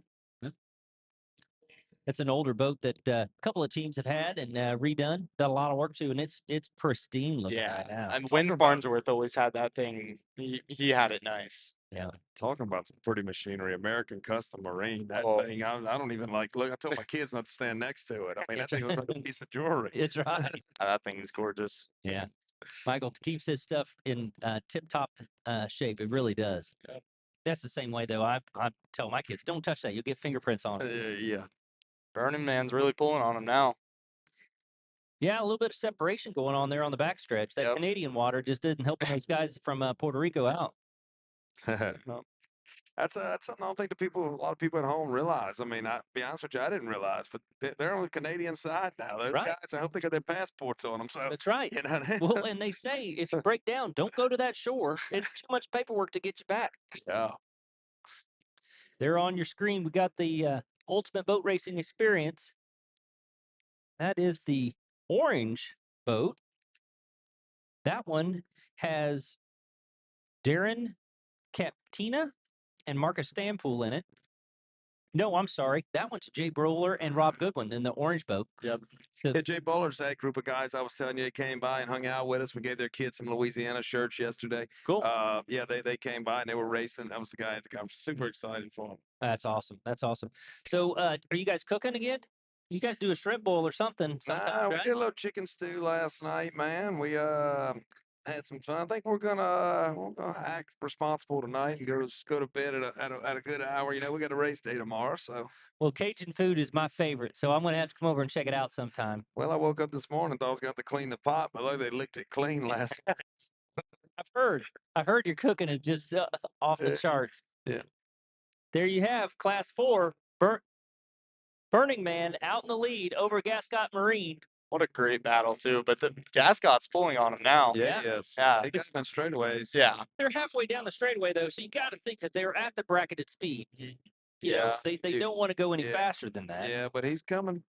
It's an older boat that a couple of teams have had and redone, done a lot of work to, and it's pristine looking right now. And when Farnsworth always had that thing, he had it nice. Yeah. Talking about some pretty machinery, American Custom Marine. That Oh. thing, I don't even like. Look, I told my kids not to stand next to it. I mean, that thing looks like a piece of jewelry. It's right. That thing is gorgeous. Yeah. Michael keeps his stuff in tip-top shape. It really does. Yep. That's the same way, though. I tell my kids, don't touch that. You'll get fingerprints on it. Yeah. Burning Man's really pulling on him now. Yeah, a little bit of separation going on there on the backstretch. That Yep. Canadian water just didn't help those guys from Puerto Rico out. No. That's something I don't think a lot of people at home realize. I mean, be honest with you, I didn't realize, but they're on the Canadian side now. Those Right. guys, I hope they got their passports on them. So That's right. you know, Well, and they say if you break down, don't go to that shore. It's too much paperwork to get you back. yeah. There on your screen, we got the Ultimate Boat Racing Experience. That is the orange boat. That one has Darren Captina and Marcus Stampool in it. No, I'm sorry. That one's Jay Broler and Rob Goodwin in the orange boat. Yep. Yeah, Jay Bowler's that group of guys I was telling you, they came by and hung out with us. We gave their kids some Louisiana shirts yesterday. Cool. Yeah, they came by and they were racing. That was the guy at the conference. Super excited for him. That's awesome. That's awesome. So, are you guys cooking again? You guys do a shrimp boil or something? Nah, we right? did a little chicken stew last night, man. We had some fun. I think we're gonna act responsible tonight and go to bed at a good hour. You know, we got a race day tomorrow, so. Well, Cajun food is my favorite, so I'm gonna have to come over and check it out sometime. Well, I woke up this morning, thought I was going to clean the pot, but look, they licked it clean last night. I've heard your cooking is just off the Yeah. charts. Yeah. There you have Class 4 Burning Man out in the lead over Gascott Marine. What a great battle too. But the Gascott's pulling on him now. Yeah, yes. Yeah. He got him in straightaways. Yeah. They're halfway down the straightaway though, so you got to think that they're at the bracketed speed. You know, Yeah. they don't want to go any Yeah. faster than that. Yeah, but he's coming.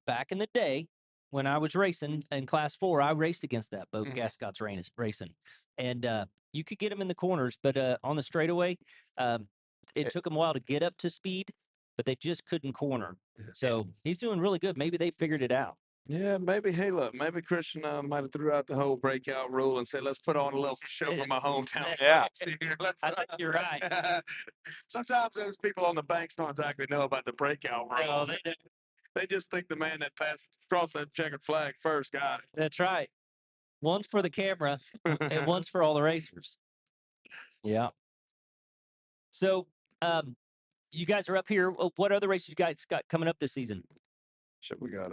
Back in the day when I was racing in Class 4, I raced against that boat, Gascott's racing, and you could get him in the corners, but on the straightaway, it took him a while to get up to speed, but they just couldn't corner. So he's doing really good. Maybe they figured it out. Yeah, maybe. Hey, look, maybe Christian might have threw out the whole breakout rule and said, "Let's put on a little show for my hometown." Yeah. folks here. I think you're right. Sometimes those people on the banks don't exactly know about the breakout rule. No, they don't. They just think the man that passed across that checkered flag first got That's right. One's for the camera and it. one's for all the racers. Yeah. So, you guys are up here. What other races you guys got coming up this season? Shit, we got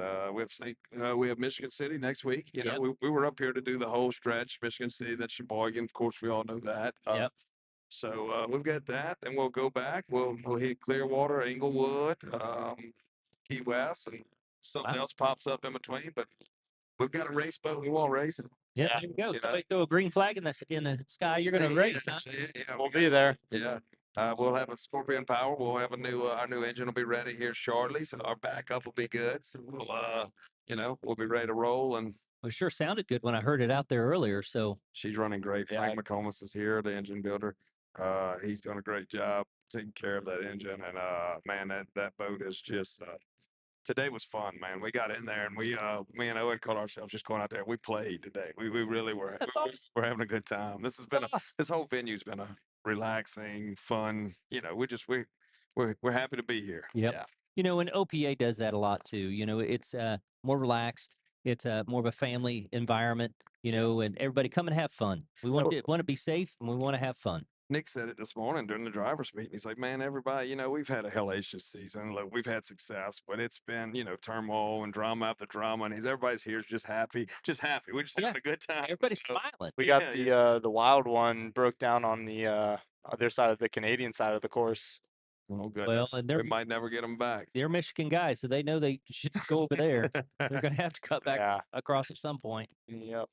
we have Michigan City next week. You know, Yep. we were up here to do the whole stretch. Michigan City, that's Sheboygan. Of course, we all know that. Yep. So we've got that. Then we'll go back. We'll hit Clearwater, Inglewood, Key West, and something else pops up in between. But we've got a race boat. We want racing. Yeah, there you go. Somebody throw a green flag in the sky. You're going to race, huh? Yeah, We'll be there. Yeah. We'll have a Scorpion Power. We'll have a new our new engine will be ready here shortly. So our backup will be good. So we'll be ready to roll. And Well, it sure sounded good when I heard it out there earlier. So she's running great. Yeah. Frank McComas is here, the engine builder. He's done a great job taking care of that engine. And man, that boat is just today was fun, man. We got in there and me and Owen called ourselves just going out there. We played today. We really were. That's we- awesome. We're having a good time. This has been awesome. this whole venue's been a relaxing, fun. You know, we're happy to be here. Yep. Yeah. You know, and OPA does that a lot too. You know, it's more relaxed. It's more of a family environment. You know, and everybody come and have fun. We want to be safe and we want to have fun. Nick said it this morning during the drivers' meeting. He's like, "Man, everybody, we've had a hellacious season. Look, we've had success, but it's been, turmoil and drama after drama. And everybody's here is just happy. We're just having a good time. Everybody's So, smiling. We got the wild one broke down on the other side of the Canadian side of the course. oh goodness, and we might never get them back. they're Michigan guys, so they know they should go over there. They're going to have to cut back Yeah. across at some point. Yep.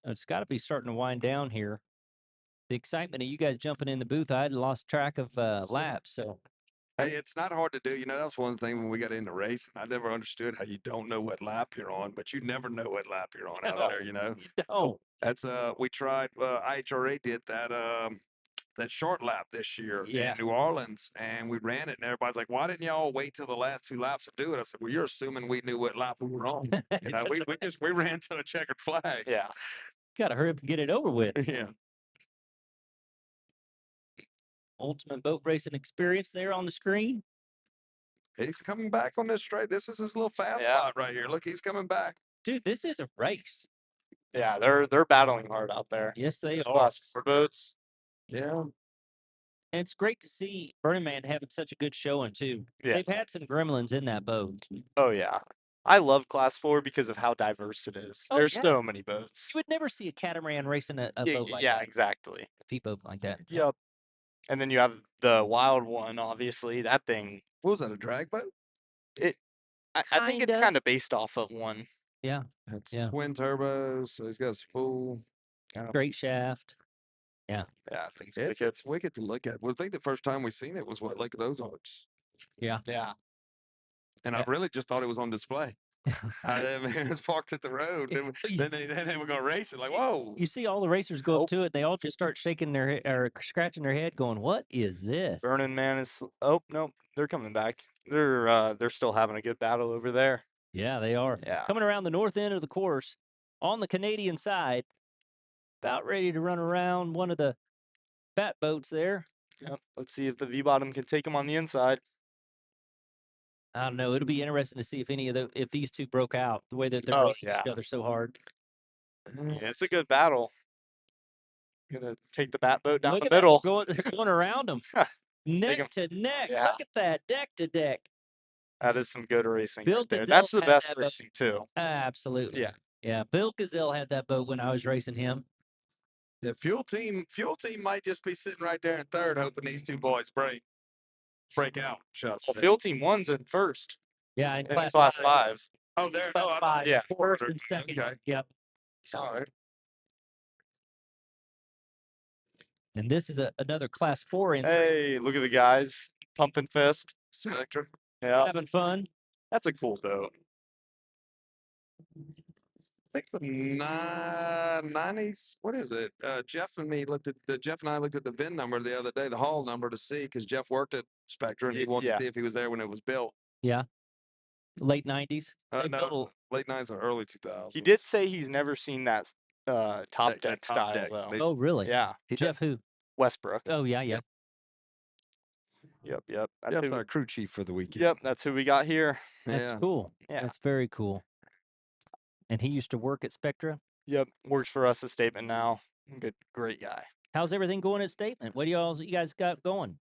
It's got to be starting to wind down here. The excitement of you guys jumping in the booth, I had lost track of laps. So Hey, it's not hard to do. That's one thing when we got into racing. I never understood how you don't know what lap you're on, but you never know what lap you're on out there. you don't. That's we tried. IHRA did that short lap this year Yeah. in New Orleans, and we ran it, and everybody's like, "Why didn't y'all wait till the last two laps to do it?" I said, "Well, you're assuming we knew what lap we were on. We ran to a checkered flag." Yeah. Got to hurry up and get it over with. Yeah. Ultimate boat racing experience there on the screen. He's coming back on this straight. This is his little fast Yeah. spot right here. Look, he's coming back. Dude, this is a race. Yeah, they're battling hard out there. Yes, they There's are. Class 4 boats. Yeah. And it's great to see Burning Man having such a good showing, too. Yeah. They've had some gremlins in that boat. Oh yeah. I love Class 4 because of how diverse it is. Oh, There's yeah. so many boats. You would never see a catamaran racing a Yeah, boat like yeah, that. exactly. A peat boat like that. Yep. And then you have the wild one, obviously. That thing, What was that? A drag boat? I think it's Kinda. kind of based off of one. Yeah. It's Yeah. twin turbos, so he's got a spool. Straight shaft. Yeah, I think so. It's wicked to look at. Well, I think the first time we seen it was Lake of those Arts. Yeah. Yeah. And I really just thought it was on display. I mean, it was parked at the road. And then they were going to race it. Like, whoa. You see all the racers go up to it. They all just start shaking their head or scratching their head going, what is this? Burning Man is oh no, they're coming back. They're still having a good battle over there. Yeah, they are. Yeah. Coming around the north end of the course on the Canadian side, about ready to run around one of the bat boats there. Yep. Let's see if the V bottom can take them on the inside. I don't know. It'll be interesting to see if these two broke out the way that they're Oh, racing yeah. each other so hard. Yeah, it's a good battle. Gonna take the bat boat down Look the at that. middle. They're going around them. Neck 'em. to neck. Yeah. Look at that. Deck to deck. That is some good racing. Bill Right there. Gazelle That's the had best that boat. racing too. Absolutely. Yeah. Yeah. Bill Gazelle had that boat when I was racing him. The fuel team might just be sitting right there in third, hoping these two boys break. break out. Shall I Well, say. field team 1's in first. Yeah, in In class, class five. 5. Oh, there. Class Oh, I thought five. it was Yeah. 400. First and second. Okay. Yep. All right. And this is another class 4 entry. Hey, look at the guys pumping fist. Spectre. Yeah, Having fun. that's a cool boat. I think it's a 90s. What is it? Jeff and I looked at the VIN number the other day, the hull number to see, because Jeff worked at Spectre and he wanted Yeah. to see if he was there when it was built. Yeah. Late 90s. They No, built late 90s or early 2000s. He did say he's never seen that top That deck top style deck. though. They- Oh, really? Yeah, He Jeff who? Westbrook. Oh, yeah, yeah. Yep. That's Jeff, who, our crew chief for the weekend. yep, that's who we got here. That's Yeah. cool. Yeah. That's very cool. And he used to work at Spectra. Yep, works for us at Statement now. Great guy. How's everything going at Statement? What do you guys got going?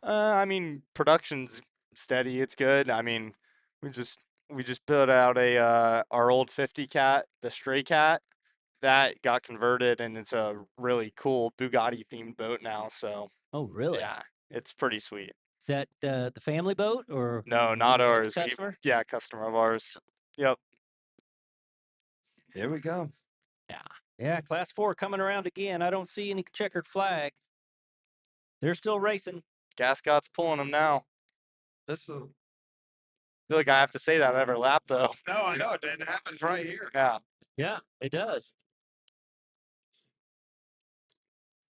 I mean, production's steady. It's good. I mean, we just built out our old 50 cat, the Stray Cat, that got converted, and it's a really cool Bugatti themed boat now. So Oh, really? yeah, it's pretty sweet. Is that the family boat or No, not the ours. customer? Yeah, customer of ours. Yep. Here we go. Yeah, class 4 coming around again. I don't see any checkered flag. They're still racing. Gascot's pulling them now. This is I feel like I have to say that every lap though. no, I know it happens right here. Yeah. Yeah, it does.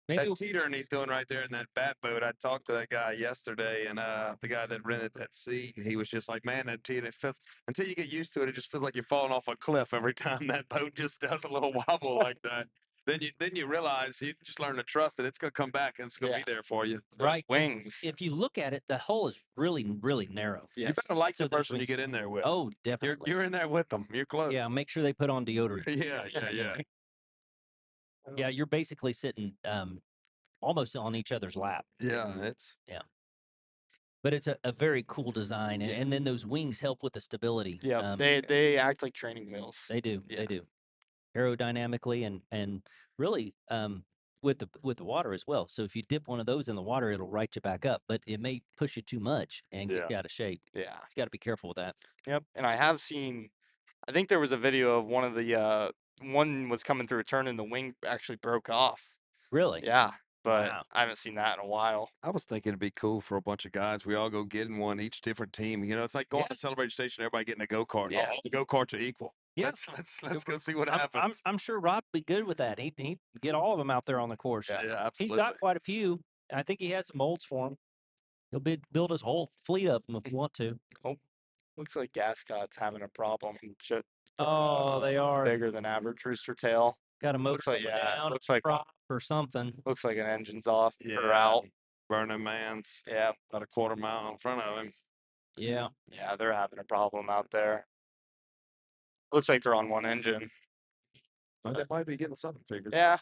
Maybe That teetering he's doing right there in that bat boat. I talked to that guy yesterday, and the guy that rented that seat, and he was just like, "Man, that teeter, it feels until you get used to it, it just feels like you're falling off a cliff every time that boat just does a little wobble like that." Then you realize you just learn to trust that it's gonna come back and it's gonna Yeah. be there for you. right. Wings. If you look at it, the hole is really, really narrow. You Yes. better like So the there's person you wings. get in there with. Oh, definitely. You're in there with them. You're close. Yeah, make sure they put on deodorant. Yeah. Yeah, you're basically sitting almost on each other's lap. Yeah, it's But it's a very cool design, and then those wings help with the stability. Yeah, they act like training wheels. They do. Yeah. They do. Aerodynamically and really with the water as well. So if you dip one of those in the water, it'll right you back up, but it may push you too much and get you out of shape. Yeah. You got to be careful with that. Yep. And I have seen. I think there was a video of one of the one was coming through a turn and the wing actually broke off. Really? Yeah, but Wow. I haven't seen that in a while. I was thinking it'd be cool for a bunch of guys. We all go get in one, each different team. You know, it's like going Yeah. to Celebration Station, everybody getting a go-kart. Yeah. All the go-karts are equal. Yeah. Let's go see what I'm happens. I'm sure Rob would be good with that. He'd get all of them out there on the course. Yeah. Yeah, He's absolutely. got quite a few. I think he has some molds for them. He'll build his whole fleet of them if you want to. Looks like Gascot's having a problem. Oh, they are. Bigger than average rooster tail. Got a motor Looks like- going yeah, down, looks like- prop or something. Looks like an engine's off or Yeah. out. Burning Man's Yeah, about a quarter mile in front of him. Yeah. yeah, they're having a problem out there. Looks like they're on one engine. But they might be getting something figured. Yeah,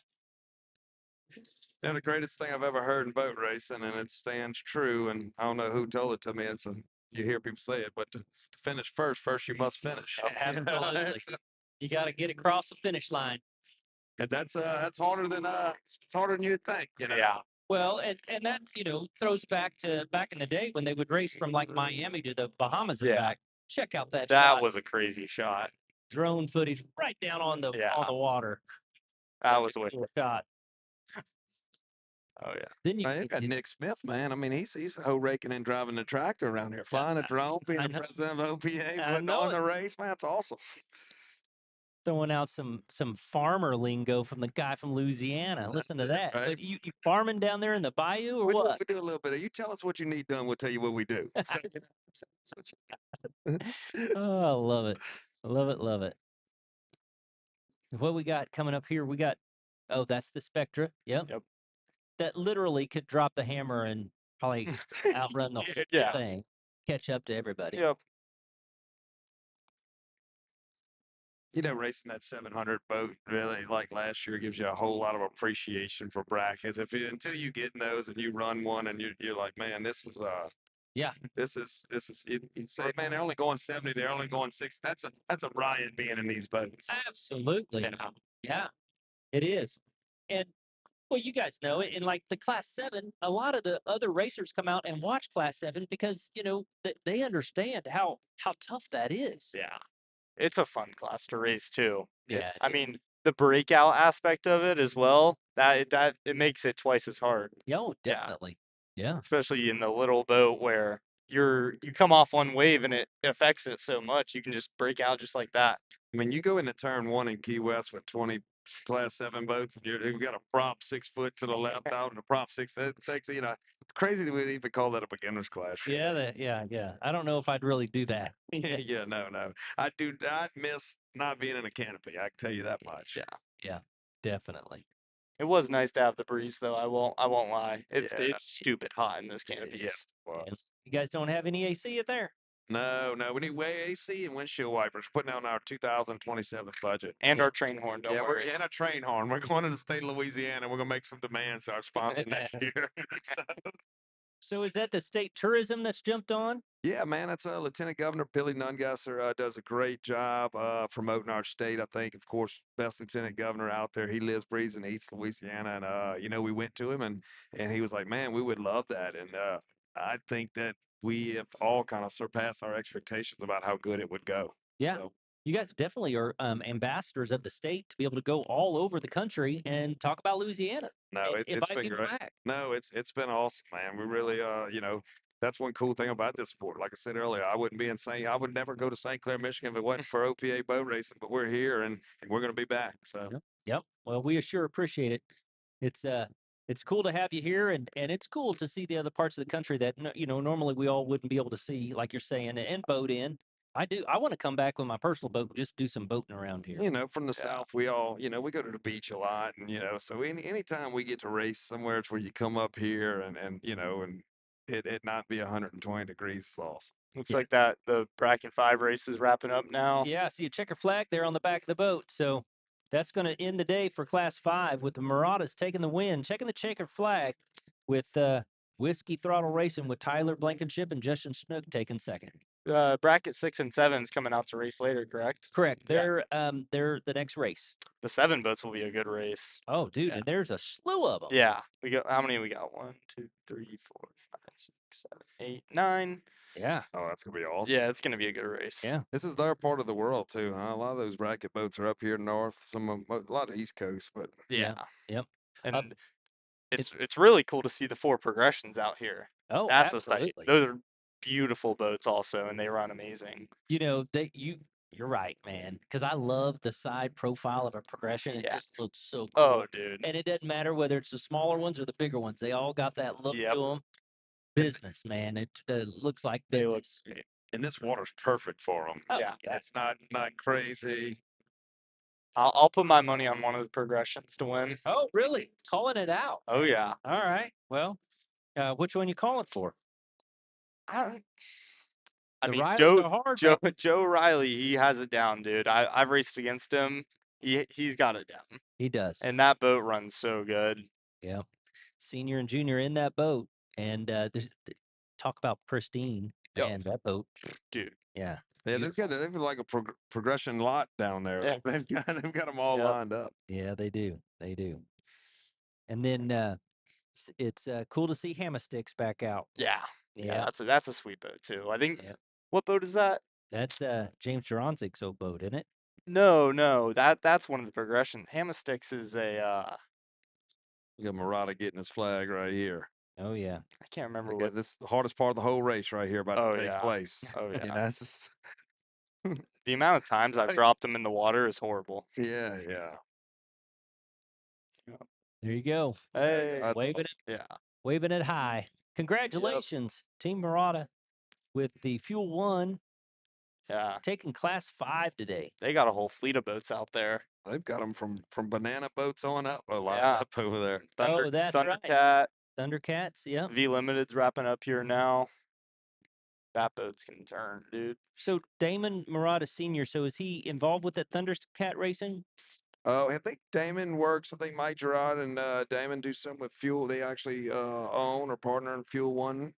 Yeah, the greatest thing I've ever heard in boat racing, and it stands true. And I don't know who told it to me. You hear people say it, but to finish first you must finish. Absolutely. You got to get across the finish line. And that's harder than it's harder than you'd think. You know. yeah, Well, and that throws back to back in the day when they would race from like Miami to the Bahamas and Yeah. back. Check out that that shot. was a crazy shot. Drone footage right down on the Yeah. water. That was wicked. Cool shot. Oh yeah. Then you Man, you got Nick Smith, man. I mean, he's hoe raking and driving the tractor around here, flying a drone, being I the know. president of OPA, I putting know on it. the race, man. That's awesome. throwing out some farmer lingo from the guy from Louisiana. Listen to it, that. right? But you farming down there in the bayou or We what? do a little bit of. You tell us what you need done, we'll tell you what we do. So, that's what Oh, I love it. Love it. Love it. What we got coming up here? We got, that's the Spectra. Yep. Yep. That literally could drop the hammer and probably outrun the whole Yeah. thing, catch up to everybody. Yep. You know, racing that 700 boat really, like last year, gives you a whole lot of appreciation for brackets. Until you get in those and you run one, and you're like, man, this is Yeah. this is. You say, man, they're only going 70, they're only going 60. That's a riot being in these boats. Absolutely. Yeah. Yeah, it is. And Well, you guys know it. In like the Class 7, a lot of the other racers come out and watch Class 7 because, they understand how tough that is. Yeah. It's a fun class to race too. Yeah, I mean, the breakout aspect of it as well, that it makes it twice as hard. Oh, Yeah. definitely. Yeah. Especially in the little boat where you come off one wave and it affects it so much, you can just break out just like that. I mean, you go into turn one in Key West with 20 Class 7 boats, and you've got a prop 6 foot to the left out and a prop six. That takes, crazy to even call that a beginner's class. Yeah. I don't know if I'd really do that. Yeah, no. I do not miss not being in a canopy. I can tell you that much. Yeah, definitely. It was nice to have the breeze though. I won't lie. It's Yeah. stupid hot in those canopies. Yes, it Yeah. was. You guys don't have any AC in there? No, we need way AC and windshield wipers. Putting out our 2027 budget. And our train horn, don't Yeah, we're worry. in a train horn. We're going to the state of Louisiana. We're gonna make some demands to our sponsor next year. So is that the state tourism that's jumped on? Yeah, man, it's Lieutenant Governor Billy Nungesser does a great job promoting our state. I think, of course, best Lieutenant Governor out there. He lives, breathes, and eats Louisiana, and we went to him and he was like, "Man, we would love that." And I think that we have all kind of surpassed our expectations about how good it would go. Yeah. So, You guys definitely are ambassadors of the state to be able to go all over the country and talk about Louisiana. no, and it's invite been people great. back. No, it's been awesome, man. We really, that's one cool thing about this sport. Like I said earlier, I would never go to St. Clair, Michigan if it wasn't for OPA boat racing, but we're here and we're going to be back. So, Yep. Well, we sure appreciate it. It's cool to have you here, and it's cool to see the other parts of the country that normally we all wouldn't be able to see, like you're saying, and boat in. I do. I want to come back with my personal boat and just do some boating around here. from the South, we all, we go to the beach a lot and, so anytime we get to race somewhere, it's where you come up here and it not be 120 degrees is awesome. Looks Yeah. like that the bracket 5 race is wrapping up now. Yeah, I see a checker flag there on the back of the boat. So that's going to end the day for Class 5 with the Marauders taking the win. Checking the checker flag with Whiskey Throttle Racing with Tyler Blankenship and Justin Snook taking second. Bracket 6 and 7 is coming out to race later, correct? Correct. Yeah. They're the next race. The 7 boats will be a good race. Oh, dude, Yeah. and there's a slew of them. Yeah, we got how many we got? 1, 2, 3, 4, 5, 6, 7, 8, 9. Yeah. Oh, that's going to be awesome. Yeah, it's gonna be a good race. Yeah. This is their part of the world too, huh? A lot of those bracket boats are up here north, a lot of East Coast, but Yeah. Yep. And it's really cool to see the 4 progressions out here. Oh, That's a absolutely. sight. Those are beautiful boats also, and they run amazing. You're right, man. Because I love the side profile of a progression. It Yeah. just looks so cool. Oh, dude. And it doesn't matter whether it's the smaller ones or the bigger ones. They all got that look Yep. to them. Business, man. It looks like They look business. great. and this water's perfect for them. Oh, Yeah. It's not crazy. I'll put my money on one of the progressions to win. Oh, really? Calling it out. Oh yeah. All right. Well, which one you calling for? I The mean, riders are hard. Joe Riley, he has it down, dude. I've raced against him. He's got it down. He does. And that boat runs so good. Yeah. Senior and junior in that boat. And talk about pristine. Yep. Man, that boat. Dude. Yeah. Yeah, they've got like a progression lot down there. Yeah. They've got them all Yep. lined up. Yeah, they do. They do. And then it's cool to see Hammersticks back out. Yeah. Yeah. That's a sweet boat too. I think Yep. what boat is that? That's James Duranzig's old boat, isn't it? No. That's one of the progressions. Hammersticks is a We got Murata getting his flag right here. Oh yeah. I can't remember Okay, what this is the hardest part of the whole race right here about Oh, to take yeah. place. Oh yeah. It's just, The amount of times I've dropped them in the water is horrible. yeah. There you go. Hey. That's Waving it, Yeah. waving it high. Congratulations, Team Murata, with the Fuel One Yeah. taking Class 5 today. They got a whole fleet of boats out there. They've got them from banana boats on up, a lot Yeah. up over there. Oh, that's right. Thundercat, Thundercats, yep. V Limited's wrapping up here now. That boat's gonna turn, dude. So Damon Murata Sr., so is he involved with that Thundercat racing? Oh, I think Damon works. I think Mike Gerard and Damon do something with Fuel. They actually own or partner in Fuel One.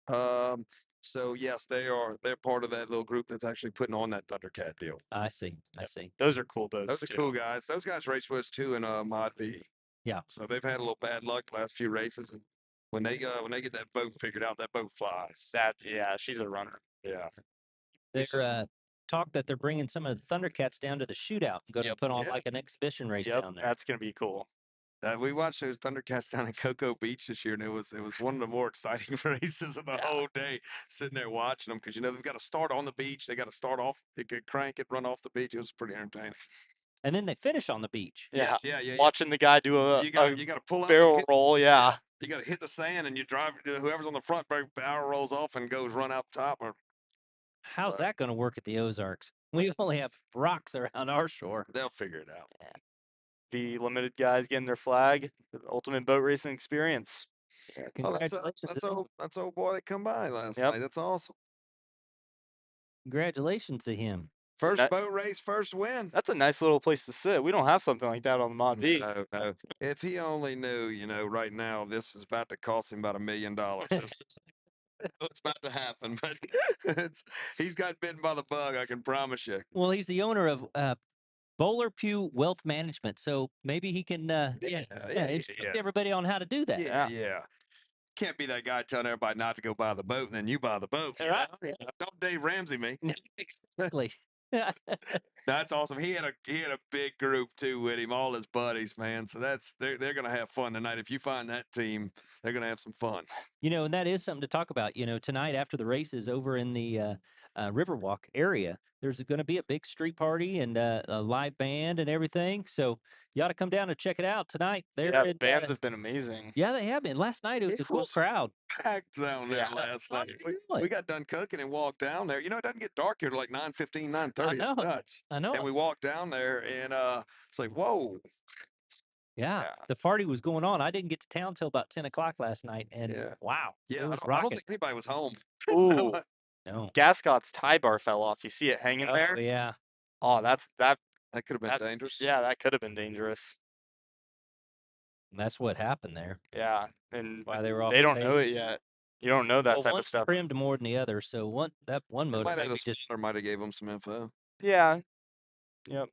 So yes, they're part of that little group that's actually putting on that Thundercat deal. I see. I see. Those are cool boats. Those are too. cool guys. Those guys race with us too in Mod V. Yeah. So they've had a little bad luck the last few races. And when they get that boat figured out, that boat flies. She's a runner. Yeah. They're talk that they're bringing some of the Thundercats down to the shootout and going to put on Yeah. like an exhibition race Yep, down there. that's gonna be cool. We watched those Thundercats down at Cocoa Beach this year, and it was one of the more exciting races of the whole day. Sitting there watching them because they've got to start on the beach. They got to start off. They could crank it, run off the beach. It was pretty entertaining. And then they finish on the beach. Yes, yeah. Watching the guy do a You got to pull up, barrel roll. Yeah. You got to hit the sand, and you drive. Whoever's on the front barrel rolls off and goes run out the top. How's that going to work at the Ozarks? We only have rocks around our shore. They'll figure it out. The limited guys getting their flag. The ultimate boat racing experience. Yeah, Oh, congratulations. that's old boy that come by last Yep. night. That's awesome. Congratulations to him. First boat race, first win. That's a nice little place to sit. We don't have something like that on the Mod V. No. If he only knew, right now this is about to cost him about $1 million. It's about to happen, but he's got bitten by the bug. I can promise you. Well, he's the owner of Bowler Pugh Wealth Management, so maybe he can instruct everybody on how to do that. Yeah. Can't be that guy telling everybody not to go buy the boat, and then you buy the boat. Right. Don't Dave Ramsey me. Exactly. That's awesome. He had a big group too with him, all his buddies, man. So they're gonna have fun tonight. If you find that team, they're gonna have some fun. And that is something to talk about. Tonight after the races over in the Riverwalk area, there's going to be a big street party and a live band and everything. So you ought to come down and check it out tonight. The bands have been amazing. Yeah, they have been. Last night it was a cool crowd. Packed down there last night. We got done cooking and walked down there. It doesn't get dark here till like 9:15, 9:30. It's nuts. I know. And we walked down there, and it's like, whoa. Yeah, the party was going on. I didn't get to town till about 10 o'clock last night, and wow, Yeah, it was I don't think anybody was home. Ooh, no. Gascott's tie bar fell off. You see it hanging there? Yeah. Oh, that could have been dangerous. Yeah, that could have been dangerous. And that's what happened there. Yeah, and why they were off. They don't know it yet. You don't know that type of stuff. Trimmed more than the other, so one motor might have gave them some info. Yeah. Yep.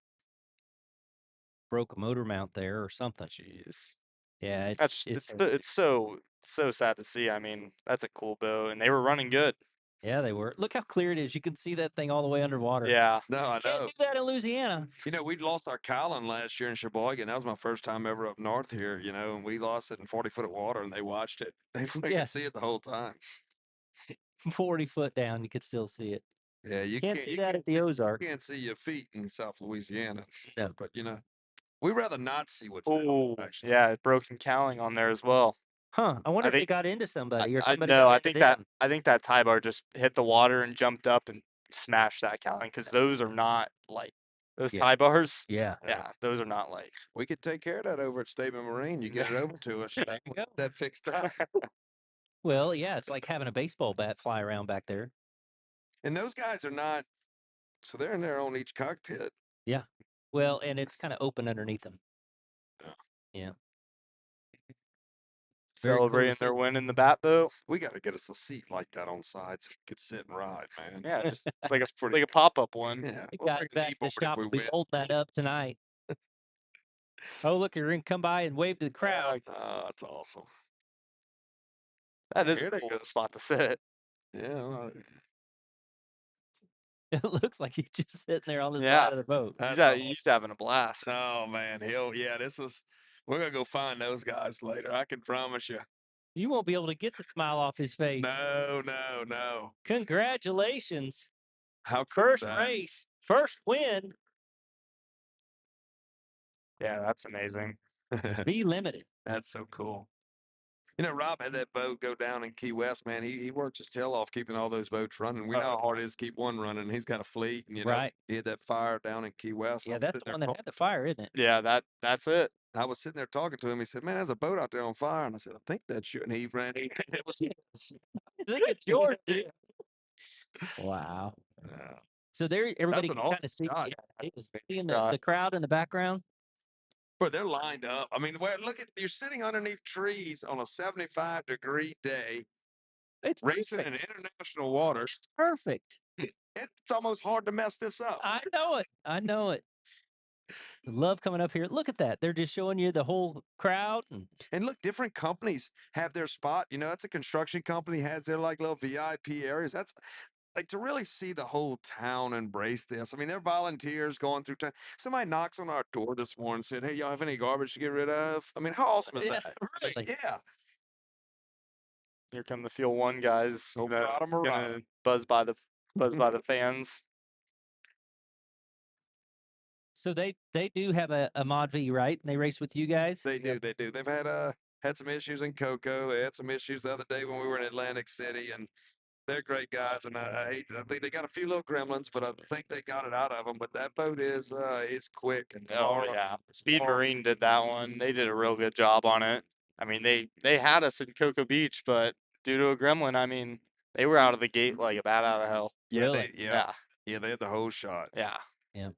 Broke a motor mount there or something. Jeez. Yeah, it's so sad to see. I mean, that's a cool boat, and they were running good. Yeah, they were. Look how clear it is. You can see that thing all the way underwater. Yeah. No, I know. Can't do that in Louisiana. We'd lost our Colin last year in Sheboygan. That was my first time ever up north here, and we lost it in 40 foot of water, and they watched it. They could see it the whole time. 40 foot down, you could still see it. Yeah, you can't see that at the Ozarks. You can't see your feet in South Louisiana. No. But, we'd rather not see what's down, actually. Yeah, broken cowling on there as well. Huh. I wonder if they got into somebody or somebody. No, I think that tie bar just hit the water and jumped up and smashed that cowling because those are not light. Those tie bars. Yeah. Yeah, those are not light. We could take care of that over at Statement Marine. You get it over to us. That fixed up. Well, yeah, it's like having a baseball bat fly around back there. And those guys are not, so they're in there on each cockpit. Yeah. Well, and it's kind of open underneath them. Yeah. Celebrating their win in the bat boat. We got to get us a seat like that on side so we could sit and ride, man. Yeah, just like a pop-up one. Yeah. The guys back at the shop will be holding that up tonight. Oh, look, you're going to come by and wave to the crowd. Oh, that's awesome. That is a cool spot to sit. Yeah. It looks like he's just sitting there on the side of the boat. He's having a blast. Oh, man. We're going to go find those guys later. I can promise you. You won't be able to get the smile off his face. No. Congratulations. How First race, first win. Yeah, that's amazing. Be limited. That's so cool. Rob had that boat go down in Key West, man. He works his tail off keeping all those boats running. We know how hard it is to keep one running. He's got a fleet, and he had that fire down in Key West. Yeah, that's the one that had the fire, isn't it? Yeah, that's it. I was sitting there talking to him. He said, "Man, there's a boat out there on fire." And I said, "I think that's you." And he ran. It was Look at yours, dude. Wow. So there, everybody can kind of see, seeing the crowd in the background. But they're lined up. I mean, you're sitting underneath trees on a 75-degree day. It's racing in international waters. Perfect. It's almost hard to mess this up. I know it. Love coming up here. Look at that. They're just showing you the whole crowd. And look, different companies have their spot. You know, that's a construction company has their like little VIP areas. That's like to really see the whole town embrace this. I mean, they're volunteers going through town. Somebody knocks on our door this morning and said, "Hey, y'all have any garbage to get rid of?" I mean, how awesome is Yeah, that? Right? like, Yeah. Here come the Fuel One guys. No bottom or Gonna buzz by the fans. so they do have a Mod V, right? They race with you guys. They do. They do. They've had some issues in Cocoa. They had some issues the other day when we were in Atlantic City, and they're great guys. And I think they got a few little gremlins, but I think they got it out of them. But that boat is quick. And Oh tomorrow, yeah, Speed tomorrow- Marine did that one. They did a real good job on it. I mean, they had us in Cocoa Beach, but due to a gremlin, I mean, they were out of the gate like a bat out of hell. yeah, Really? yeah, they had the whole shot. Yeah. Yeah.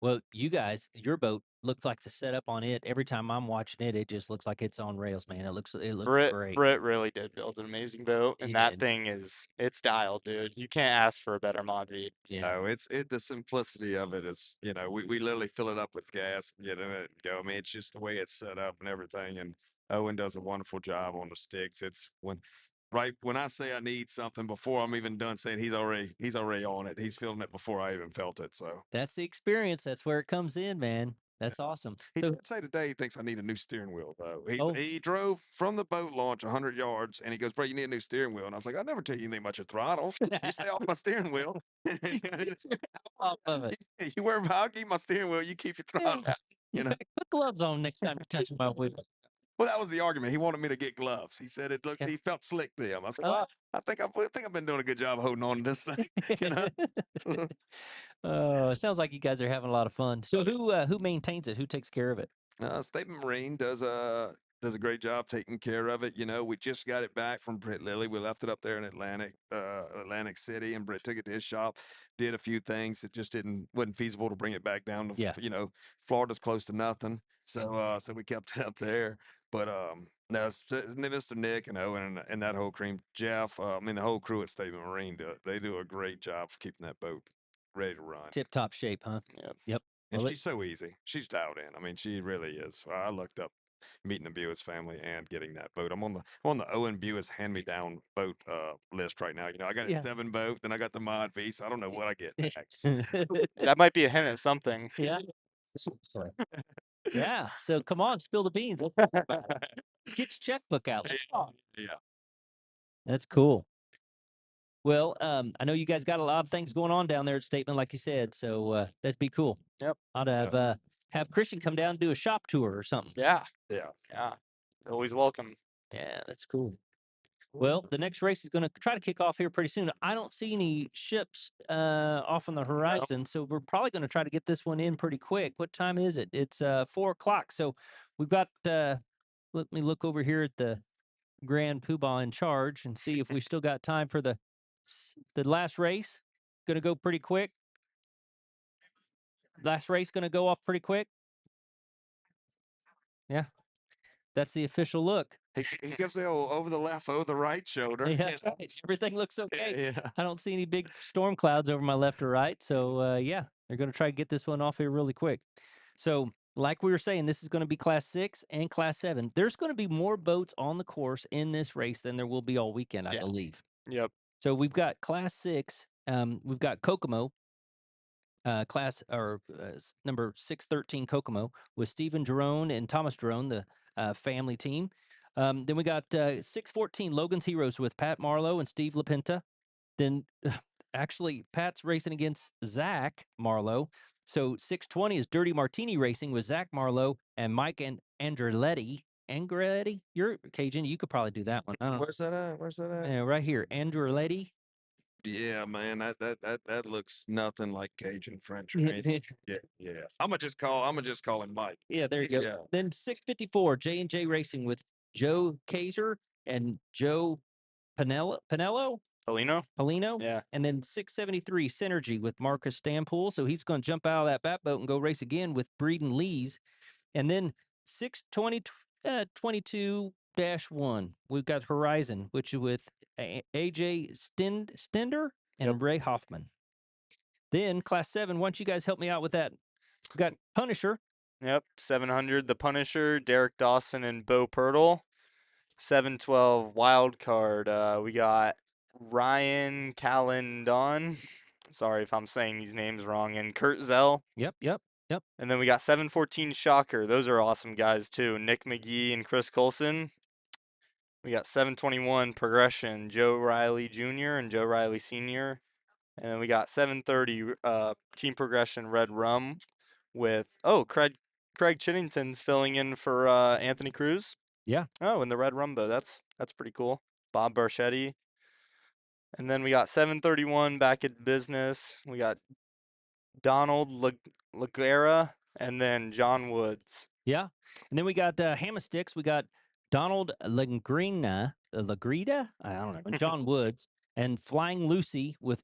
Well, you guys, your boat looks like the setup on it. Every time I'm watching it, it just looks like it's on rails, man. It looks great. Britt really did build an amazing boat, and He that did. thing it's dialed, dude. You can't ask for a better mod V. Yeah. No, it's the simplicity of it is, you know, we literally fill it up with gas and get in it and go. I mean, it's just the way it's set up and everything. And Owen does a wonderful job on the sticks. It's when I say I need something before I'm even done saying he's already on it. He's feeling it before I even felt it. So That's the experience. That's where it comes in, man. That's awesome. he So, did say today he thinks I need a new steering wheel though. Oh. He drove from the boat launch 100 yards and he goes, "Bro, you need a new steering wheel." And I was like, "I never tell you anything about your throttle. You stay off my steering wheel." off of it. You worry about I'll keep my steering wheel, you keep your throttle. You know. Put gloves on next time you're touching my wheel. Well, that was the argument. He wanted me to get gloves. He said it looked. Yeah. He felt slick to him. I said, Oh. "Well, I think I've been doing a good job holding on to this thing." You know. Oh, it sounds like you guys are having a lot of fun. So who maintains it? Who takes care of it? Statement Marine does a great job taking care of it. You know, we just got it back from Britt Lilly. We left it up there in Atlantic City, and Britt took it to his shop, did a few things. It just wasn't feasible to bring it back down to Yeah. you know, Florida's close to nothing, so we kept it up there. But no, Mr. Nick and Owen and that whole cream, Jeff, I mean the whole crew at Statement Marine they do a great job of keeping that boat ready to run. Tip top shape, huh? Yep. And Well, she's so easy. She's dialed in. I mean, she really is. I looked up meeting the Buis family and getting that boat. I'm on the Owen Buis hand me down boat list right now. You know, I got Yeah. a 7 boat, then I got the Mod V. So I don't know what I get next. That might be a hint at something. Yeah. Yeah. So come on, spill the beans. Get your checkbook out. Let's talk. Yeah. That's cool. Well, I know you guys got a lot of things going on down there at Statement, like you said. So that'd be cool. Yep. I'd have Christian come down and do a shop tour or something. Yeah. Yeah. Yeah. Always welcome. Yeah, that's cool. Well, the next race is going to try to kick off here pretty soon. I don't see any ships off on the horizon, so we're probably going to try to get this one in pretty quick. What time is it? It's 4 o'clock. So we've got. Let me look over here at the Grand Poobah in charge and see if we still got time for the last race. Going to go pretty quick. Last race going to go off pretty quick. Yeah, that's the official look. He gives the old over the left, over the right shoulder. Yeah, that's right. Everything looks okay. Yeah. I don't see any big storm clouds over my left or right. So, yeah, they're going to try to get this one off here really quick. So, like we were saying, this is going to be Class 6 and Class 7. There's going to be more boats on the course in this race than there will be all weekend, I believe. Yep. So, we've got Class 6. We've got Kokomo. Number 613 Kokomo with Stephen Jerome and Thomas Jerome, the family team. Then we got 614 Logan's Heroes with Pat Marlowe and Steve LaPinta. Then actually Pat's racing against Zach Marlowe. So 620 is Dirty Martini Racing with Zach Marlowe and Mike and Andretti. Andretti, you're Cajun. You could probably do that one. I don't know. Where's that at? Where's that at? Yeah, right here, Andretti. Yeah, man, that looks nothing like Cajun French or anything. Yeah. I'm gonna just call him Mike. Yeah, there you go. Yeah. Then 654 J&J Racing with Joe Kaiser and Joe Pinello. Polino? Yeah. And then 673 Synergy with Marcus Stampool. So he's going to jump out of that bat boat and go race again with Breeden Lees. And then 622-1, we've got Horizon, which is with AJ Stender and Ray Hoffman. Then Class 7, why don't you guys help me out with that We got Punisher. Yep, 700, the Punisher, Derek Dawson and Bo Pirtle. 712 wild card. We got Ryan Callandon. Sorry if I'm saying these names wrong. And Kurt Zell. Yep. And then we got 714 Shocker. Those are awesome guys too. Nick McGee and Chris Colson. We got 721 Progression, Joe Riley Jr. and Joe Riley Sr. And then we got 730 Team Progression Red Rum with Craig Chinnington's filling in for Anthony Cruz. Yeah. Oh, and the Red Rumbo. That's pretty cool. Bob Barchetti. And then we got 731 back in business. We got Donald Laguera and then John Woods. Yeah. And then we got Hammer Sticks. We got Donald Lagrina, Lagrida? I don't know. And John Woods. And Flying Lucy with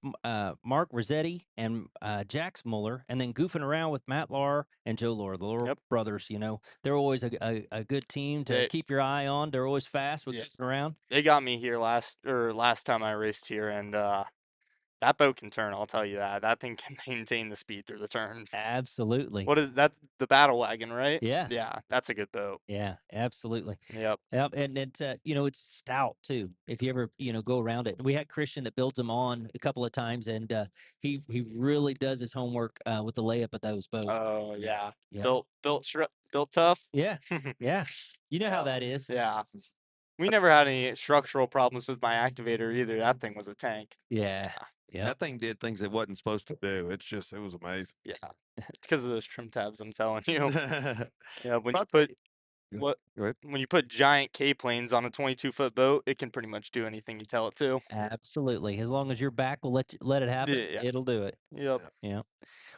Mark Rossetti and Jax Muller. And then goofing around with Matt Lahr and Joe Lahr, the Lahr brothers. You know, they're always a good team to keep your eye on. They're always fast with goofing around. They got me here last time I raced here, and that boat can turn, I'll tell you that. That thing can maintain the speed through the turns. Absolutely. What is that? The Battle Wagon, right? Yeah. Yeah, that's a good boat. Yeah, absolutely. Yep. And it's it's stout too. If you ever go around it, we had Christian that builds them on a couple of times, and he really does his homework with the layup of those boats. Oh yeah. Yeah. Built tough. Yeah, yeah. You know how that is. Yeah. We never had any structural problems with my activator either. That thing was a tank. Yeah. Yeah. That thing did things it wasn't supposed to do. It was amazing. Yeah. It's because of those trim tabs, I'm telling you. Yeah, when you put giant K planes on a 22-foot boat, it can pretty much do anything you tell it to. Absolutely. As long as your back will let it happen, Yeah. it'll do it. Yep. Yeah.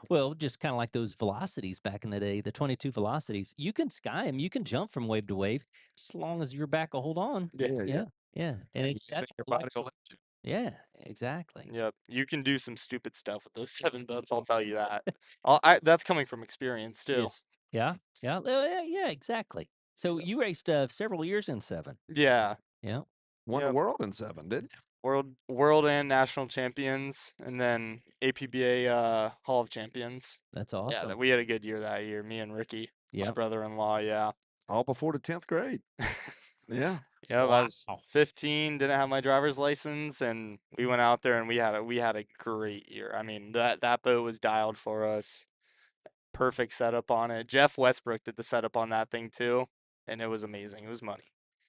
Well, just kind of like those velocities back in the day, the 22 velocities. You can sky them, you can jump from wave to wave, just as long as your back will hold on. Yeah. Yeah. And that's Your body will let you. yeah, exactly. Yep. You can do some stupid stuff with those 7 boats, I'll tell you that. That's coming from experience too. Yes. Yeah. Yeah. Yeah. Exactly. So you raced several years in 7. Yeah. Yeah. Won the world in 7, didn't you? World and national champions, and then APBA Hall of Champions. That's awesome. Yeah, we had a good year that year. Me and Ricky, my Yep. brother-in-law. Yeah. All before the 10th grade. Yeah. Yeah, I was 15, didn't have my driver's license, and we went out there and we had a great year. I mean, that boat was dialed for us. Perfect setup on it. Jeff Westbrook did the setup on that thing too, and it was amazing. It was money.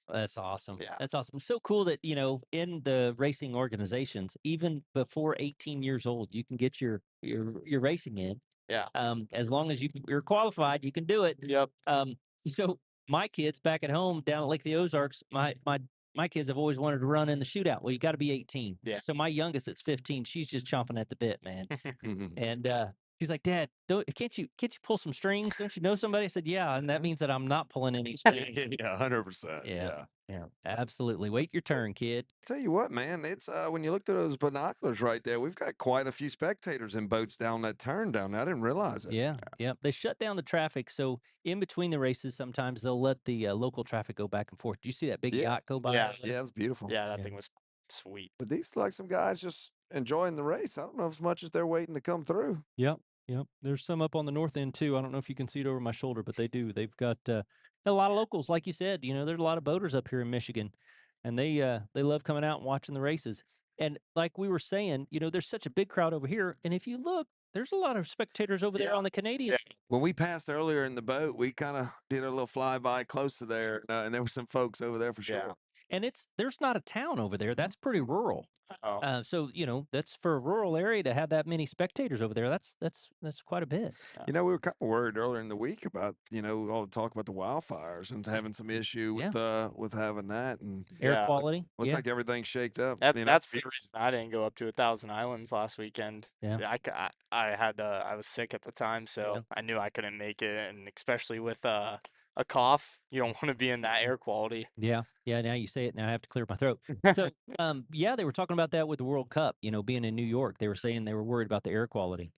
That's awesome. Yeah. That's awesome. So cool that, in the racing organizations, even before 18 years old, you can get your racing in. Yeah. As long as you're qualified, you can do it. Yep. So my kids back at home down at Lake the Ozarks, my kids have always wanted to run in the shootout. Well, you got to be 18. Yeah. So my youngest, that's 15, she's just chomping at the bit, man. And she's like, Dad, can't you pull some strings? Don't you know somebody? I said, yeah, and that means that I'm not pulling any strings. Yeah, 100%. Yeah, absolutely. Wait your turn, kid. Tell you what, man, it's when you look through those binoculars right there, we've got quite a few spectators in boats down that turn down there. I didn't realize it. Yeah. They shut down the traffic, so in between the races, sometimes they'll let the local traffic go back and forth. Do you see that big yacht go by? Yeah. Yeah, it's beautiful. Yeah, that thing was sweet. But these like some guys just enjoying the race. I don't know as much as they're waiting to come through. Yep. There's some up on the north end too. I don't know if you can see it over my shoulder, but they do. They've got a lot of locals, like you said. There's a lot of boaters up here in Michigan, and they love coming out and watching the races. And like we were saying, there's such a big crowd over here, and if you look, there's a lot of spectators over there on the Canadian side. When we passed earlier in the boat, we kind of did a little flyby close to there, and there were some folks over there for sure. Yeah. And there's not a town over there. That's pretty rural. Oh. So that's for a rural area to have that many spectators over there. That's quite a bit. We were kind of worried earlier in the week about all the talk about the wildfires and having some issue with having that and Air quality. looked like everything's shaked up. That's the reason I didn't go up to 1,000 Islands last weekend. Yeah. I was sick at the time, so I knew I couldn't make it, and especially with a cough, you don't want to be in that air quality. Yeah. Now you say it, now I have to clear my throat. So, they were talking about that with the World Cup. Being in New York, they were saying they were worried about the air quality.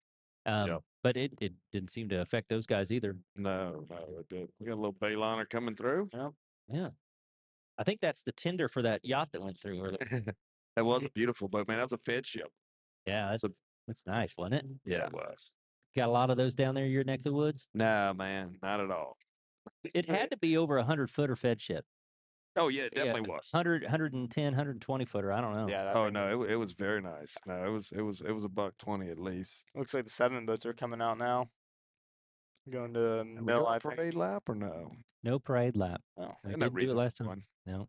But it didn't seem to affect those guys either. No, it did. We got a little Bayliner coming through. Yeah. I think that's the tender for that yacht that went through earlier. That was a beautiful boat, man. That was a Fed ship. Yeah, that's nice, wasn't it? Yeah, it was. Got a lot of those down there in your neck of the woods? No, man, not at all. It had to be over 100-footer fed ship. Oh yeah, it Yeah, definitely was. 100, 110, 120 footer. I don't know. Yeah. That Oh thing no, it was very nice. No, it was $120 at least. looks like the 7 boats are coming out now. Going to Are we Mill, doing I a parade think. lap or no? No parade lap. Oh, We Ain't no didn't do it reason for last time. one. No.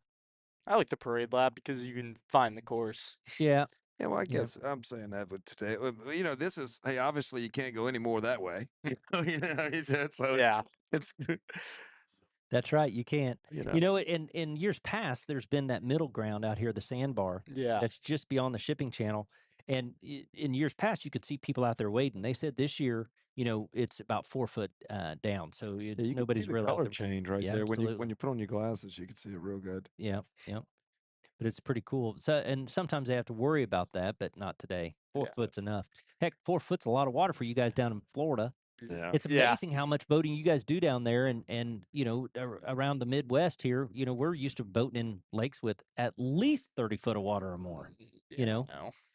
I like the parade lap because you can find the course. Yeah. Yeah, well, I Yeah. guess I'm saying that, but today, this is, hey, obviously you can't go any more that way. So Yeah. it's, That's right. You can't. you know, You know, in years past, there's been that middle ground out here, the sandbar, Yeah. that's just beyond the shipping channel. And in years past, you could see people out there wading. They said this year, it's about 4 foot down, so yeah, you can see nobody's the really out color there. change right Yeah, there absolutely. when you put on your glasses, you can see it real good. Yeah, yeah. But it's pretty cool. So, and sometimes they have to worry about that, but not today. 4 foot's enough. Heck, 4 foot's a lot of water for you guys down in Florida. Yeah, It's Yeah. amazing how much boating you guys do down there, and around the Midwest here. We're used to boating in lakes with at least 30 foot of water or more. No.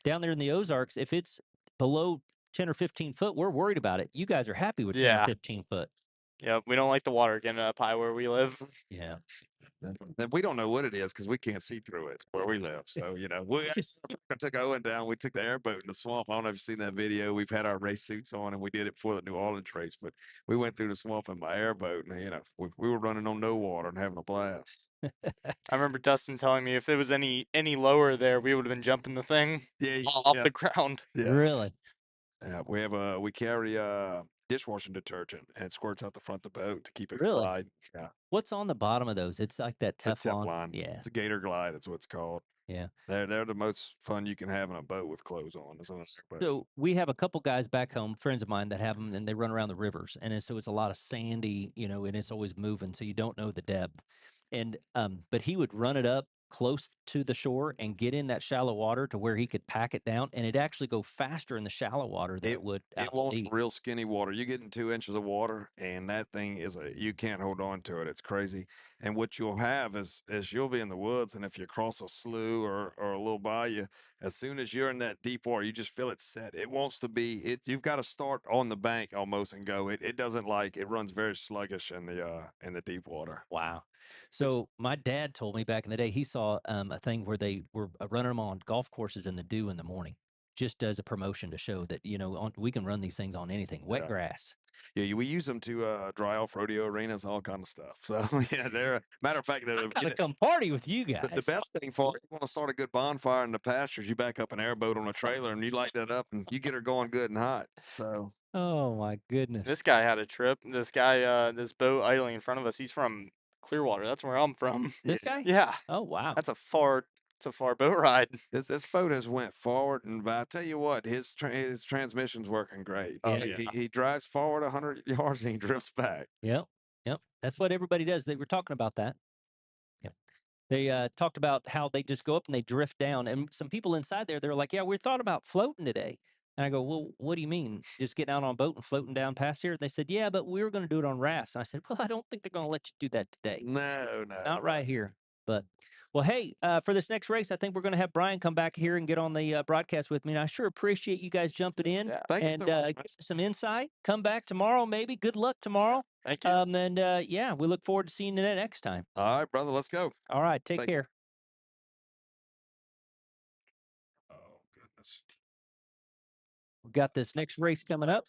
Down there in the Ozarks, if it's below 10 or 15 foot, we're worried about it. You guys are happy with 10 or Yeah. 15 foot. Yeah. We don't like the water getting up high where we live. Yeah. and we don't know what it is because we can't see through it where we live. So we I took Owen down. We took the airboat in the swamp. I don't know if you've seen that video. We've had our race suits on, and we did it before the New Orleans race. But we went through the swamp in my airboat, and we were running on no water and having a blast. I remember Dustin telling me if it was any lower there, we would have been jumping the thing Yeah, off yeah, the ground. yeah. Really? Yeah, we carry dishwashing detergent and it squirts out the front of the boat to keep it Really? glide. Yeah, What's on the bottom of those? It's like that it's a Teflon. Teflon. Yeah. It's a Gator Glide. That's what it's called. Yeah. They're the most fun you can have in a boat with clothes on. So we have a couple guys back home, friends of mine that have them, and they run around the rivers, and so it's a lot of sandy, and it's always moving, so you don't know the depth. And but he would run it up close to the shore and get in that shallow water to where he could pack it down, and it actually go faster in the shallow water than it would out It to wants deep. real skinny water. You get in 2 inches of water, and that thing you can't hold on to it. It's crazy. And what you'll have is you'll be in the woods, and if you cross a slough or a little bayou, as soon as you're in that deep water, you just feel it set. It wants to be it. You've got to start on the bank almost and go. It doesn't like it runs very sluggish in the deep water. Wow. So my dad told me back in the day he saw a thing where they were running them on golf courses in the dew in the morning, just as a promotion to show that we can run these things on anything, wet Yeah. grass. Yeah, we use them to dry off rodeo arenas, all kind of stuff. So yeah, they're matter of fact, I gotta come party with you guys. the best thing for if you want to start a good bonfire in the pastures, you back up an airboat on a trailer and you light that up and you get her going good and hot. So Oh my goodness. This guy had a trip. This guy, this boat idling in front of us, he's from Clearwater. That's where I'm from. This guy? Yeah. Oh wow. It's a far boat ride. this boat has went forward, and I tell you what, his transmission's working great. Oh, He drives forward 100 yards and he drifts back. Yep. Yep. That's what everybody does. They were talking about that. Yep. They talked about how they just go up and they drift down. And some people inside there, they're like, yeah, we thought about floating today. And I go, well, what do you mean? Just getting out on a boat and floating down past here? And they said, yeah, but we were going to do it on rafts. And I said, well, I don't think they're going to let you do that today. No. Not right here. But, well, hey, for this next race, I think we're going to have Brian come back here and get on the broadcast with me. And I sure appreciate you guys jumping in Yeah. Thank you and so much. give us some insight. Come back tomorrow, maybe. Good luck tomorrow. Thank you. And yeah, we look forward to seeing you next time. All right, brother, let's go. All right. Take Thank you. care. Oh goodness. We've got this next race coming up.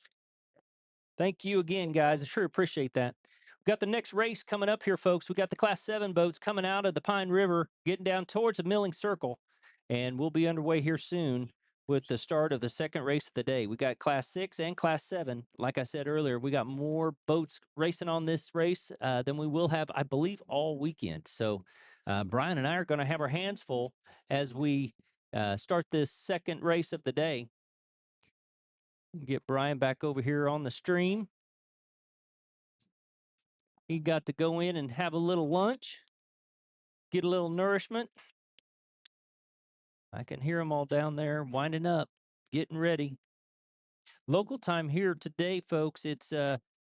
Thank you again, guys. I sure appreciate that. We've got the next race coming up here, folks. We got the Class 7 boats coming out of the Pine River, getting down towards the milling circle. And we'll be underway here soon with the start of the second race of the day. We got Class 6 and Class 7. Like I said earlier, we got more boats racing on this race than we will have, I believe, all weekend. So Brian and I are going to have our hands full as we start this second race of the day. Get Brian back over here on the stream. He got to go in and have a little lunch, get a little nourishment. I can hear them all down there winding up, getting ready. Local time here today, folks, it's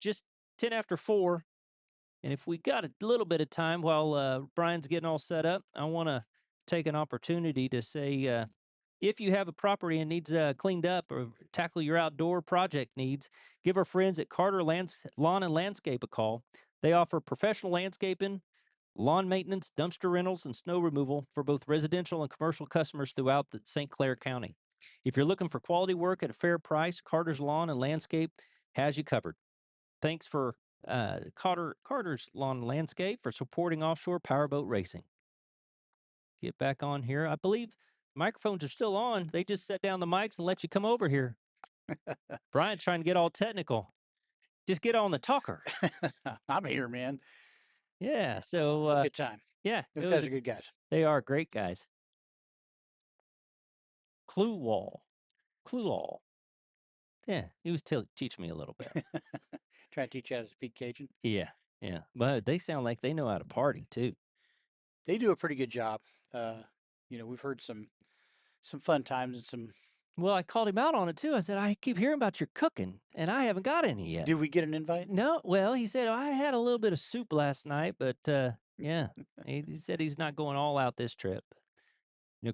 just 10 after 4. And if we got a little bit of time while Brian's getting all set up, I want to take an opportunity to say If you have a property and needs cleaned up or tackle your outdoor project needs, give our friends at Carter Lawn and Landscape a call. They offer professional landscaping, lawn maintenance, dumpster rentals, and snow removal for both residential and commercial customers throughout the St. Clair County. If you're looking for quality work at a fair price, Carter's Lawn and Landscape has you covered. Thanks for Carter's Lawn and Landscape for supporting offshore powerboat racing. Get back on here. I believe microphones are still on. They just set down the mics and let you come over here. Brian's trying to get all technical. Just get on the talker. I'm here, man. Yeah. So, Good time. yeah, Those it guys was are good guys. they are great guys. Clue wall. Clue wall. Yeah, he was teaching me a little bit. Trying to teach you how to speak Cajun. Yeah, yeah. But they sound like they know how to party too. They do a pretty good job. We've heard some fun times and some. Well, I called him out on it too. I said, I keep hearing about your cooking, and I haven't got any yet. Did we get an invite? No, well, he said, I had a little bit of soup last night, but yeah, he said he's not going all out this trip.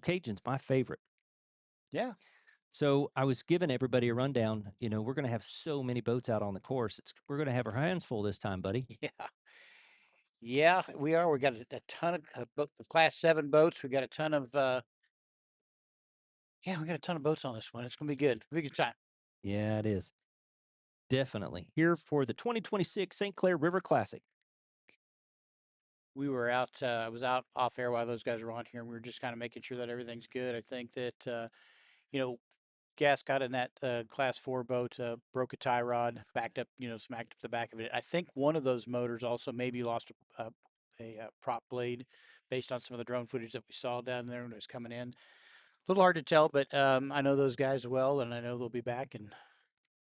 Cajun's my favorite. Yeah. So I was giving everybody a rundown. We're going to have so many boats out on the course. We're going to have our hands full this time, buddy. Yeah. Yeah, we are. We got a ton of Class 7 boats. We got a ton of we got a ton of boats on this one. It's gonna be good. It'll be a good time. Yeah, it is. Definitely. Here for the 2026 St. Clair River Classic. We were out. I was out off air while those guys were on here, and we were just kind of making sure that everything's good. I think that gas got in that Class 4 boat, broke a tie rod, backed up, smacked up the back of it. I think one of those motors also maybe lost a prop blade, based on some of the drone footage that we saw down there when it was coming in. A little hard to tell, but I know those guys well, and I know they'll be back and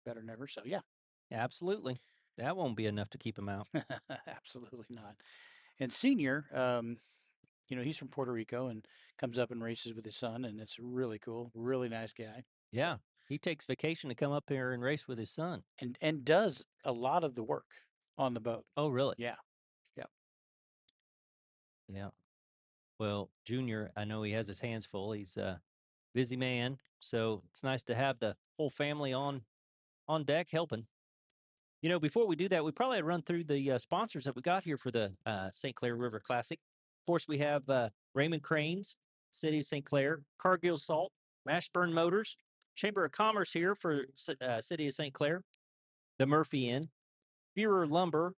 better than ever. So yeah, Absolutely. That won't be enough to keep him out. absolutely not. And Senior, he's from Puerto Rico and comes up and races with his son, and it's really cool, really nice guy. Yeah. He takes vacation to come up here and race with his son. And does a lot of the work on the boat. Oh, really? Yeah. Yeah. Well, Junior, I know he has his hands full. He's a busy man. So it's nice to have the whole family on deck helping. Before we do that, we probably had to run through the sponsors that we got here for the St. Clair River Classic. Of course, we have Raymond Cranes, City of St. Clair, Cargill Salt, Mashburn Motors, Chamber of Commerce here for City of St. Clair, the Murphy Inn, Bureau Lumber,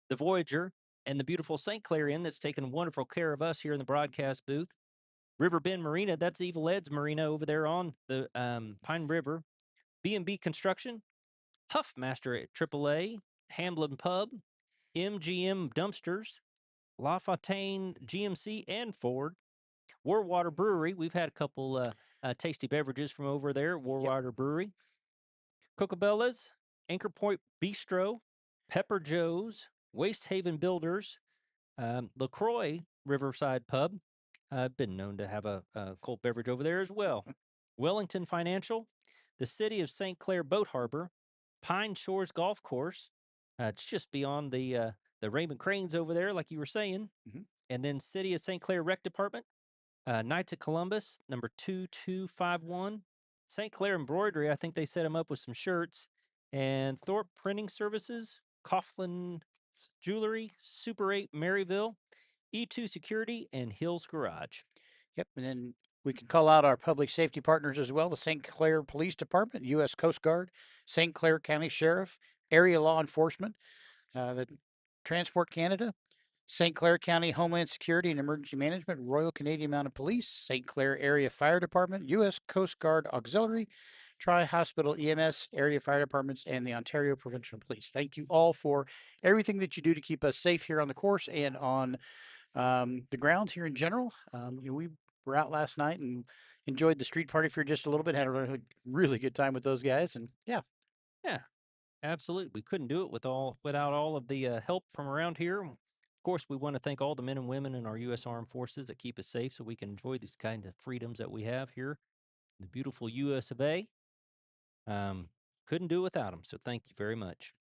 the Voyager, and the beautiful St. Clair Inn that's taken wonderful care of us here in the broadcast booth. River Bend Marina, that's Evil Ed's Marina over there on the Pine River. B&B Construction, Huffmaster at AAA, Hamblin Pub, MGM Dumpsters, LaFontaine GMC and Ford, Warwater Brewery. We've had a couple tasty beverages from over there at Warwater Brewery. Cocobella's, Anchor Point Bistro, Pepper Joe's, Waste Haven Builders, LaCroix Riverside Pub. I've been known to have a cold beverage over there as well. Wellington Financial, the City of St. Clair Boat Harbor, Pine Shores Golf Course. It's just beyond the Raymond Cranes over there, like you were saying. Mhm. And then City of St. Clair Rec Department, Knights of Columbus, number 2251. St. Clair Embroidery, I think they set them up with some shirts. And Thorpe Printing Services, Coughlin Jewelry, Super 8 Maryville, E2 Security, and Hills Garage. Yep. And then we can call out our public safety partners as well: the St. Clair Police Department, U.S. Coast Guard, St. Clair County Sheriff, Area Law Enforcement, the Transport Canada, St. Clair County Homeland Security and Emergency Management, Royal Canadian Mounted Police, St. Clair Area Fire Department, U.S. Coast Guard Auxiliary, Tri-Hospital EMS, Area Fire Departments, and the Ontario Provincial Police. Thank you all for everything that you do to keep us safe here on the course and on the grounds here in general. We were out last night and enjoyed the street party for just a little bit. Had a really, really good time with those guys, and yeah. Yeah, absolutely. We couldn't do it without all of the help from around here. Of course, we want to thank all the men and women in our U.S. Armed Forces that keep us safe so we can enjoy these kind of freedoms that we have here in the beautiful U.S. of A. Couldn't do it without them, so thank you very much.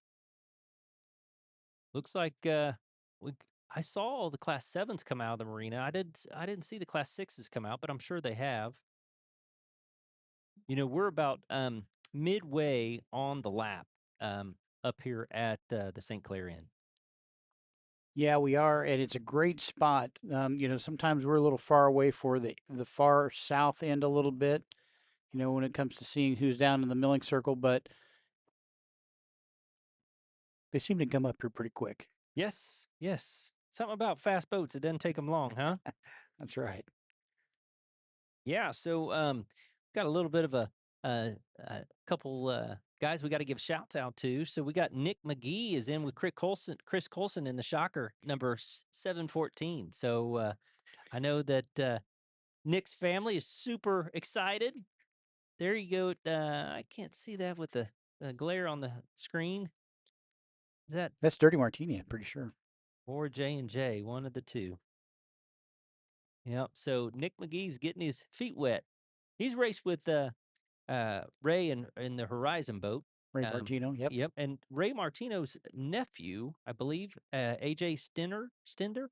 Looks like I saw all the Class 7s come out of the marina. I didn't see the Class 6s come out, but I'm sure they have. You know, we're about midway on the lap up here at the St. Clair Inn. Yeah, we are, and it's a great spot. Sometimes we're a little far away for the far south end a little bit. When it comes to seeing who's down in the milling circle, but they seem to come up here pretty quick. Yes, yes. Something about fast boats. It doesn't take them long, huh? That's right. Yeah. So, got a little bit of a couple guys we got to give shouts out to. So we got Nick McGee is in with Chris Colson in the Shocker number 714. So I know that Nick's family is super excited. There you go. I can't see that with the glare on the screen. Is that That's Dirty Martini, I'm pretty sure. or J&J? One of the two. Yep. So Nick McGee's getting his feet wet. He's raced with Ray in the Horizon boat. Ray Martino, yep. Yep. And Ray Martino's nephew, I believe, AJ Stender.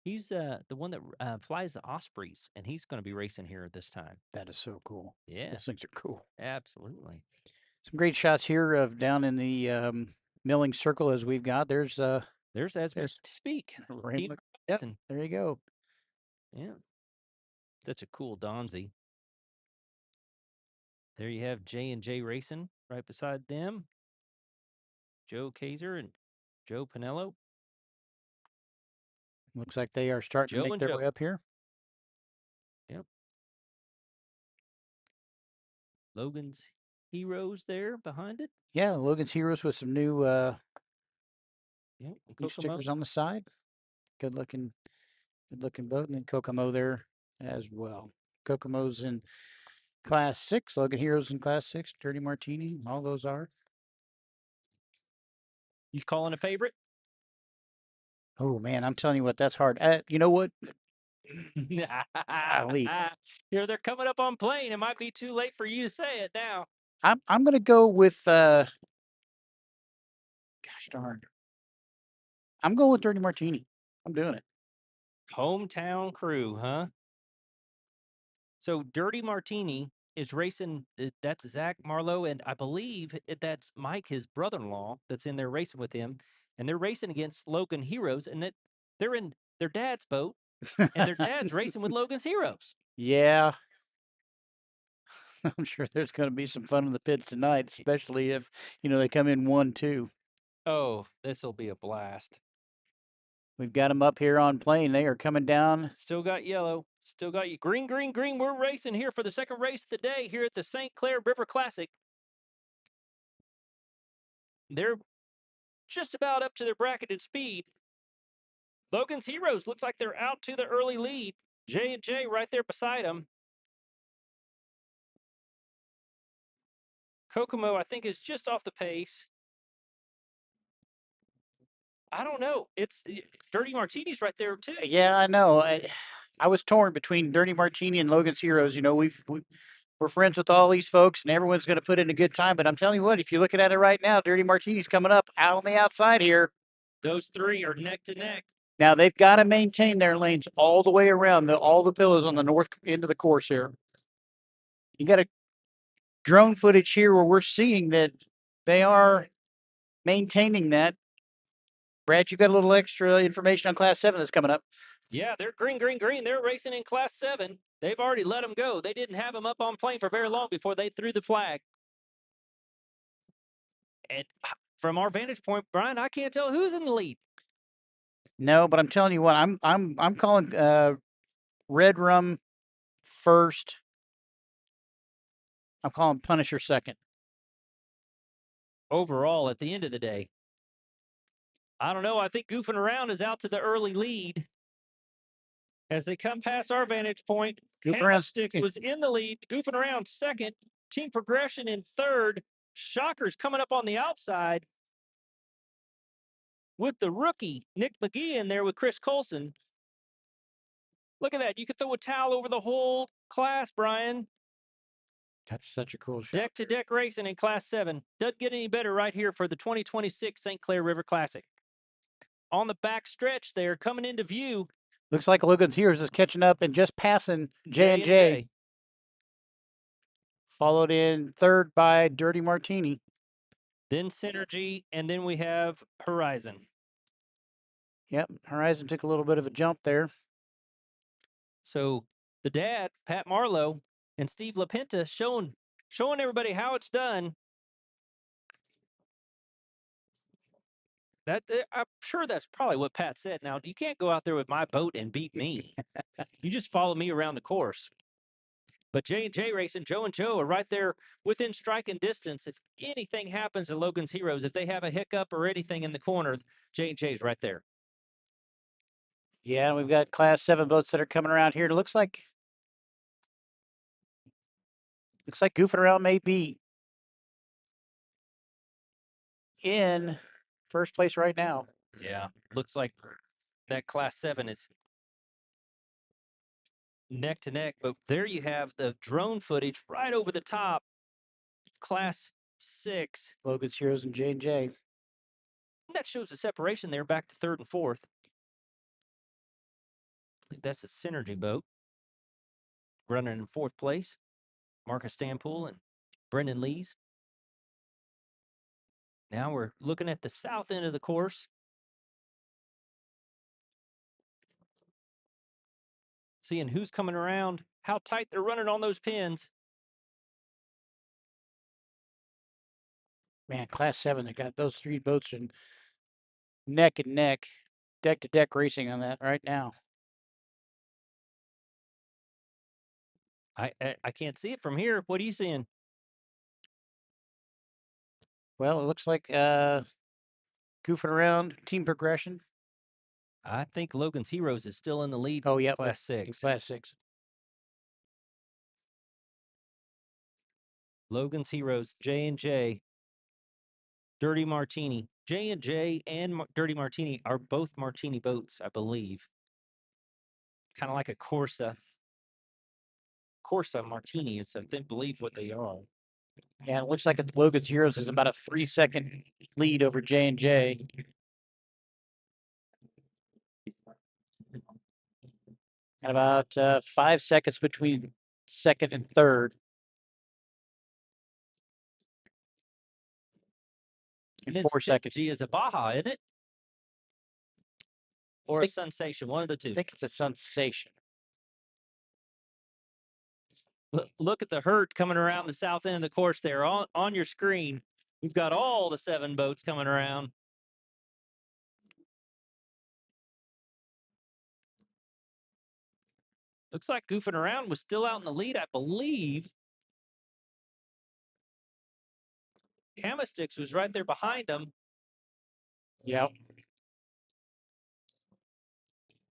He's the one that flies the Ospreys, and he's going to be racing here this time. That is so cool. Yeah, Those things are cool. absolutely. Some great shots here of down in the milling circle as we've got. There's as we there's speak. Ray Team Mc- Yep, Horizon. there you go. Yeah. Such a cool Donzi. There you have J&J Racing right beside them. Joe Kaiser and Joe Pinello. Looks like they are starting Joe to make and their Joe. way up here. Yep. Logan's Heroes there behind it. Yeah, Logan's Heroes with some new Yep. new Kokomo. stickers on the side. Good looking boat, and then Kokomo there as well. Kokomo's in Class 6, Logan Heroes in Class 6, Dirty Martini, all those are. You calling a favorite? Oh man, I'm telling you what, that's hard. You know what? Golly. They're coming up on plane. It might be too late for you to say it now. I'm gonna go with gosh darn. I'm going with Dirty Martini. I'm doing it. Hometown crew, huh? So Dirty Martini is racing. That's Zach Marlowe, and I believe that's Mike, his brother-in-law, that's in there racing with him, and they're racing against Logan Heroes, and that they're in their dad's boat, and their dad's racing with Logan's Heroes. Yeah. I'm sure there's going to be some fun in the pits tonight, especially if, they come in 1-2. Oh, this will be a blast. We've got them up here on plane. They are coming down. Still got yellow. Still got you. Green, green, green. We're racing here for the second race of the day here at the St. Clair River Classic. They're just about up to their bracketed speed. Logan's Heroes looks like they're out to the early lead. J&J right there beside them. Kokomo, I think, is just off the pace. I don't know. It's Dirty Martini's right there, too. Yeah, I know. I was torn between Dirty Martini and Logan's Heroes. We're friends with all these folks, and everyone's going to put in a good time. But I'm telling you what, if you're looking at it right now, Dirty Martini's coming up out on the outside here. Those three are neck to neck. Now they've got to maintain their lanes all the way around all the pillows on the north end of the course here. You got a drone footage here where we're seeing that they are maintaining that. Brad, you got a little extra information on Class 7 that's coming up. Yeah, they're green, green, green. They're racing in Class 7. They've already let them go. They didn't have them up on plane for very long before they threw the flag. And from our vantage point, Brian, I can't tell who's in the lead. No, but I'm telling you what, I'm calling Red Rum first. I'm calling Punisher second. Overall, at the end of the day, I don't know. I think Goofing Around is out to the early lead. As they come past our vantage point, Candlesticks was in the lead. Goofing Around second. Team Progression in third. Shockers coming up on the outside with the rookie, Nick McGee, in there with Chris Colson. Look at that. You could throw a towel over the whole class, Brian. That's such a cool shot. Deck-to-deck racing in Class 7. Doesn't get any better right here for the 2026 St. Clair River Classic. On the back stretch there, coming into view. Looks like Logan's Heroes is catching up and just passing J&J. followed in third by Dirty Martini. Then Synergy, and then we have Horizon. Yep, Horizon took a little bit of a jump there. So the dad, Pat Marlowe, and Steve LaPenta showing everybody how it's done. I'm sure that's probably what Pat said. Now, you can't go out there with my boat and beat me. You just follow me around the course. But J&J Racing, Joe and Joe are right there within striking distance. If anything happens to Logan's Heroes, if they have a hiccup or anything in the corner, J&J's right there. Yeah, we've got Class 7 boats that are coming around here. It looks like Goofing Around may be in first place right now. Yeah, looks like that Class 7 is neck to neck. But there you have the drone footage right over the top. Class 6. Logan's Heroes and J&J. That shows the separation there back to third and fourth. I think that's a Synergy boat. Running in fourth place. Marcus Stampool and Brendan Lees. Now we're looking at the south end of the course. Seeing who's coming around, how tight they're running on those pins. Man, Class 7, they got those three boats in neck and neck, deck to deck racing on that right now. I can't see it from here. What are you seeing? Well, it looks like Goofing Around, Team Progression. I think Logan's Heroes is still in the lead. Oh, yeah, Class 6. Class 6. Logan's Heroes, J&J, Dirty Martini. J&J and Dirty Martini are both Martini boats, I believe. Kind of like a Corsa. Corsa Martini is, I think, believe what they are. Yeah, it looks like Logan's Heroes is about a 3-second lead over J&J. And about 5 seconds between second and third. And 4 seconds. Synergy is a Baja, isn't it? Or a Sensation, one of the two. I think it's a Sensation. Look at the herd coming around the south end of the course there on your screen. We've got all the 7 boats coming around. Looks like Goofing Around was still out in the lead, I believe. Hammersticks was right there behind them. Yep.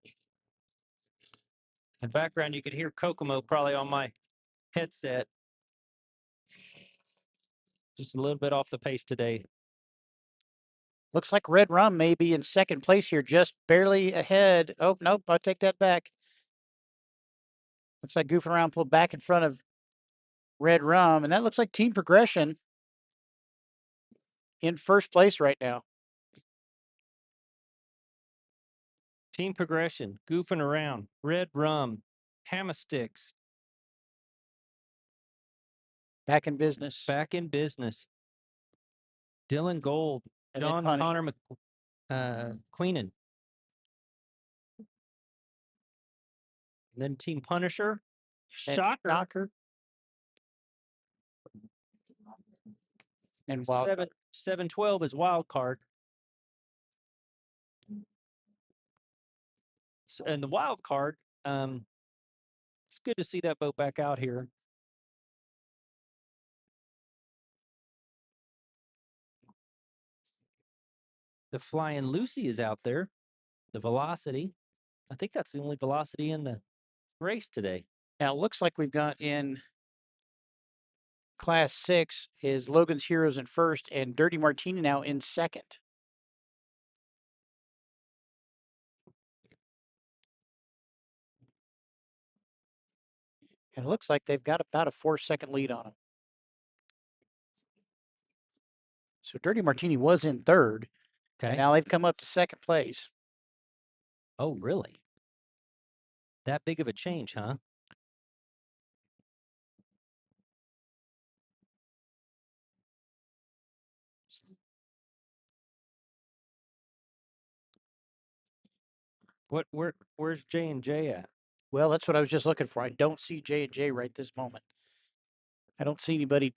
In the background, you could hear Kokomo probably on my headset. Just a little bit off the pace today. Looks like Red Rum may be in second place here, just barely ahead. Oh, nope, I'll take that back. Looks like Goofing Around pulled back in front of Red Rum, and that looks like Team Progression in first place right now. Team Progression, Goofing Around, Red Rum, Hammersticks. Back in business. Back in business. Dylan Gold, And John Connor Queenan. And then Team Punisher, Stocker. And 712 is wild card. And the wild card, it's good to see that boat back out here. The Flying Lucy is out there. The Velocity. I think that's the only Velocity in the race today. Now, it looks like we've got in Class 6 is Logan's Heroes in first and Dirty Martini now in second. And it looks like they've got about a 4-second lead on them. So Dirty Martini was in third. Okay. Now they've come up to second place. Oh, really? That big of a change, huh? Where's J&J at? Well, that's what I was just looking for. I don't see J&J right this moment. I don't see anybody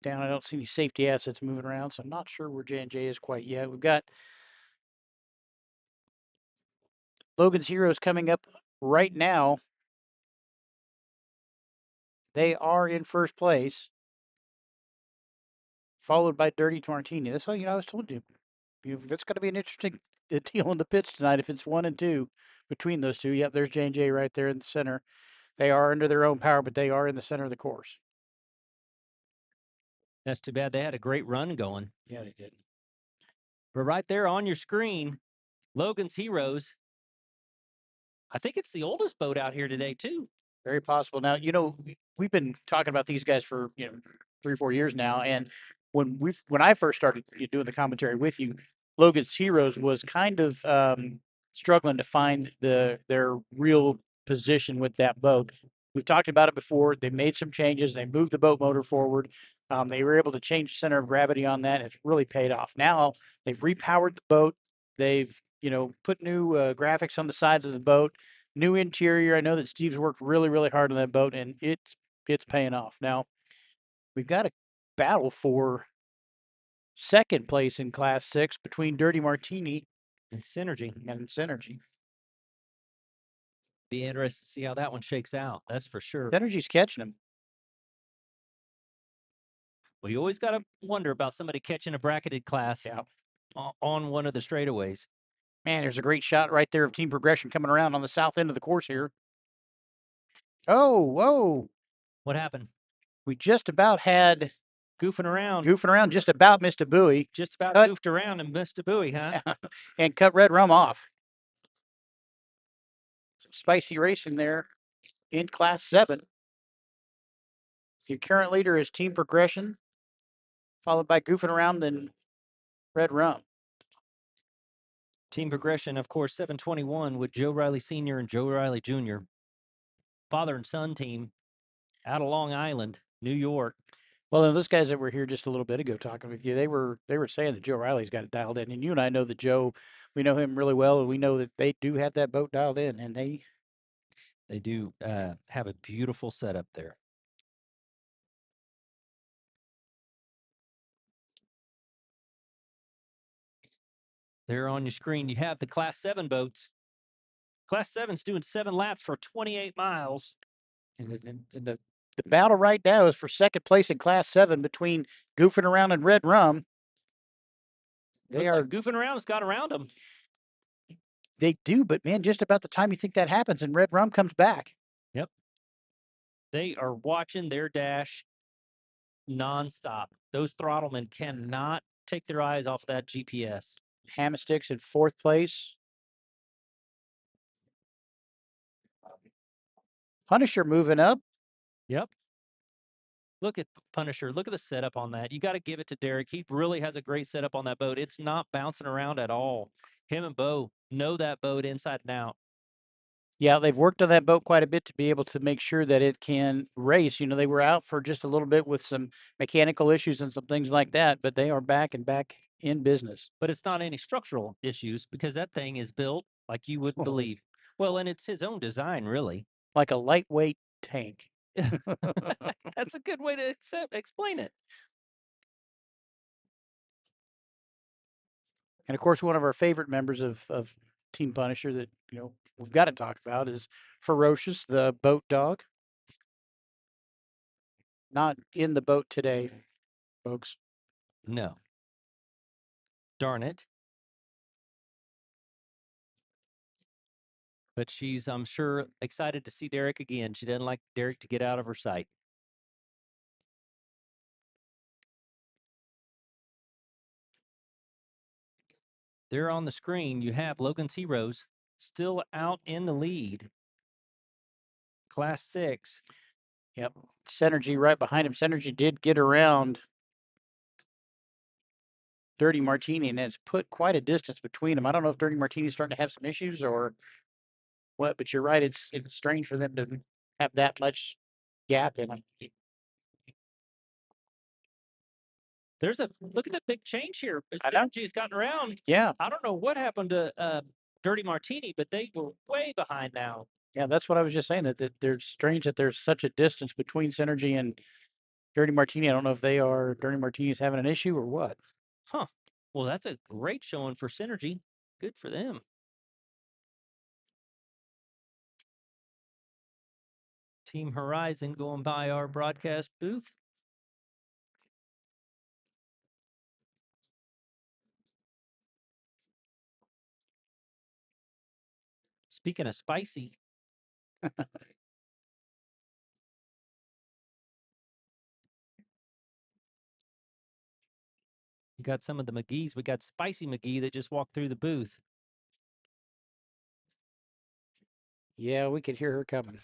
down. I don't see any safety assets moving around, so I'm not sure where J&J is quite yet. We've got Logan's Heroes coming up right now. They are in first place, followed by Dirty Martini. That's how I was told you. That's going to be an interesting deal in the pits tonight if it's 1 and 2 between those two. Yep, there's J&J right there in the center. They are under their own power, but they are in the center of the course. That's too bad. They had a great run going. Yeah, they did. But right there on your screen, Logan's Heroes. I think it's the oldest boat out here today, too. Very possible. Now, we've been talking about these guys for 3 or 4 years now, and when I first started doing the commentary with you, Logan's Heroes was kind of struggling to find their real position with that boat. We've talked about it before. They made some changes. They moved the boat motor forward. They were able to change the center of gravity on that. It's really paid off. Now they've repowered the boat. They've put new graphics on the sides of the boat. New interior. I know that Steve's worked really, really hard on that boat, and it's paying off. Now, we've got a battle for second place in Class 6 between Dirty Martini and Synergy. Be interested to see how that one shakes out. That's for sure. Synergy's catching him. Well, you always got to wonder about somebody catching a bracketed class on one of the straightaways. Man, there's a great shot right there of Team Progression coming around on the south end of the course here. Oh, whoa. What happened? We just about had goofing around, just about missed a buoy. Just about goofed around and missed a buoy, huh? And cut Red Rum off. Some spicy racing there in Class 7. The current leader is Team Progression, followed by Goofing Around and Red Rum. Team Progression, of course, 721 with Joe Riley Sr. and Joe Riley Jr. Father and son team out of Long Island, New York. Well, and those guys that were here just a little bit ago talking with you, they were saying that Joe Riley's got it dialed in. And you and I know that Joe, we know him really well, and we know that they do have that boat dialed in, and they do have a beautiful setup there. There on your screen, you have the Class 7 boats. Class 7's doing 7 laps for 28 miles. And the battle right now is for second place in Class 7 between Goofing Around and Red Rum. They are Goofing Around has got around them. They do, but man, just about the time you think that happens and Red Rum comes back. Yep. They are watching their dash nonstop. Those throttlemen cannot take their eyes off that GPS. Hammerstick's in fourth place. Punisher moving up. Yep. Look at Punisher. Look at the setup on that. You got to give it to Derek. He really has a great setup on that boat. It's not bouncing around at all. Him and Bo know that boat inside and out. Yeah, they've worked on that boat quite a bit to be able to make sure that it can race. They were out for just a little bit with some mechanical issues and some things like that, but they are back in business. But it's not any structural issues because that thing is built like you would believe. Well, and it's his own design, really. Like a lightweight tank. That's a good way to explain it. And of course, one of our favorite members of Team Punisher that we've got to talk about is Ferocious, the boat dog. Not in the boat today, folks. No. Darn it. But she's, I'm sure, excited to see Derek again. She doesn't like Derek to get out of her sight. There on the screen, you have Logan's Heroes still out in the lead. Class 6. Yep. Synergy right behind him. Synergy did get around Dirty Martini, and it's put quite a distance between them. I don't know if Dirty Martini's starting to have some issues or what, but you're right. It's strange for them to have that much gap in them. There's look at that big change here. Synergy's gotten around. Yeah. I don't know what happened to Dirty Martini, but they were way behind now. Yeah, that's what I was just saying. That there's strange that there's such a distance between Synergy and Dirty Martini. I don't know if Dirty Martini's having an issue or what. Huh. Well, that's a great showing for Synergy. Good for them. Team Horizon going by our broadcast booth. Speaking of spicy, we got some of the McGee's. We got Spicy McGee that just walked through the booth. Yeah, we could hear her coming.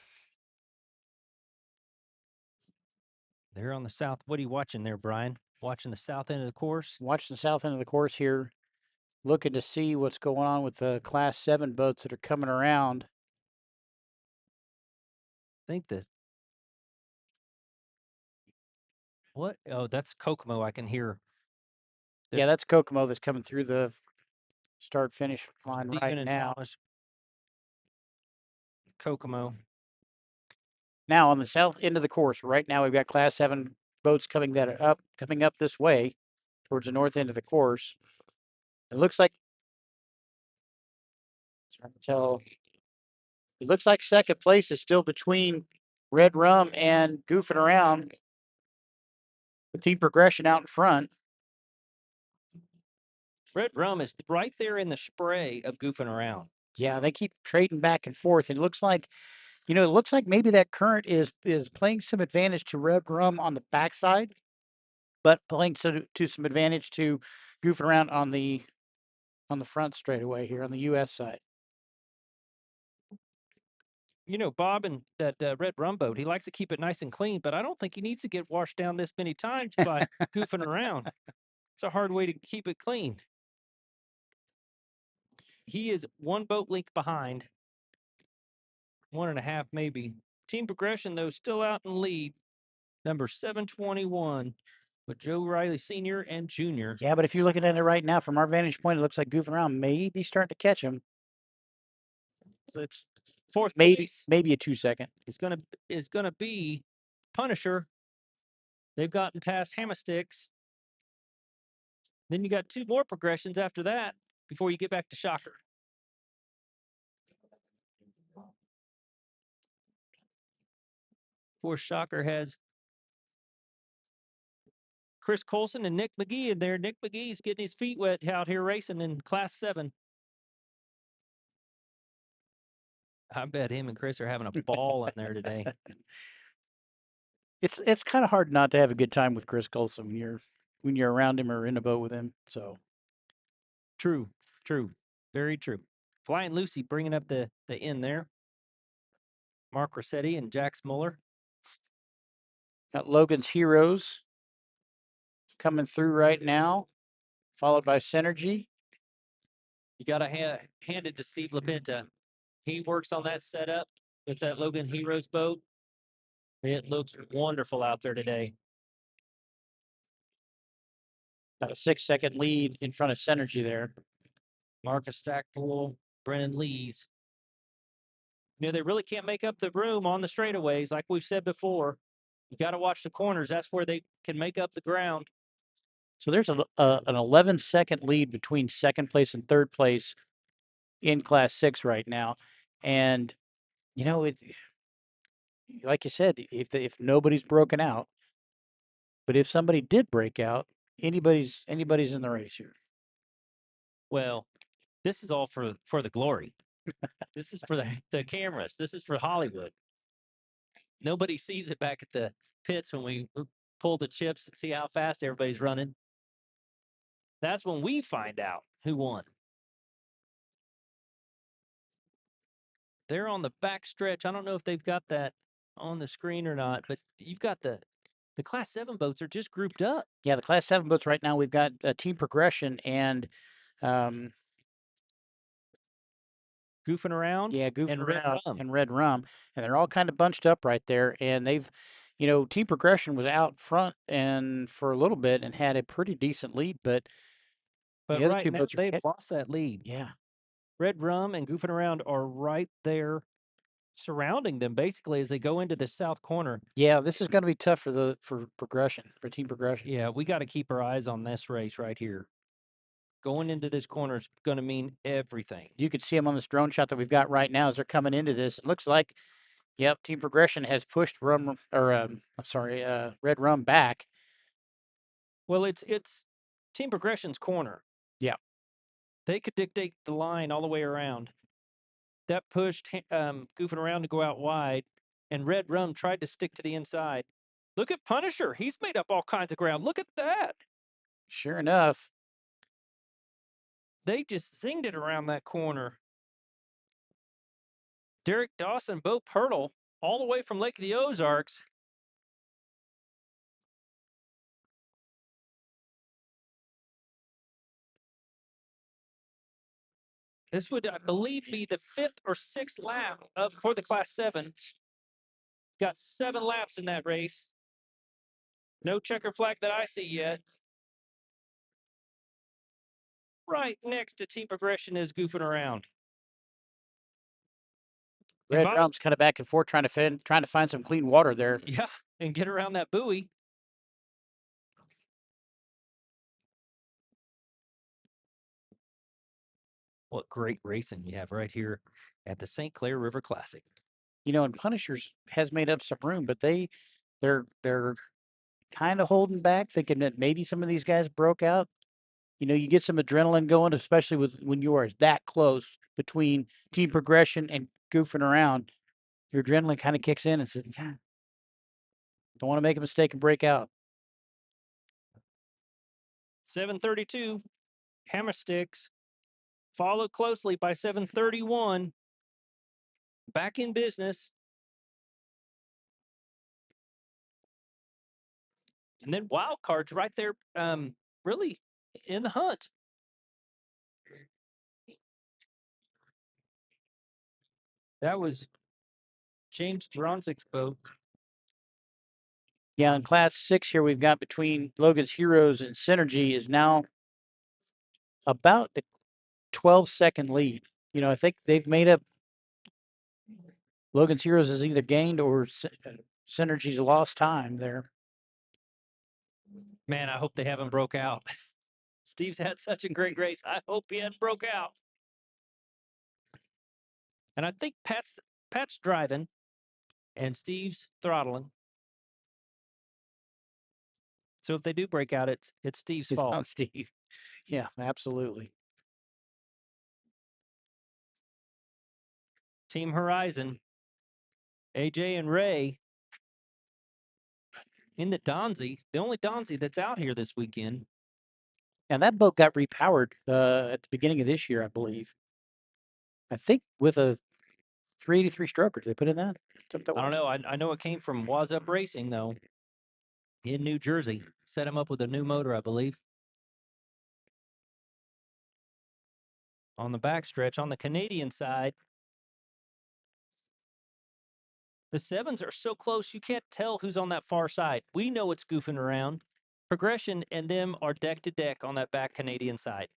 They're on the south. What are you watching there, Brian? Watching the south end of the course? Watching the south end of the course here, looking to see what's going on with the Class 7 boats that are coming around. I think that. What? Oh, that's Kokomo. I can hear. Yeah, that's Kokomo that's coming through the start-finish line Stephen right and now. Thomas. Kokomo. Now on the south end of the course, right now we've got Class 7 boats coming up this way towards the north end of the course. It looks like it's hard to tell. It looks like second place is still between Red Rum and Goofing Around. The Team Progression out in front. Red Rum is right there in the spray of Goofing Around. Yeah, they keep trading back and forth. It looks like, it looks like maybe that current is playing some advantage to Red Rum on the backside, but playing to some advantage to Goofing Around on the front straightaway here on the U.S. side. Bob and that Red Rum boat, he likes to keep it nice and clean, but I don't think he needs to get washed down this many times by goofing around. It's a hard way to keep it clean. He is one boat length behind. 1.5 maybe. Team Progression, though, still out in lead. Number 721 with Joe Riley Sr. and Jr. Yeah, but if you're looking at it right now from our vantage point, it looks like Goofing Around may be starting to catch him. It's Fourth maybe place a 2-second. is gonna be Punisher. They've gotten past Hammersticks. Then you got 2 more progressions after that before you get back to Shocker. Before Shocker has Chris Colson and Nick McGee in there. Nick McGee's getting his feet wet out here racing in Class 7. I bet him and Chris are having a ball in there today. It's kind of hard not to have a good time with Chris Colson when you're around him or in a boat with him. So True, very true. Flying Lucy bringing up the end there. Mark Rossetti and Jax Muller. got Logan's Heroes coming through right now, followed by Synergy. You got to hand it to Steve LaPinta. He works on that setup with that Logan Heroes boat. It looks wonderful out there today. Got a 6-second lead in front of Synergy there. Marcus Stackpole, Brennan Lees. They really can't make up the room on the straightaways, like we've said before. You got to watch the corners. That's where they can make up the ground. So there's an 11-second lead between second place and third place in Class 6 right now. And, it, like you said, if nobody's broken out, but if somebody did break out, anybody's in the race here. Well, this is all for the glory. This is for the cameras. This is for Hollywood. Nobody sees it back at the pits when we pull the chips and see how fast everybody's running. That's when we find out who won. They're on the back stretch. I don't know if they've got that on the screen or not, but you've got the Class 7 boats are just grouped up. Yeah, the Class 7 boats right now, we've got Team Progression and Goofing Around. Yeah, Goofing and Red Around Rum. and Red Rum. And they're all kind of bunched up right there. And they've, Team Progression was out front and for a little bit and had a pretty decent lead, but But the other right two now boats are they've lost that lead. Yeah. Red Rum and Goofing Around are right there surrounding them basically as they go into the south corner. Yeah, this is going to be tough for progression, for team progression. Yeah, we got to keep our eyes on this race right here. Going into this corner is going to mean everything. You could see them on this drone shot that we've got right now as they're coming into this. It looks like, yep, team progression has pushed Red Rum back. Well, it's Team Progression's corner. Yeah. They could dictate the line all the way around. That pushed Goofing Around to go out wide, and Red Rum tried to stick to the inside. Look at Punisher. He's made up all kinds of ground. Look at that. Sure enough. They just zinged it around that corner. Derek Dawson, Bo Pirtle, all the way from Lake of the Ozarks. This would, I believe, be the 5th or 6th lap for the Class 7. Got 7 laps in that race. No checker flag that I see yet. Right next to Team Progression is Goofing Around. Red Rum's kind of back and forth trying to find some clean water there. Yeah, and get around that buoy. What great racing you have right here at the St. Clair River Classic. You know, and Punishers has made up some room, but they're kind of holding back, thinking that maybe some of these guys broke out. You know, you get some adrenaline going, especially when you are that close between team progression and goofing around. Your adrenaline kind of kicks in and says, "God, don't want to make a mistake and break out." 732, Hammersticks, followed closely by 731. Back in business. And then Wild Cards right there, really in the hunt. That was James Dronzik's boat. Yeah, in Class 6 here, we've got between Logan's Heroes and Synergy is now about a 12-second lead. You know, I think they've made up. Logan's Heroes has either gained or Synergy's lost time there. Man, I hope they haven't broke out. Steve's had such a great race. I hope he hadn't broke out. And I think Pat's driving and Steve's throttling. So if they do break out, it's Steve's It's fault. on Steve. Yeah, absolutely. Team Horizon, AJ and Ray in the Donzi, the only Donzi that's out here this weekend. And that boat got repowered at the beginning of this year, I believe. I think with a 383 stroker. Did they put in that? I don't know. I know it came from Was Up Racing, though, in New Jersey. Set him up with a new motor, I believe. On the backstretch, on the Canadian side, the 7s are so close, you can't tell who's on that far side. We know it's Goofing Around. Progression and them are deck to deck on that back Canadian side.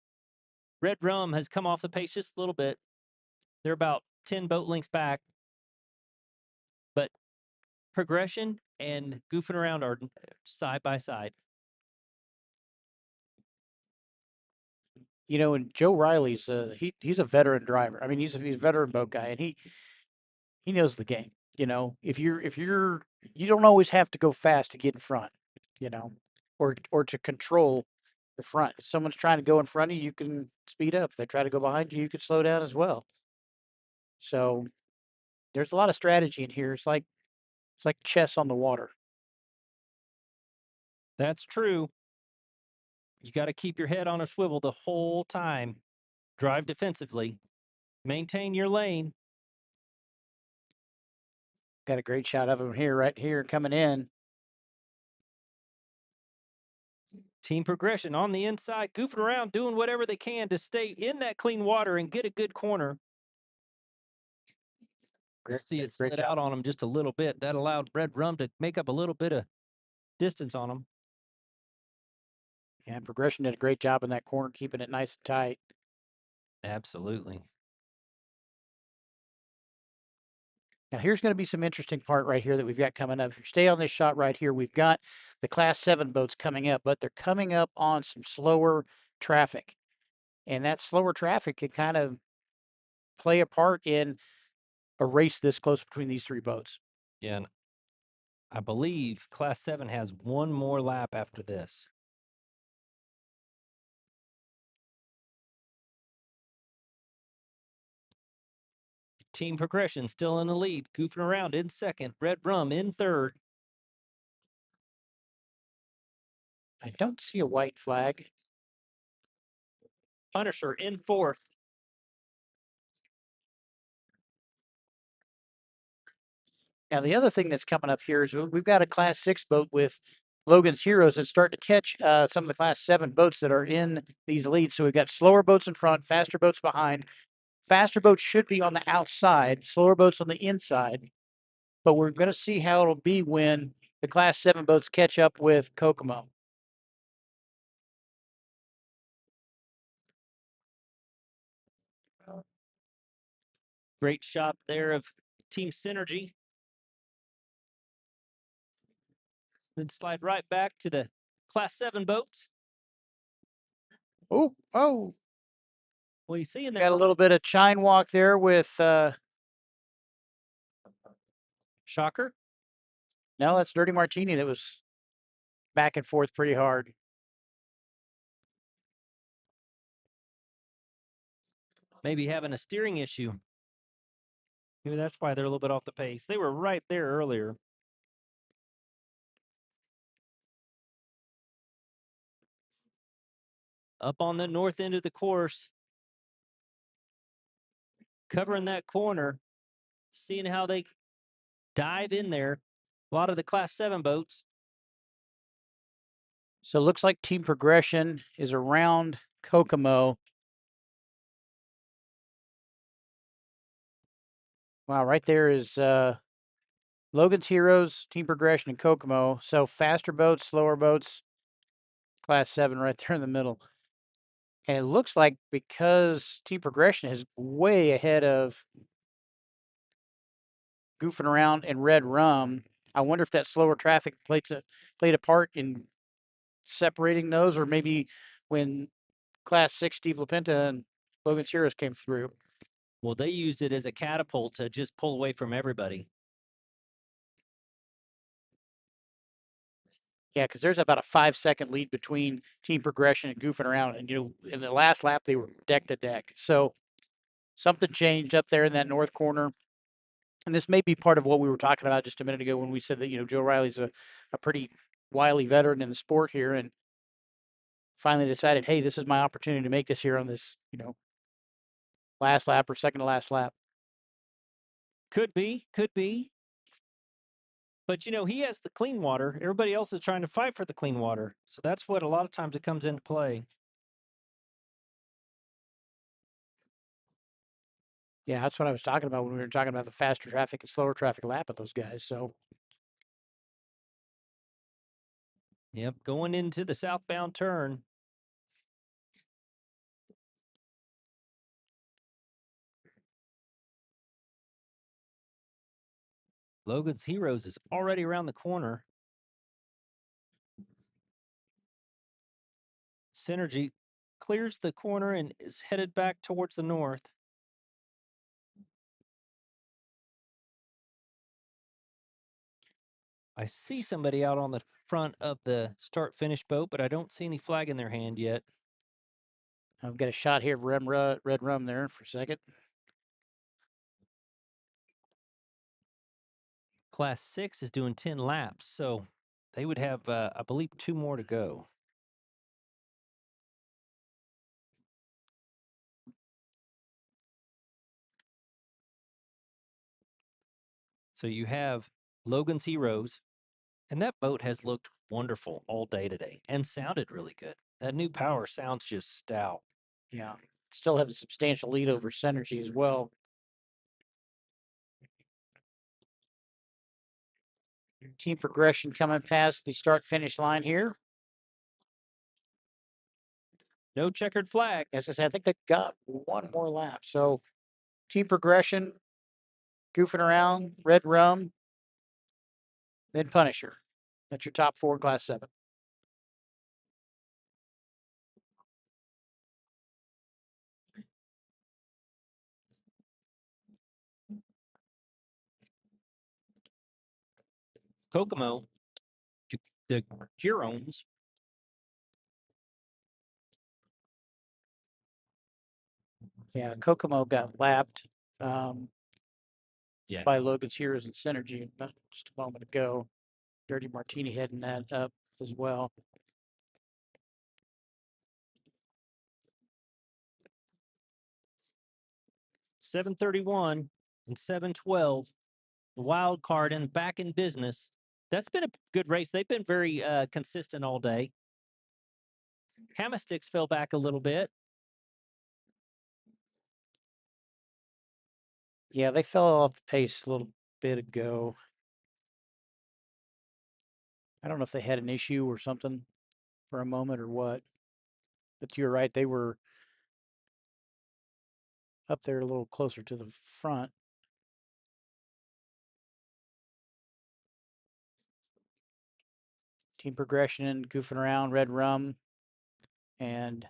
Red Rum has come off the pace just a little bit. They're about 10 boat lengths back. But Progression and Goofing Around are side by side. You know, and Joe Riley's he's a veteran driver. I mean, he's a veteran boat guy, and he knows the game. You know, if you're you don't always have to go fast to get in front. You know, or to control the front. If someone's trying to go in front of you, you can speed up. If they try to go behind you, you can slow down as well. So there's a lot of strategy in here. It's like chess on the water. That's true. You got to keep your head on a swivel the whole time. Drive defensively. Maintain your lane. Got a great shot of him here, right here, coming in. Team Progression on the inside, goofing around, doing whatever they can to stay in that clean water and get a good corner. We'll see it slid out on him just a little bit. That allowed Red Rum to make up a little bit of distance on him. Yeah, Progression did a great job in that corner, keeping it nice and tight. Absolutely. Now, here's going to be some interesting part right here that we've got coming up. If you stay on this shot right here, we've got the Class 7 boats coming up, but they're coming up on some slower traffic. And that slower traffic can kind of play a part in a race this close between these three boats. Yeah, and I believe Class 7 has one more lap after this. Team Progression still in the lead, goofing around in second. Red Rum in third. I don't see a white flag. Punisher in fourth. Now, the other thing that's coming up here is we've got a Class 6 boat with Logan's Heroes that's starting to catch some of the Class 7 boats that are in these leads. So we've got slower boats in front, faster boats behind. Faster boats should be on the outside, slower boats on the inside. But we're going to see how it'll be when the Class 7 boats catch up with Kokomo. Great shot there of Team Synergy. Then slide right back to the Class 7 boats. Oh, What do you see in there? got a little bit of chine walk there with, Shocker. no, that's Dirty Martini that was back and forth pretty hard. Maybe having a steering issue. Maybe that's why they're a little bit off the pace. They were right there earlier. Up on the north end of the course, covering that corner, seeing how they dive in there. A lot of the Class 7 boats. So it looks like Team Progression is around Kokomo. Wow, right there is Logan's Heroes, Team Progression, and Kokomo. So faster boats, slower boats, Class 7 right there in the middle. And it looks like because Team Progression is way ahead of Goofing Around and Red Rum, I wonder if that slower traffic played a part in separating those, or maybe when Class 6 Steve LaPinta and Logan's Heroes came through. Well, they used it as a catapult to just pull away from everybody. Yeah, because there's about a 5-second lead between Team Progression and Goofing Around. And, in the last lap, they were deck to deck. So something changed up there in that north corner. And this may be part of what we were talking about just a minute ago when we said that, Joe Riley's a pretty wily veteran in the sport here and finally decided, hey, this is my opportunity to make this here on this, last lap or second to last lap. Could be. But, he has the clean water. Everybody else is trying to fight for the clean water. So that's what a lot of times it comes into play. Yeah, that's what I was talking about when we were talking about the faster traffic and slower traffic lap of those guys. So, Yep, going into the southbound turn. Logan's Heroes is already around the corner. Synergy clears the corner and is headed back towards the north. I see somebody out on the front of the start-finish boat, but I don't see any flag in their hand yet. I've got a shot here of Red Rum there for a second. Class 6 is doing 10 laps, so they would have, I believe, 2 more to go. So you have Logan's Heroes, and that boat has looked wonderful all day today and sounded really good. That new power sounds just stout. Yeah. Still have a substantial lead over Synergy as well. Team Progression coming past the start-finish line here. No checkered flag. As I said, I think they got one more lap. So Team Progression Goofing Around, Red Rum, then Punisher. That's your top 4 in Class 7. Kokomo, the Hurons. Yeah, Kokomo got lapped Yeah. by Logan's Heroes and Synergy just a moment ago. Dirty Martini heading that up as well. $731 and $712. The wild card and back in business. That's been a good race. They've been very consistent all day. Hammersticks fell back a little bit. Yeah, they fell off the pace a little bit ago. I don't know if they had an issue or something for a moment or what. But you're right, they were up there a little closer to the front. Team Progression, Goofing Around, Red Rum, and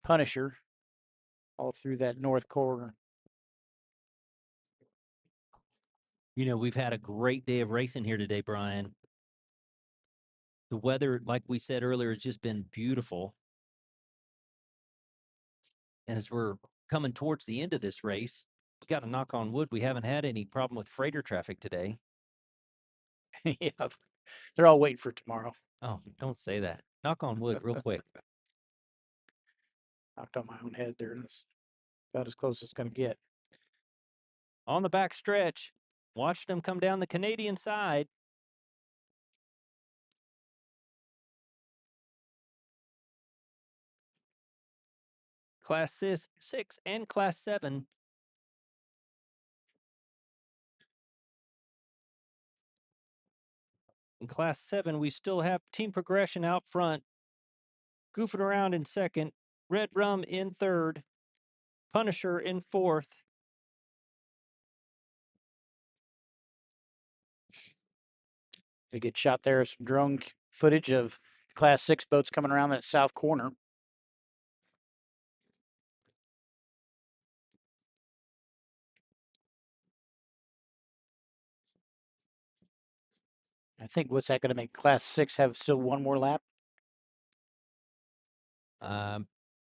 Punisher all through that north corner. You know, we've had a great day of racing here today, Brian. The weather, like we said earlier, has just been beautiful. And as we're coming towards the end of this race, we got to knock on wood. We haven't had any problem with freighter traffic today. Yeah, they're all waiting for tomorrow. Oh, don't say that. Knock on wood real quick. Knocked on my own head there. That's about as close as it's going to get. On the back stretch, watched them come down the Canadian side. Class 6 and Class 7. In Class 7, we still have Team Progression out front. Goofing Around in second. Red Rum in third. Punisher in fourth. They get shot there. Some drone footage of Class 6 boats coming around that south corner. I think what's that going to make Class 6 have still one more lap?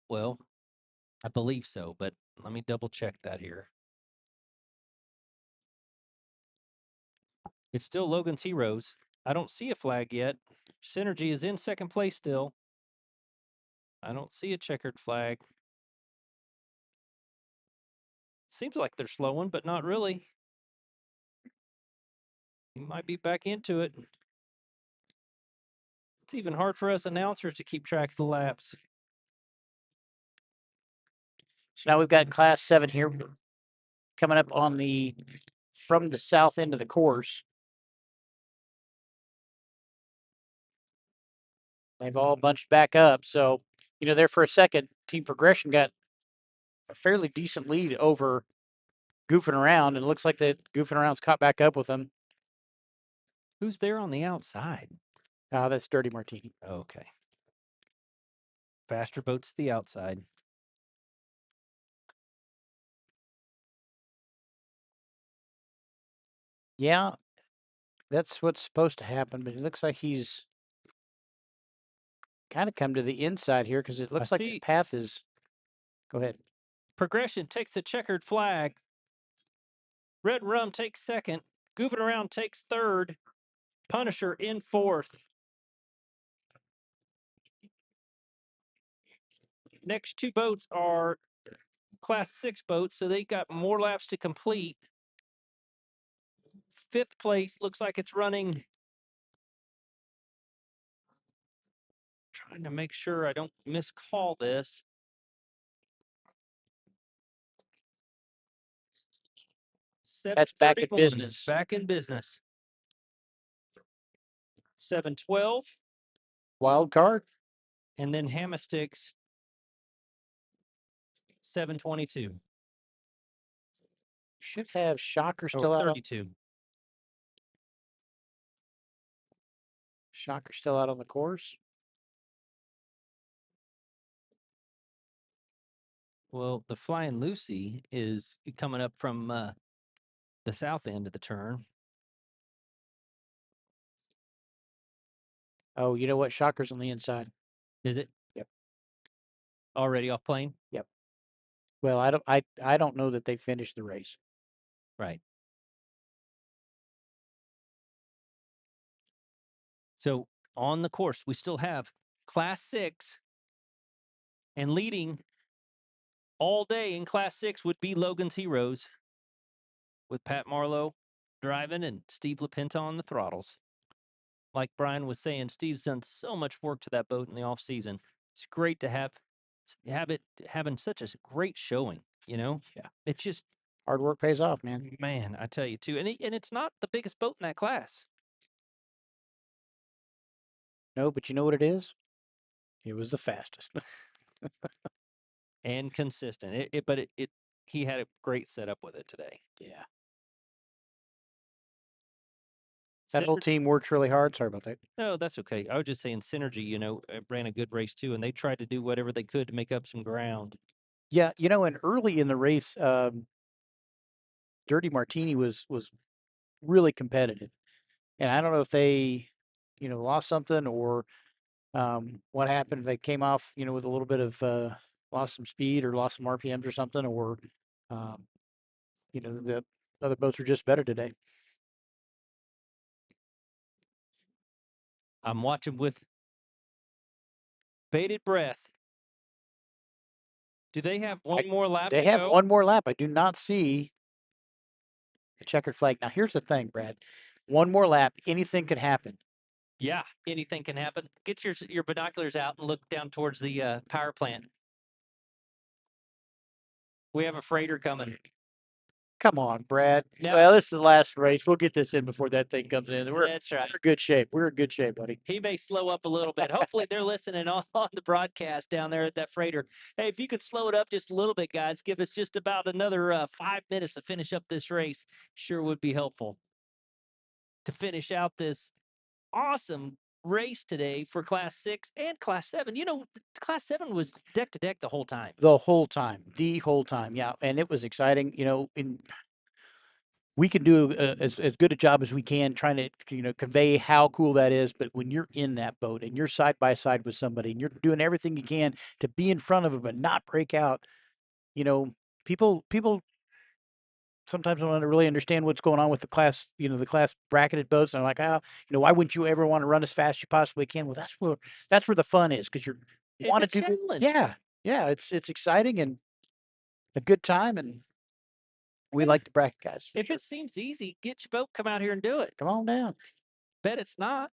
Well, I believe so, but let me double check that here. It's still Logan's Heroes. I don't see a flag yet. Synergy is in second place still. I don't see a checkered flag. Seems like they're slowing, but not really. You might be back into it. It's even hard for us announcers to keep track of the laps. So now we've got Class 7 here coming up on from the south end of the course. They've all bunched back up. So, there for a second, Team Progression got a fairly decent lead over Goofing Around, and it looks like that Goofing Around's caught back up with them. Who's there on the outside? That's Dirty Martini. Okay. Faster boats to the outside. Yeah, that's what's supposed to happen, but it looks like he's kind of come to the inside here because it looks like the path is. Go ahead. Progression takes the checkered flag. Red Rum takes second. Goofing Around takes third. Punisher in fourth. Next two boats are Class 6 boats, so they got more laps to complete. Fifth place looks like it's running. Trying to make sure I don't miscall this. That's back in business. Back in business. 712. Wild card. And then Hammersticks. 722. Should have Shocker Or still out. 32. Shocker still out on the course. Well, the Flying Lucy is coming up from the south end of the turn. Oh, you know what? Shocker's on the inside. Is it? Yep. Already off plane? Yep. Well, I don't know that they finished the race. Right. So on the course, we still have Class 6, and leading all day in Class 6 would be Logan's Heroes, with Pat Marlowe driving and Steve LaPinta on the throttles. Like Brian was saying, Steve's done so much work to that boat in the off season. It's great to have it having such a great showing. You know, Yeah. it's just Hard work pays off, man. man, I tell you too, and it's not the biggest boat in that class. No, but you know what it is? It was the fastest. And consistent. He had a great setup with it today. Yeah. That whole team works really hard. Sorry about that. No, that's okay. I was just saying Synergy, ran a good race too, and they tried to do whatever they could to make up some ground. Yeah, and early in the race, Dirty Martini was really competitive, and I don't know if they, lost something or what happened. If they came off, with a little bit of lost some speed or lost some RPMs or something, or um, the other boats were just better today. I'm watching with bated breath. Do they have one more lap They to have go? one more lap. I do not see a checkered flag. Now, here's the thing, Brad. One more lap, anything could happen. Yeah, anything can happen. Get your binoculars out and look down towards the power plant. We have a freighter coming. Come on, Brad. No. Well, this is the last race. We'll get this in before that thing comes in. That's right. We're in good shape. We're in good shape, buddy. He may slow up a little bit. Hopefully, they're listening on the broadcast down there at that freighter. Hey, if you could slow it up just a little bit, guys, give us just about another 5 minutes to finish up this race. Sure would be helpful to finish out this awesome race today for Class 6 and Class 7. Class 7 was deck to deck the whole time. The whole time. Yeah. And it was exciting. We can do as good a job as we can trying to, convey how cool that is. But when you're in that boat and you're side by side with somebody and you're doing everything you can to be in front of them but not break out, people sometimes don't really understand what's going on with the class bracketed boats. And they're like, why wouldn't you ever want to run as fast as you possibly can? Well, that's where the fun is because you're want to do. Challenge. Yeah. It's exciting and a good time, and we like the bracket guys. If it seems easy, get your boat, come out here and do it. Come on down. Bet it's not.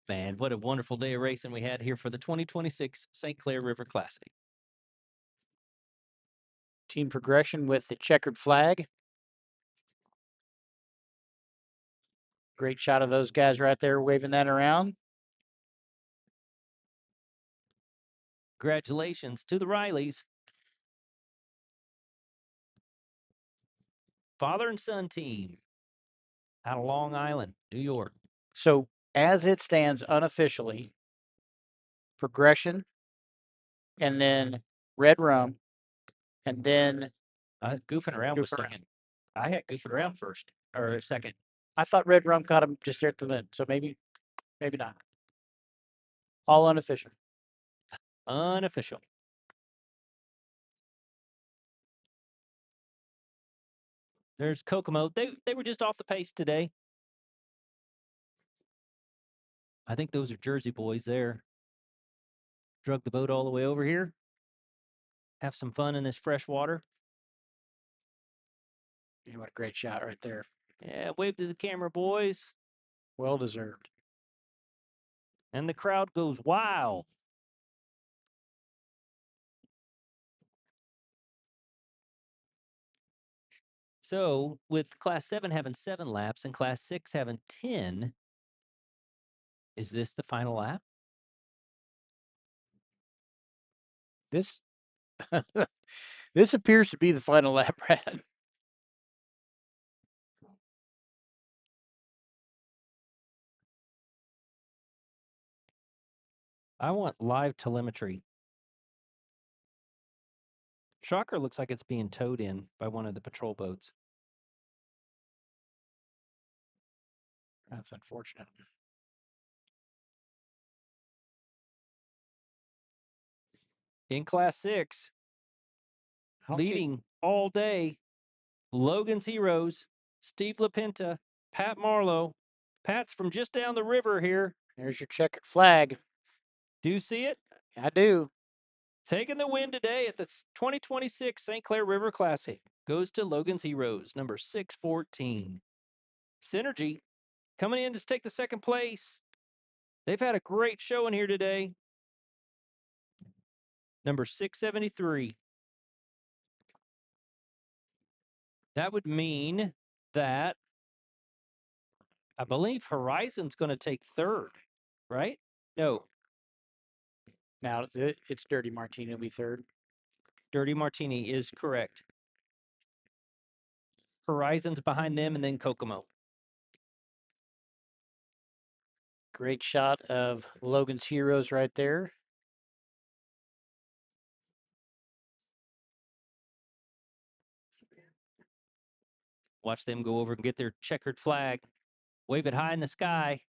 Man, what a wonderful day of racing we had here for the 2026 St. Clair River Classic. Team progression with the checkered flag. Great shot of those guys right there waving that around. Congratulations to the Rileys. Father and son team out of Long Island, New York. So as it stands unofficially, progression, and then Red Rum, and then Goofing around was second. I had goofing around first or second. I thought Red Rum caught him just there at the end, so maybe not. All unofficial. Unofficial. There's Kokomo. They were just off the pace today. I think those are Jersey boys there. Drug the boat all the way over here. Have some fun in this fresh water. What a great shot right there. Yeah, wave to the camera, boys. Well deserved. And the crowd goes wild. So, with Class 7 having 7 laps and Class 6 having 10, is this the final lap? This, This appears to be the final lap, Brad. I want live telemetry. Shocker looks like it's being towed in by one of the patrol boats. That's unfortunate. In Class 6, leading all day, Logan's Heroes, Steve LaPinta, Pat Marlowe. Pat's from just down the river here. There's your checkered flag. Do you see it? I do. Taking the win today at the 2026 St. Clair River Classic goes to Logan's Heroes, number 614. Synergy coming in to take the second place. They've had a great showing here today. Number 673. That would mean that I believe Horizon's going to take third, right? No, Now it's Dirty Martini will be third. Dirty Martini is correct. Horizon's behind them, and then Kokomo. Great shot of Logan's Heroes right there. Watch them go over and get their checkered flag. Wave it high in the sky.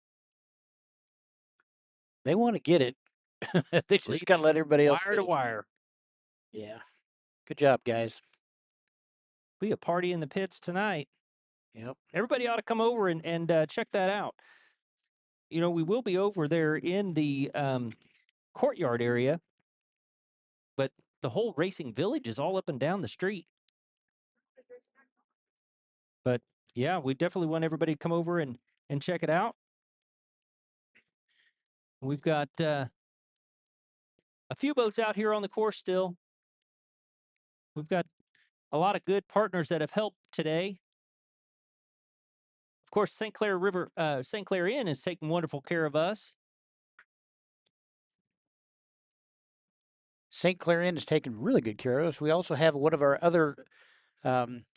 They want to get it. They just got to let everybody else Wire to finish. wire. Yeah. Good job, guys. Be a party in the pits tonight. Yep. Everybody ought to come over and check that out. You know, we will be over there in the courtyard area, but the whole racing village is all up and down the street. But yeah, we definitely want everybody to come over and check it out. We've got a few boats out here on the course still. We've got a lot of good partners that have helped today. Of course, St. Clair Inn is taking wonderful care of us. St. Clair Inn is taking really good care of us. We also have one of our other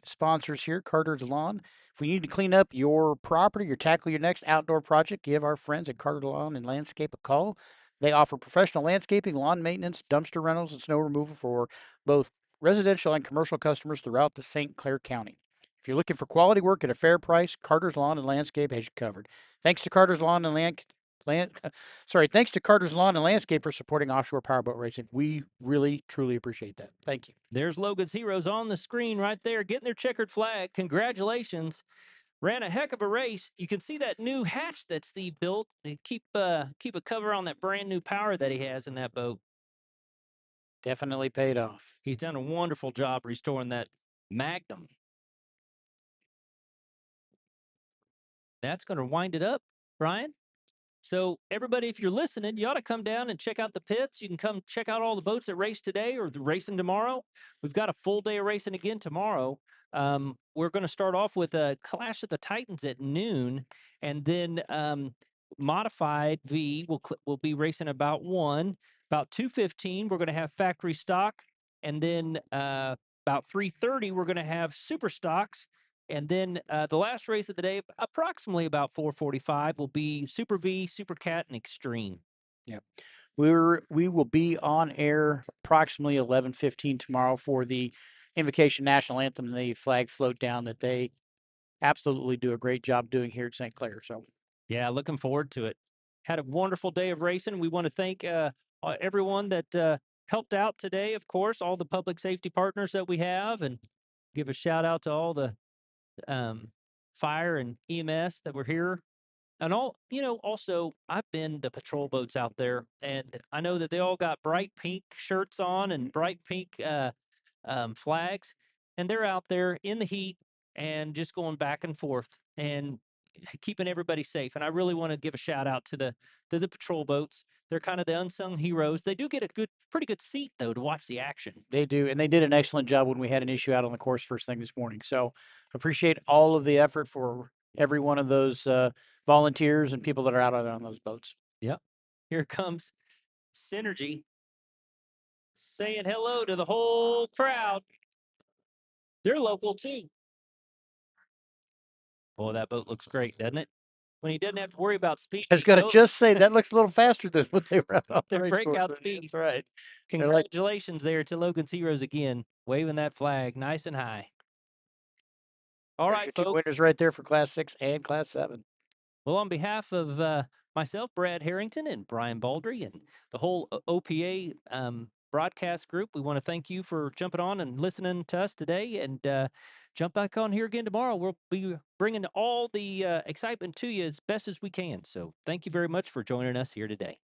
sponsors here, Carter's Lawn. If we need to clean up your property or tackle your next outdoor project, give our friends at Carter Lawn and Landscape a call. They offer professional landscaping, lawn maintenance, dumpster rentals, and snow removal for both residential and commercial customers throughout the St. Clair County. If you're looking for quality work at a fair price, Carter's Lawn and Landscape has you covered. Thanks to Carter's Lawn and thanks to Carter's Lawn and Landscape for supporting offshore powerboat racing. We really, truly appreciate that. Thank you. There's Logan's Heroes on the screen right there, getting their checkered flag. Congratulations. Ran a heck of a race. You can see that new hatch that Steve built. And keep a cover on that brand new power that he has in that boat. Definitely paid off. He's done a wonderful job restoring that Magnum. That's going to wind it up, Brian. So everybody, if you're listening, you ought to come down and check out the pits. You can come check out all the boats that race today or the racing tomorrow. We've got a full day of racing again tomorrow. We're going to start off with a Clash of the Titans at noon, and then Modified V will be racing about 1. About 2:15, we're going to have factory stock, and then about 3:30, we're going to have super stocks. And then the last race of the day, approximately about 4:45, will be Super V, Super Cat, and Extreme. Yeah, we will be on air approximately 11:15 tomorrow for the Invocation National Anthem and the flag float down that they absolutely do a great job doing here at St. Clair. So yeah, looking forward to it. Had a wonderful day of racing. We want to thank everyone that helped out today. Of course, all the public safety partners that we have, and give a shout out to all the fire and EMS that were here. And also, I've been to patrol boats out there, and I know that they all got bright pink shirts on and bright pink flags, and they're out there in the heat and just going back and forth and keeping everybody safe. And I really want to give a shout out to the patrol boats. They're kind of the unsung heroes. They do get a pretty good seat though to watch the action. they do, and they did an excellent job when we had an issue out on the course first thing this morning. So appreciate all of the effort for every one of those volunteers and people that are out on those boats. Yep. Here comes Synergy. saying hello to the whole crowd. They're local too. Boy, that boat looks great, doesn't it? When he doesn't have to worry about speed. I was going to just say that looks a little faster than what they were out on the Their race course. breakout speed. That's right. They're like, Congratulations there to Logan's Heroes again, waving that flag nice and high. All there's right, your two folks. winners right there for Class 6 and Class 7. Well, on behalf of myself, Brad Harrington, and Brian Baldry, and the whole OPA broadcast group, we want to thank you for jumping on and listening to us today. And jump back on here again tomorrow. We'll be bringing all the excitement to you as best as we can. So thank you very much for joining us here today.